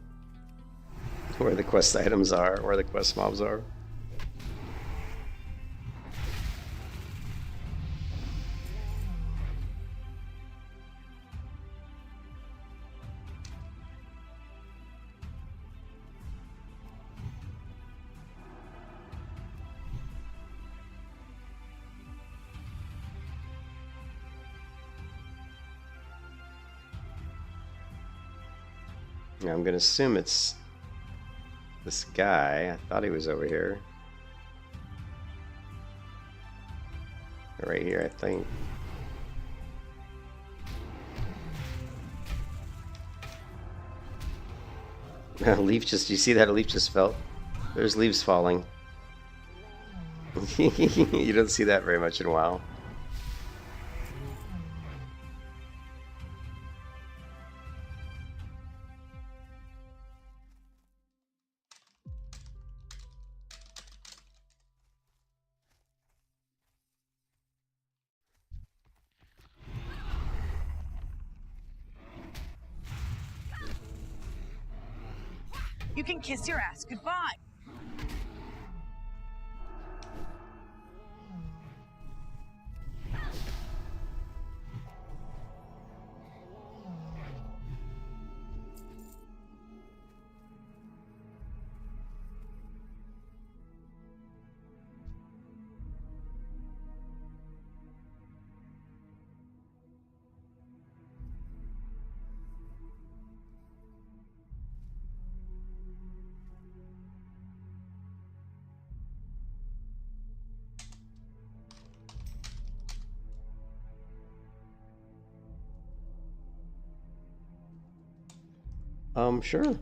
where the quest items are, where the quest mobs are. Now I'm gonna assume it's this guy. I thought he was over here. Right here, I think. A leaf just, you see that a leaf just fell? There's leaves falling. You don't see that very much in WoW. You can kiss your ass goodbye. Sure.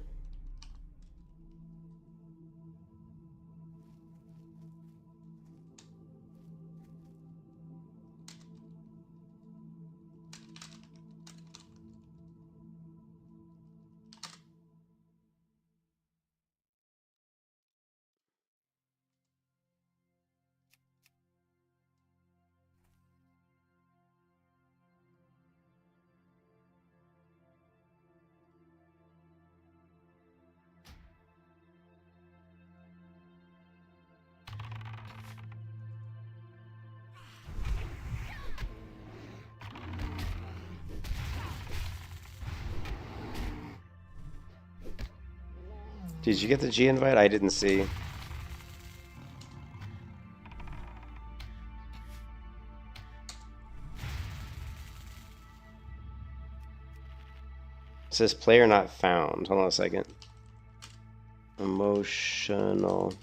Did you get the G invite? I didn't see. It says player not found. Hold on a second. Emotional.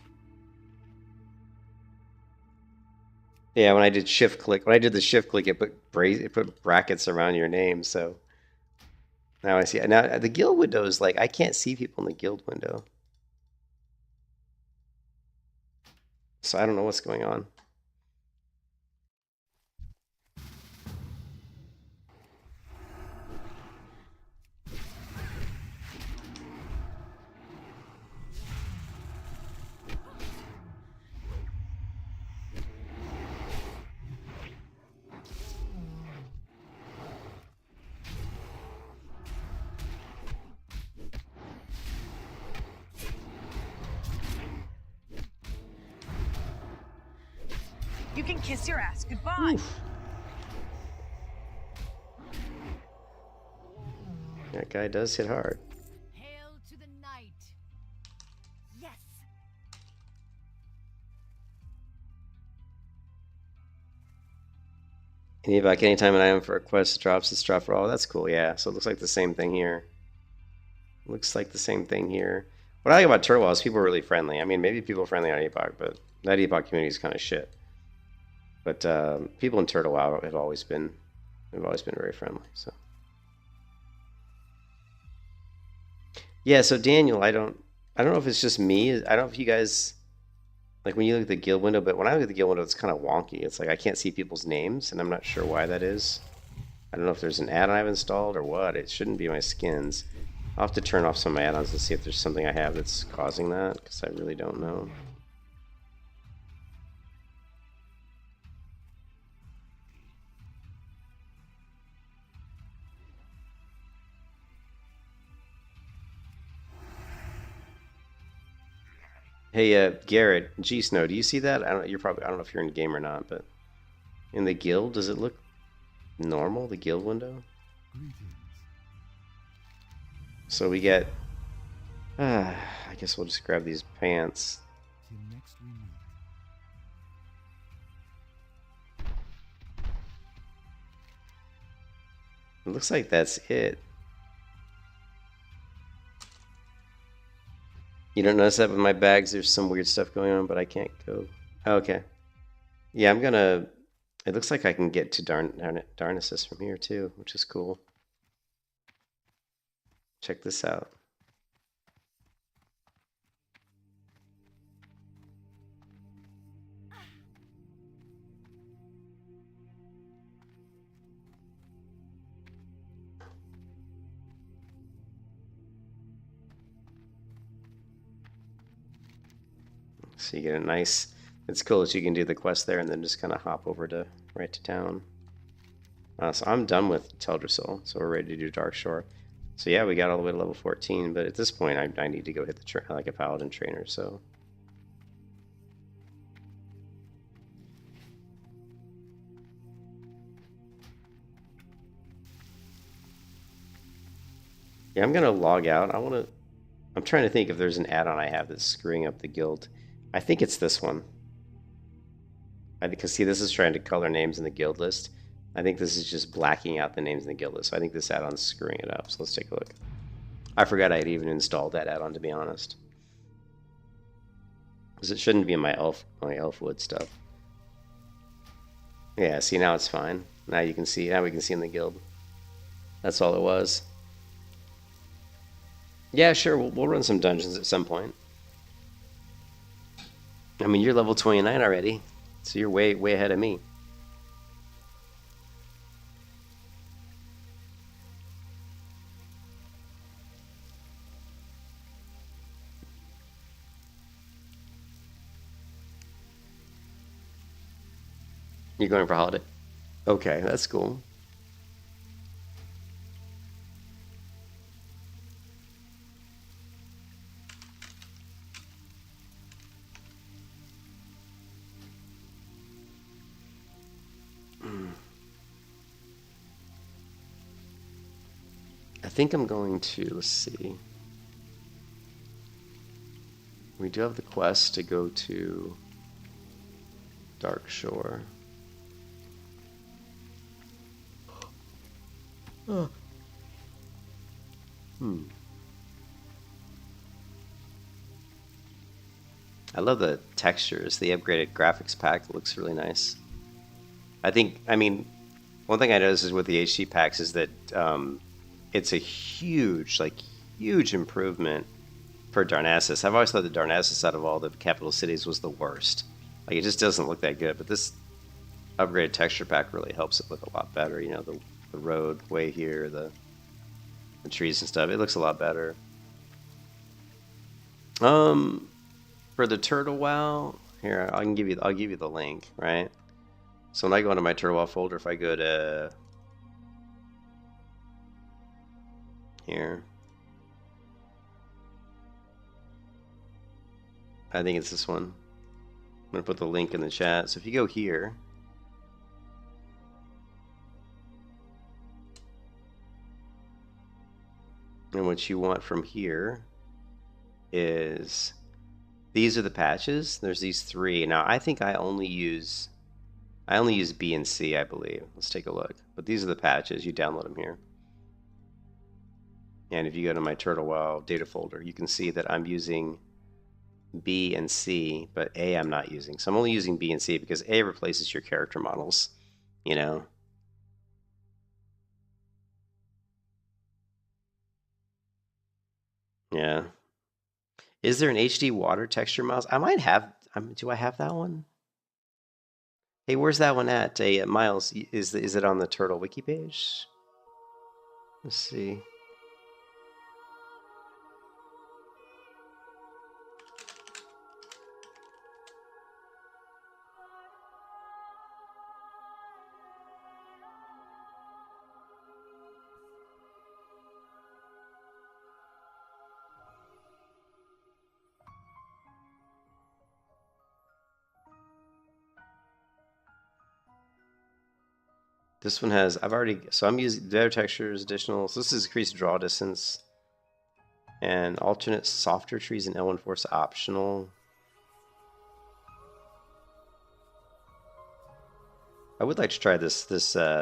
Yeah, when I did shift click, when I did the shift click, it put brackets around your name. So now I see. Now the guild window is like I can't see people in the guild window, so I don't know what's going on. You can kiss your ass goodbye. Oof. That guy does hit hard. Hail to the night. Yes. Any back anytime an item for a quest drops, it's dropped for all. That's cool, yeah. So it looks like the same thing here. Looks like the same thing here. What I like about Turtle is people are really friendly. I mean, maybe people are friendly on Epoch, but that Epoch community is kind of shit. But people in Turtle WoW have always been very friendly. So yeah. So Daniel, I don't know if it's just me. I don't know if you guys like when you look at the guild window, but when I look at the guild window, it's kind of wonky. It's like I can't see people's names, and I'm not sure why that is. I don't know if there's an add-on I've installed or what. It shouldn't be my skins. I'll have to turn off some add-ons to see if there's something I have that's causing that, because I really don't know. Hey, Garrett, G Snow, do you see that? I don't know if you're in game or not, but in the guild, does it look normal, the guild window? So we get, I guess we'll just grab these pants. It looks like that's it. You don't notice that with my bags, there's some weird stuff going on, but I can't go. Oh, okay. Yeah, I'm gonna, it looks like I can get to Darnassus from here too, which is cool. Check this out. So you get a nice, it's cool that you can do the quest there and then just kind of hop over to right to town. So I'm done with Teldrassil, so we're ready to do Dark Shore. So yeah, we got all the way to level 14, but at this point I need to go hit the like a Paladin trainer, so. Yeah, I'm gonna log out. I'm trying to think if there's an add-on I have that's screwing up the guild. I think it's this one. Because see, this is trying to color names in the guild list. I think this is just blacking out the names in the guild list. So I think this add-on's screwing it up. So let's take a look. I forgot I'd even installed that add-on, to be honest. Because it shouldn't be in my Elfwood stuff. Yeah, see, now it's fine. Now you can see. Now we can see in the guild. That's all it was. Yeah, sure. We'll run some dungeons at some point. I mean, you're level 29 already, so you're way ahead of me. You're going for holiday? Okay, that's cool. I think I'm going to, let's see. We do have the quest to go to Dark Shore. Oh. I love the textures. The upgraded graphics pack looks really nice. I mean, one thing I noticed is with the HD packs is that it's a huge improvement for Darnassus. I've always thought that Darnassus out of all the capital cities was the worst. Like, it just doesn't look that good, but this upgraded texture pack really helps it look a lot better. You know, the roadway here, the trees and stuff. It looks a lot better. For the Turtle WoW, here I'll give you the link, right? So when I go into my Turtle WoW folder, if I go to here, I think it's this one. I'm gonna put the link in the chat. So if you go here, and what you want from here is these are the patches. There's these 3. Now I think I only use B and C, I believe. Let's take a look. But these are the patches. You download them here. And if you go to my Turtle WoW data folder, you can see that I'm using B and C, but A I'm not using. So I'm only using B and C because A replaces your character models, you know. Yeah. Is there an HD water texture mouse? I might have. Do I have that one? Hey, where's that one at? Hey, Miles, is it on the Turtle wiki page? Let's see. This one has, so I'm using better textures, additional, so this is increased draw distance, and alternate softer trees and L1 force optional. I would like to try this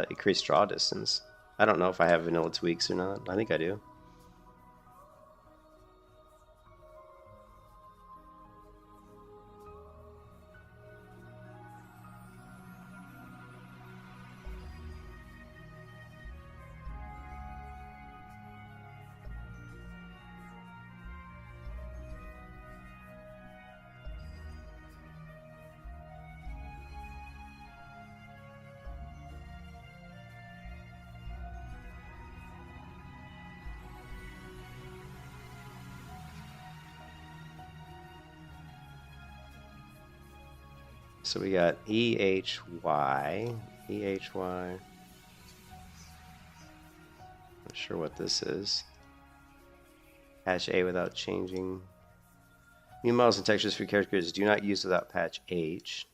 increased draw distance. I don't know if I have vanilla tweaks or not. I think I do. So we got EHY. Not sure what this is. Patch A without changing. New models and textures for characters do not use without patch H.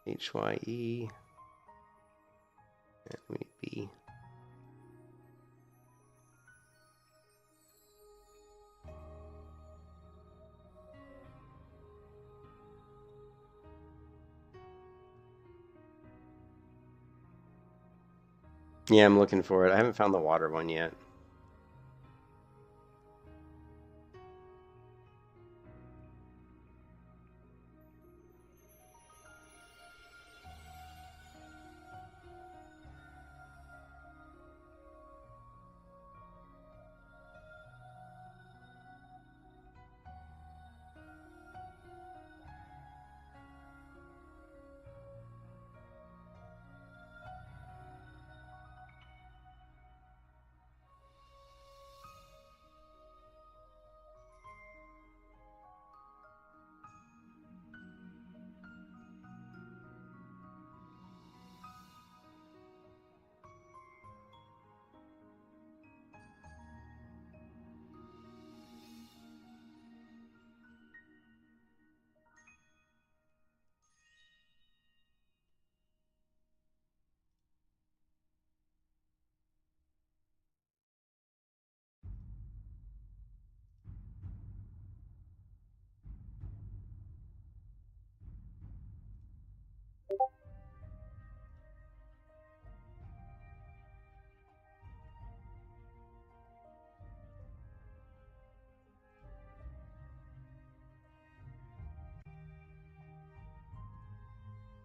HYE. And we need B. Yeah, I'm looking for it. I haven't found the water one yet.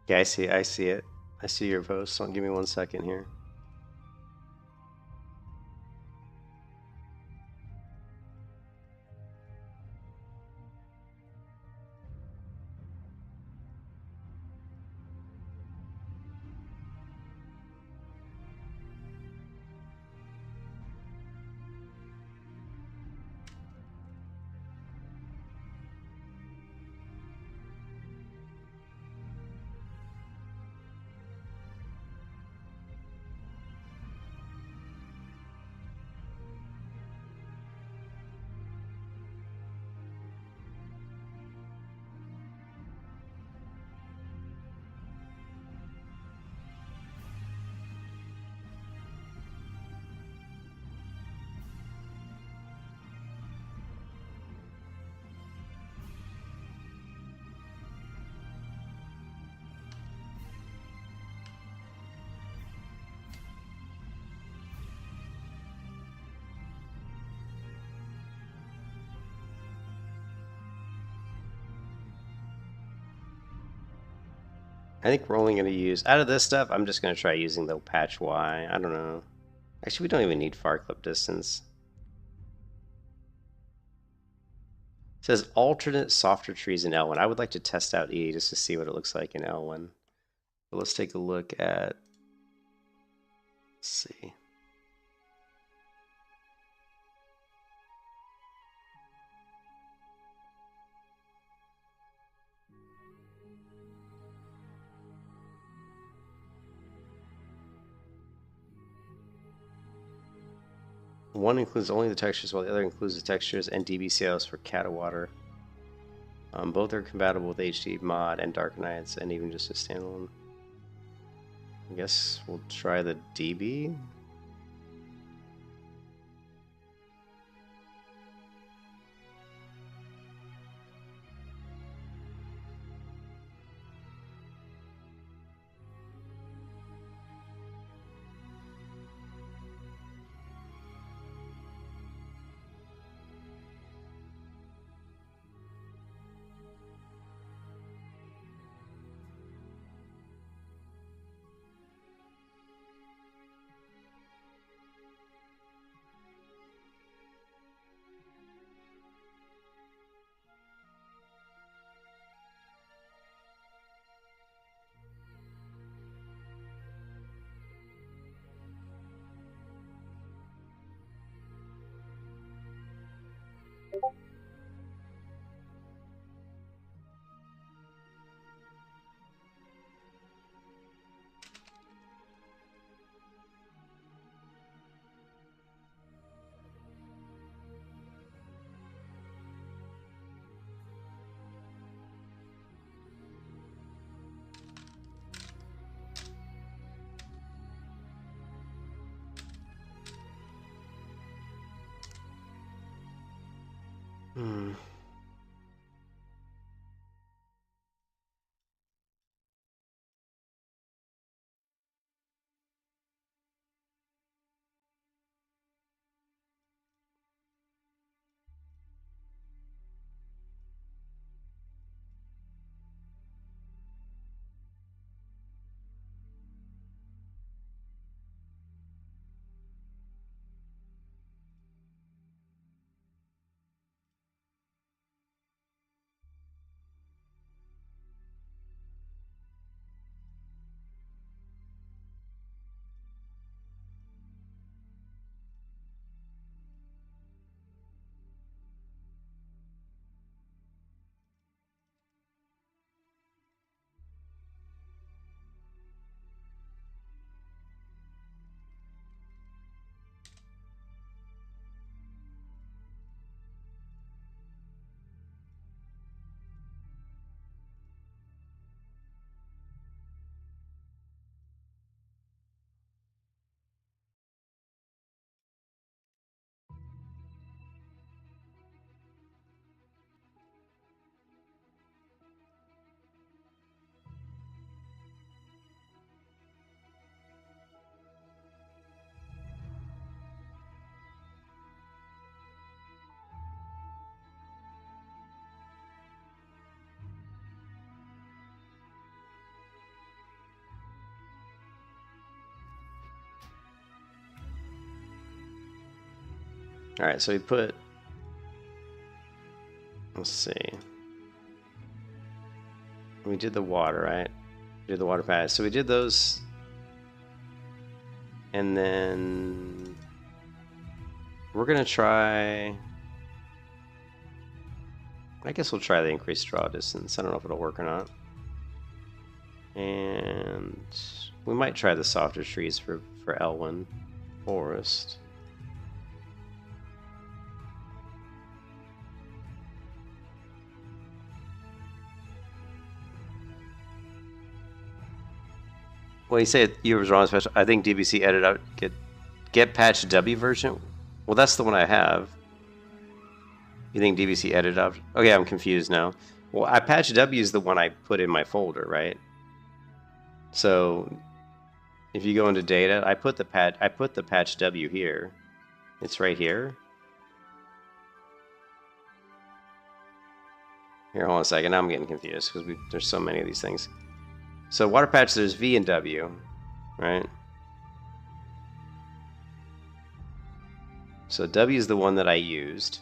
Yeah, I see it. I see it. I see your post. So give me 1 second here. I think we're only going to use, out of this stuff, I'm just going to try using the patch Y. I don't know. Actually, we don't even need far clip distance. It says alternate softer trees in L1. I would like to test out E just to see what it looks like in L1. But let's take a look at, let's see. One includes only the textures, while the other includes the textures and DBCLs for Catawater. Both are compatible with HD mod and Dark Knights, and even just a standalone. I guess we'll try the DB. Hmm. All right, so we put. Let's see. We did the water, right? We did the water pads. So we did those, and then we're gonna try. I guess we'll try the increased draw distance. I don't know if it'll work or not. And we might try the softer trees for Elwyn Forest. Well, you say you was wrong, special. I think DBC edited out get patch W version. Well, that's the one I have. You think DBC edited out? Okay, I'm confused now. Well, I patch W is the one I put in my folder, right? So if you go into data, I put the patch W here. It's right here. Here, hold on a second. Now I'm getting confused because there's so many of these things. So water patch, there's V and W, right? So W is the one that I used.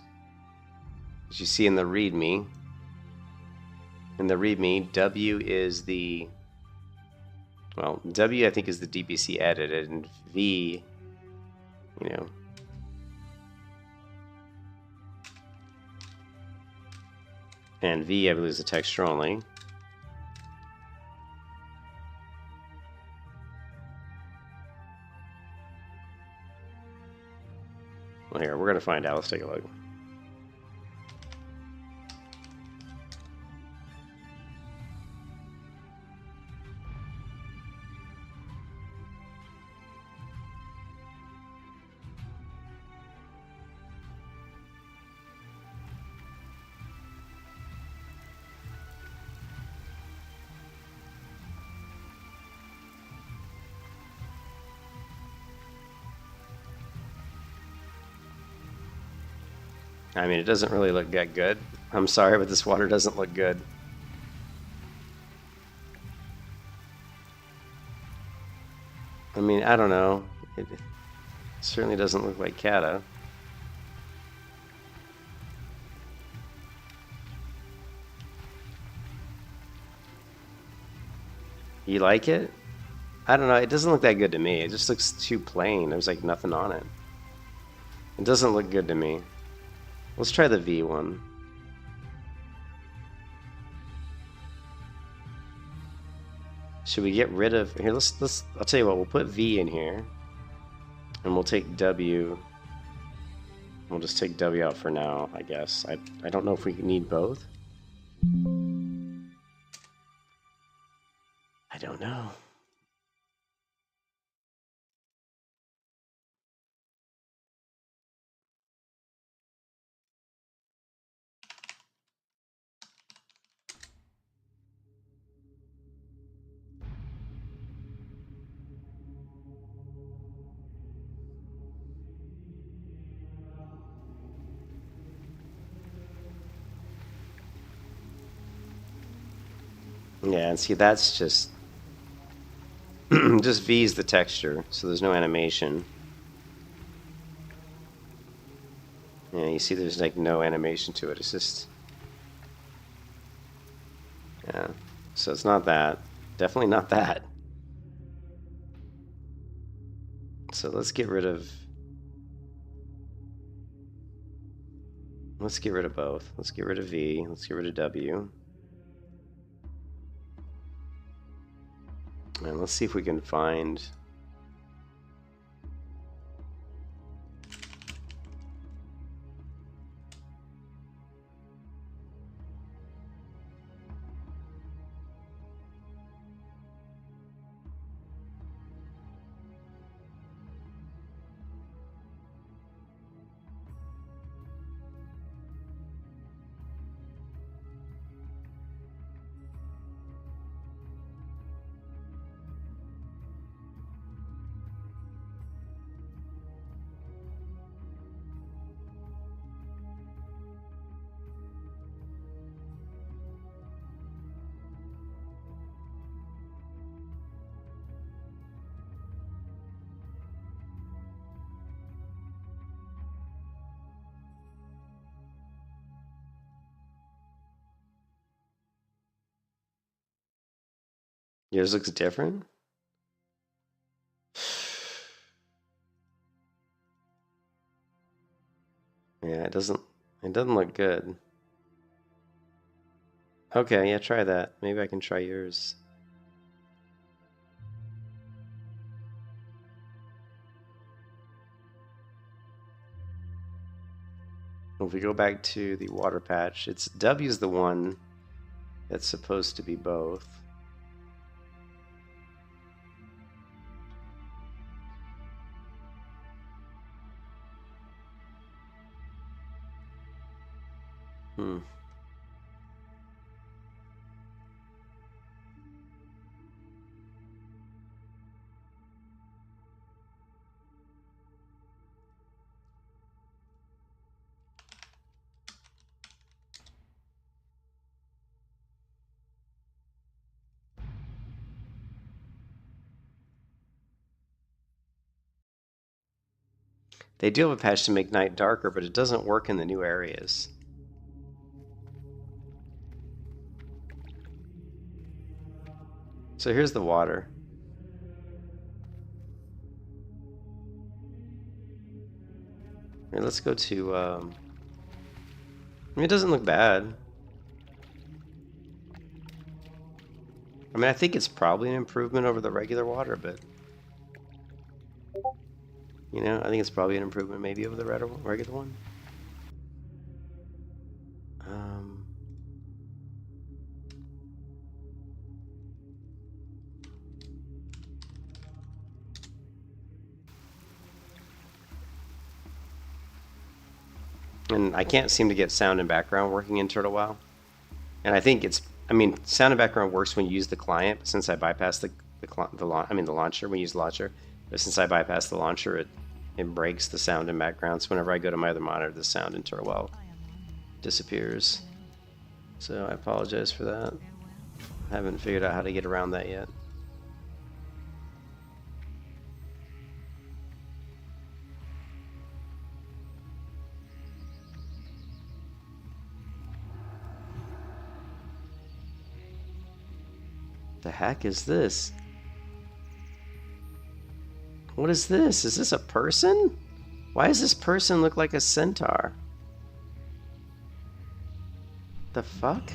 As you see in the README. In the README, W is the, well, W I think is the DBC edited, and V, you know. And V I believe is the texture only. Well, here, we're going to find out. Let's take a look. I mean, it doesn't really look that good. I'm sorry, but this water doesn't look good. I mean, I don't know. It certainly doesn't look like Kata. You like it? I don't know. It doesn't look that good to me. It just looks too plain. There's like nothing on it. It doesn't look good to me. Let's try the V one. Should we get rid of here? Let's. I'll tell you what. We'll put V in here, and we'll take W. We'll just take W out for now, I guess. I don't know if we need both. I don't know. Yeah, and see, that's just just V's the texture, so there's no animation. Yeah, you see, there's like no animation to it. It's just, yeah. So it's not that. Definitely not that. So let's get rid of. Let's get rid of both. Let's get rid of V. Let's get rid of W. And let's see if we can find. Yours looks different? Yeah, it doesn't look good. Okay, yeah, try that. Maybe I can try yours. If we go back to the water patch, it's W's the one that's supposed to be both. Hmm. They do have a patch to make night darker, but it doesn't work in the new areas. So here's the water. Here, let's go to, I mean, it doesn't look bad. I mean, I think it's probably an improvement over the regular water, but, you know, I think it's probably an improvement maybe over the regular one. And I can't seem to get sound and background working in Turtle WoW. And I think it's, I mean, sound and background works when you use the client, but since I bypassed the launcher, when you use the launcher, but since I bypassed the launcher, it breaks the sound and background. So whenever I go to my other monitor, the sound in Turtle WoW disappears. So I apologize for that. I haven't figured out how to get around that yet. The heck is this? What is this? Is this a person? Why does this person look like a centaur? The fuck?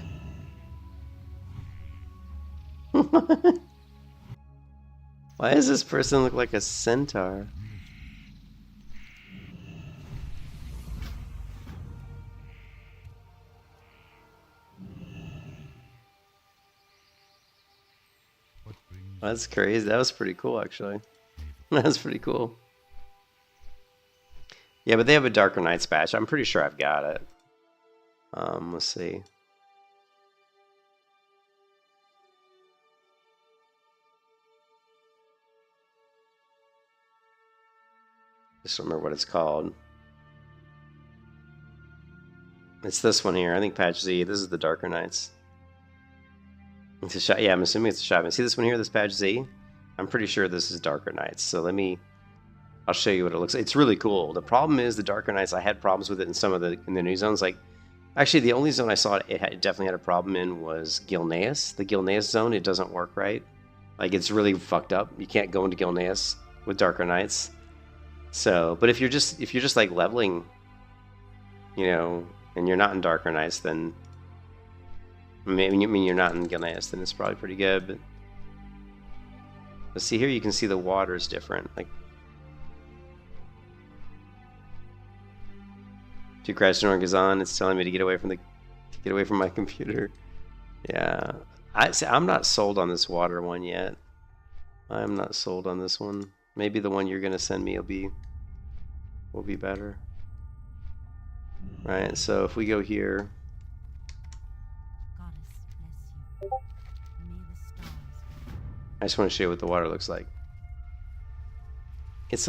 Why does this person look like a centaur? That's crazy. That was pretty cool, actually. That's pretty cool. Yeah, but they have a Darker Nights patch. I'm pretty sure I've got it. Let's see. Just don't remember what it's called. It's this one here. I think patch Z. This is the Darker Nights. It's a shot. Yeah, I'm assuming it's a shotgun. See this one here, this patch Z? I'm pretty sure this is Darker Nights. So I'll show you what it looks like. It's really cool. The problem is the Darker Nights, I had problems with it in some of the new zones. Like, actually, the only zone I saw it definitely had a problem in was Gilneas. The Gilneas zone, it doesn't work right. Like, it's really fucked up. You can't go into Gilneas with Darker Nights. So, but if you're just like leveling, you know, and you're not in Darker Nights, then maybe you're not in Gilneas, then it's probably pretty good. But see here, you can see the water's different. Like, if Crashnorg is on, it's telling me to get away from my computer. Yeah, I'm not sold on this water one yet. I'm not sold on this one. Maybe the one you're gonna send me will be better. Right. So if we go here. I just want to show you what the water looks like. It's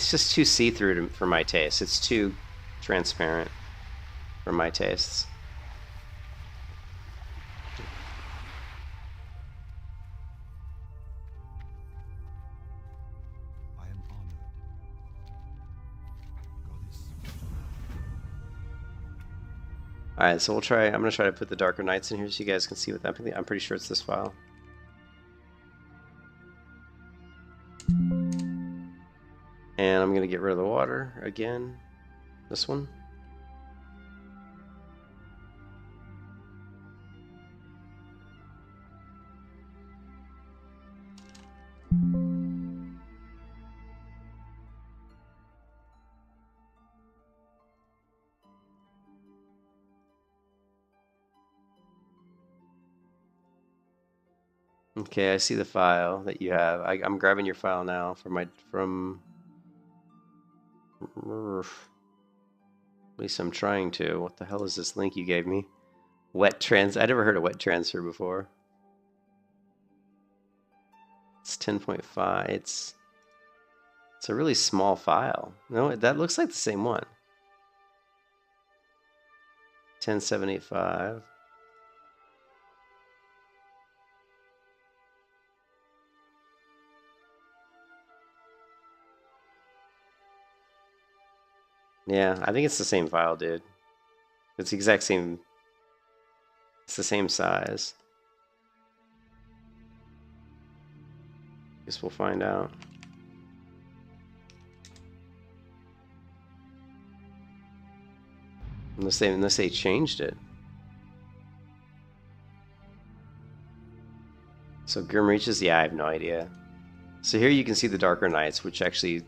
just too see-through for my taste. It's too transparent for my tastes. I am honored. Goddess. Alright, so I'm gonna try to put the Darker Nights in here so you guys can see what I'm pretty sure it's this file. And I'm going to get rid of the water again. This one. Okay, I see the file that you have. I'm grabbing your file now from at least I'm trying to. What the hell is this link you gave me? I never heard of wet transfer before. It's 10.5. It's a really small file. No, that looks like the same one. 10785. Yeah, I think it's the same file, dude. It's the exact same. It's the same size. Guess we'll find out. Unless they changed it. So Grim Reaches, yeah, I have no idea. So here you can see the Darker Nights, which actually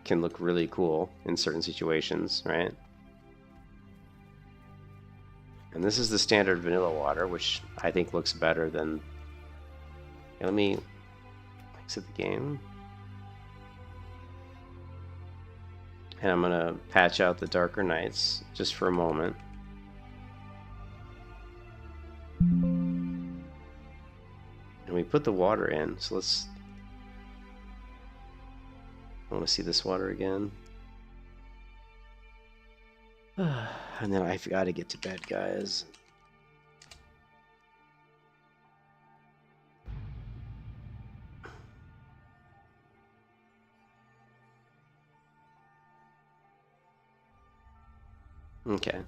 can look really cool in certain situations, right? And this is the standard vanilla water, which I think looks better than... Okay, let me exit the game. And I'm gonna patch out the Darker Nights just for a moment. And we put the water in, so let's... I want to see this water again. And then I've got to get to bed, guys. Okay.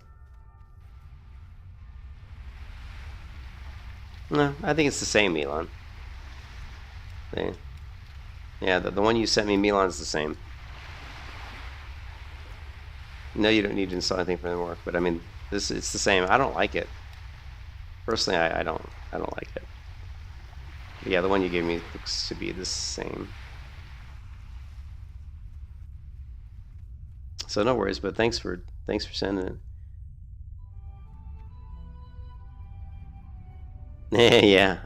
No, I think it's the same, Elon. See? Yeah, the one you sent me, Milan's the same. No, you don't need to install anything for the work, but I mean, it's the same. I don't like it. Personally, I don't like it. But yeah, the one you gave me looks to be the same. So no worries, but thanks for sending it. Yeah.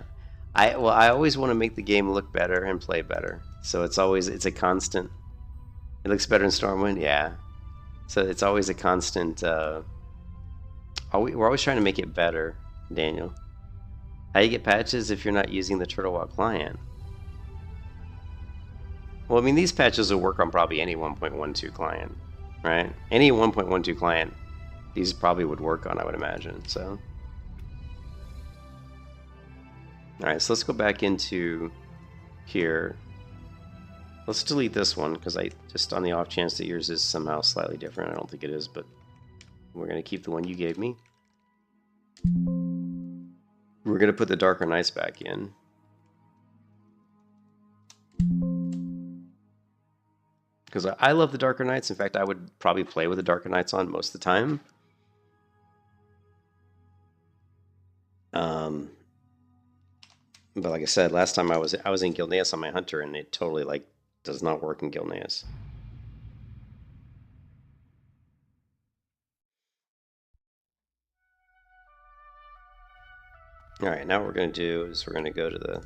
I always want to make the game look better and play better. So it's a constant. It looks better in Stormwind, yeah. So it's always a constant. We're always trying to make it better, Daniel. How you get patches if you're not using the TurtleWalk client? Well, I mean, these patches will work on probably any 1.12 client, right? Any 1.12 client, these probably would work on, I would imagine. So Alright, so let's go back into here. Let's delete this one, because I just on the off chance that yours is somehow slightly different. I don't think it is, but we're going to keep the one you gave me. We're going to put the Darker Nights back in. Because I love the Darker Nights. In fact, I would probably play with the Darker Nights on most of the time. But like I said, last time I was in Gilneas on my Hunter, and it totally like does not work in Gilneas. All right, now what we're going to do is we're going to go to the...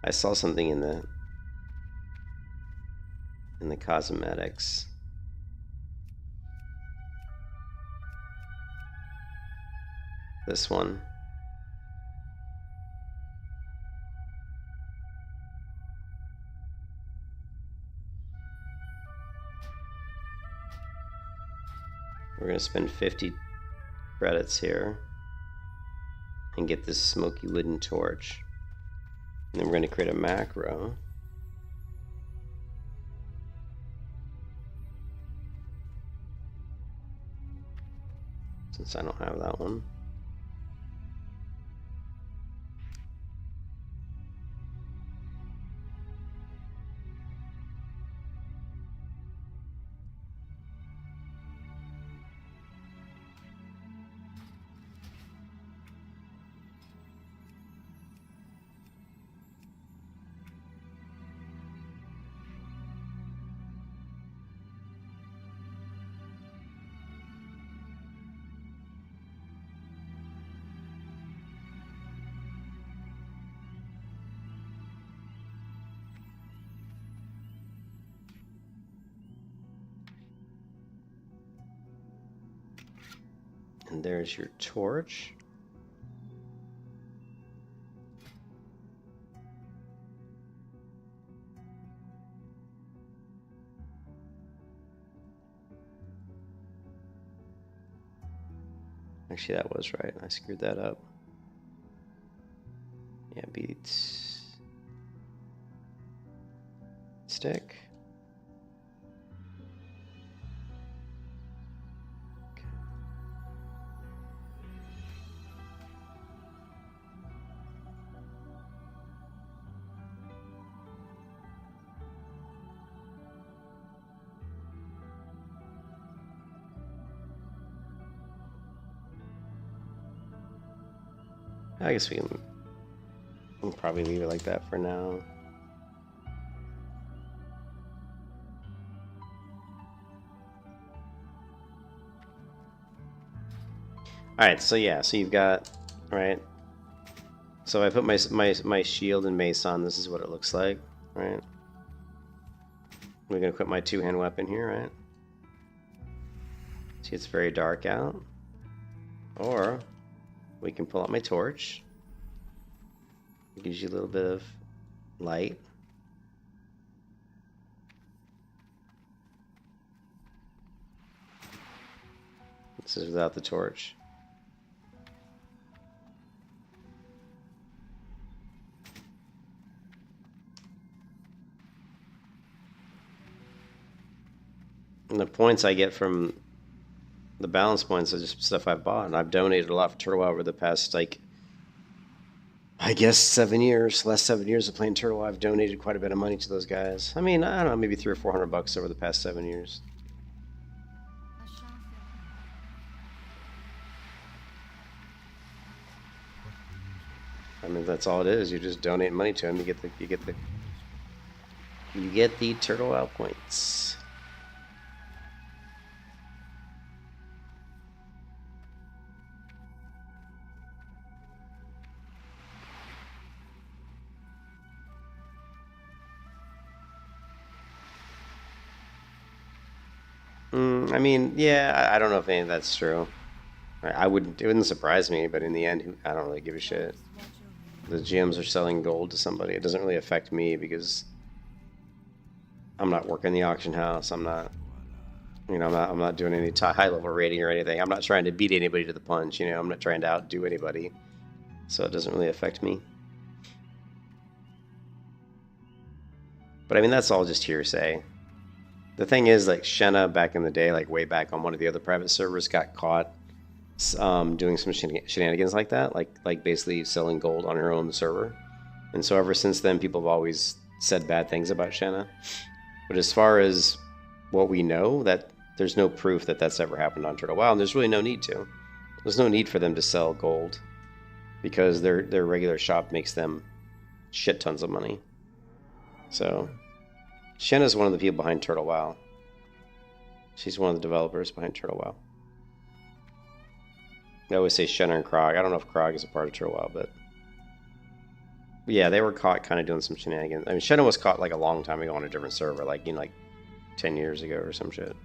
I saw something in the cosmetics. This one. We're going to spend 50 credits here and get this smoky wooden torch. And then we're going to create a macro. Since I don't have that one. And there's your torch. Actually, that was right. I screwed that up. Yeah, beats. Stick. I guess we'll probably leave it like that for now. Alright, so yeah, so you've got, right? So I put my shield and mace on, this is what it looks like, right? We're gonna put my two-hand weapon here, right? See, it's very dark out. Or we can pull out my torch. It gives you a little bit of light. This is without the torch. And the points I get from the balance points are just stuff I've bought, and I've donated a lot for Turtle over the past, like, I guess 7 years. Last 7 years of playing Turtle, I've donated quite a bit of money to those guys. I mean, I don't know, maybe $300 or $400 over the past 7 years. I mean, that's all it is. You just donate money to them. You get the Turtle Wow points. I mean, yeah, I don't know if any of that's true. I wouldn't. It wouldn't surprise me, but in the end, I don't really give a shit. The GMs are selling gold to somebody. It doesn't really affect me because I'm not working the auction house. I'm not, you know, I'm not doing any high level rating or anything. I'm not trying to beat anybody to the punch. You know, I'm not trying to outdo anybody. So it doesn't really affect me. But I mean, that's all just hearsay. The thing is, like, Shenna back in the day, like way back on one of the other private servers, got caught doing some shenanigans like that, like basically selling gold on her own server. And so ever since then, people have always said bad things about Shenna. But as far as what we know, that there's no proof that that's ever happened on Turtle WoW, and there's really no need to. There's no need for them to sell gold because their regular shop makes them shit tons of money. So Shenna's one of the people behind Turtle WoW. She's one of the developers behind Turtle WoW. I always say Shenna and Krog. I don't know if Krog is a part of Turtle WoW, but yeah, they were caught kind of doing some shenanigans. I mean, Shenna was caught like a long time ago on a different server, like, you know, like 10 years ago or some shit.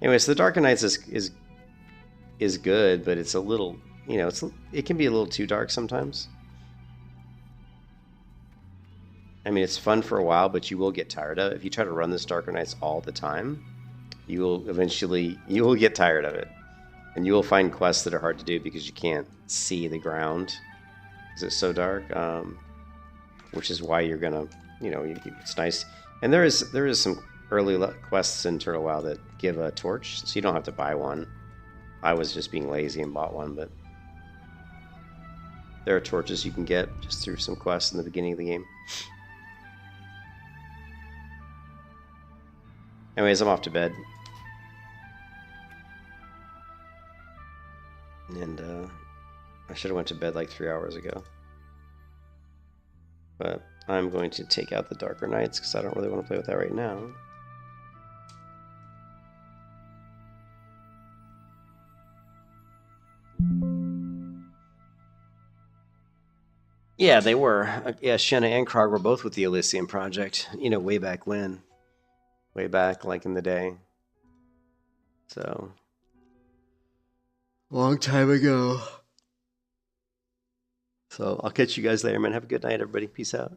Anyways, the Darker Nights is good, but it's a little, you know, it can be a little too dark sometimes. I mean, it's fun for a while, but you will get tired of it. If you try to run this Darker Nights all the time, you will get tired of it. And you will find quests that are hard to do because you can't see the ground because it's so dark, which is why you're gonna, you know, it's nice. And there is some early quests in Turtle WoW that give a torch, so you don't have to buy one. I was just being lazy and bought one, but there are torches you can get just through some quests in the beginning of the game. Anyways, I'm off to bed. And I should have went to bed like 3 hours ago. But I'm going to take out the Darker Nights because I don't really want to play with that right now. Yeah, they were. Yeah, Shenna and Krog were both with the Elysium Project, you know, way back when. Way back, like in the day. So, long time ago. So, I'll catch you guys later, man. Have a good night, everybody. Peace out.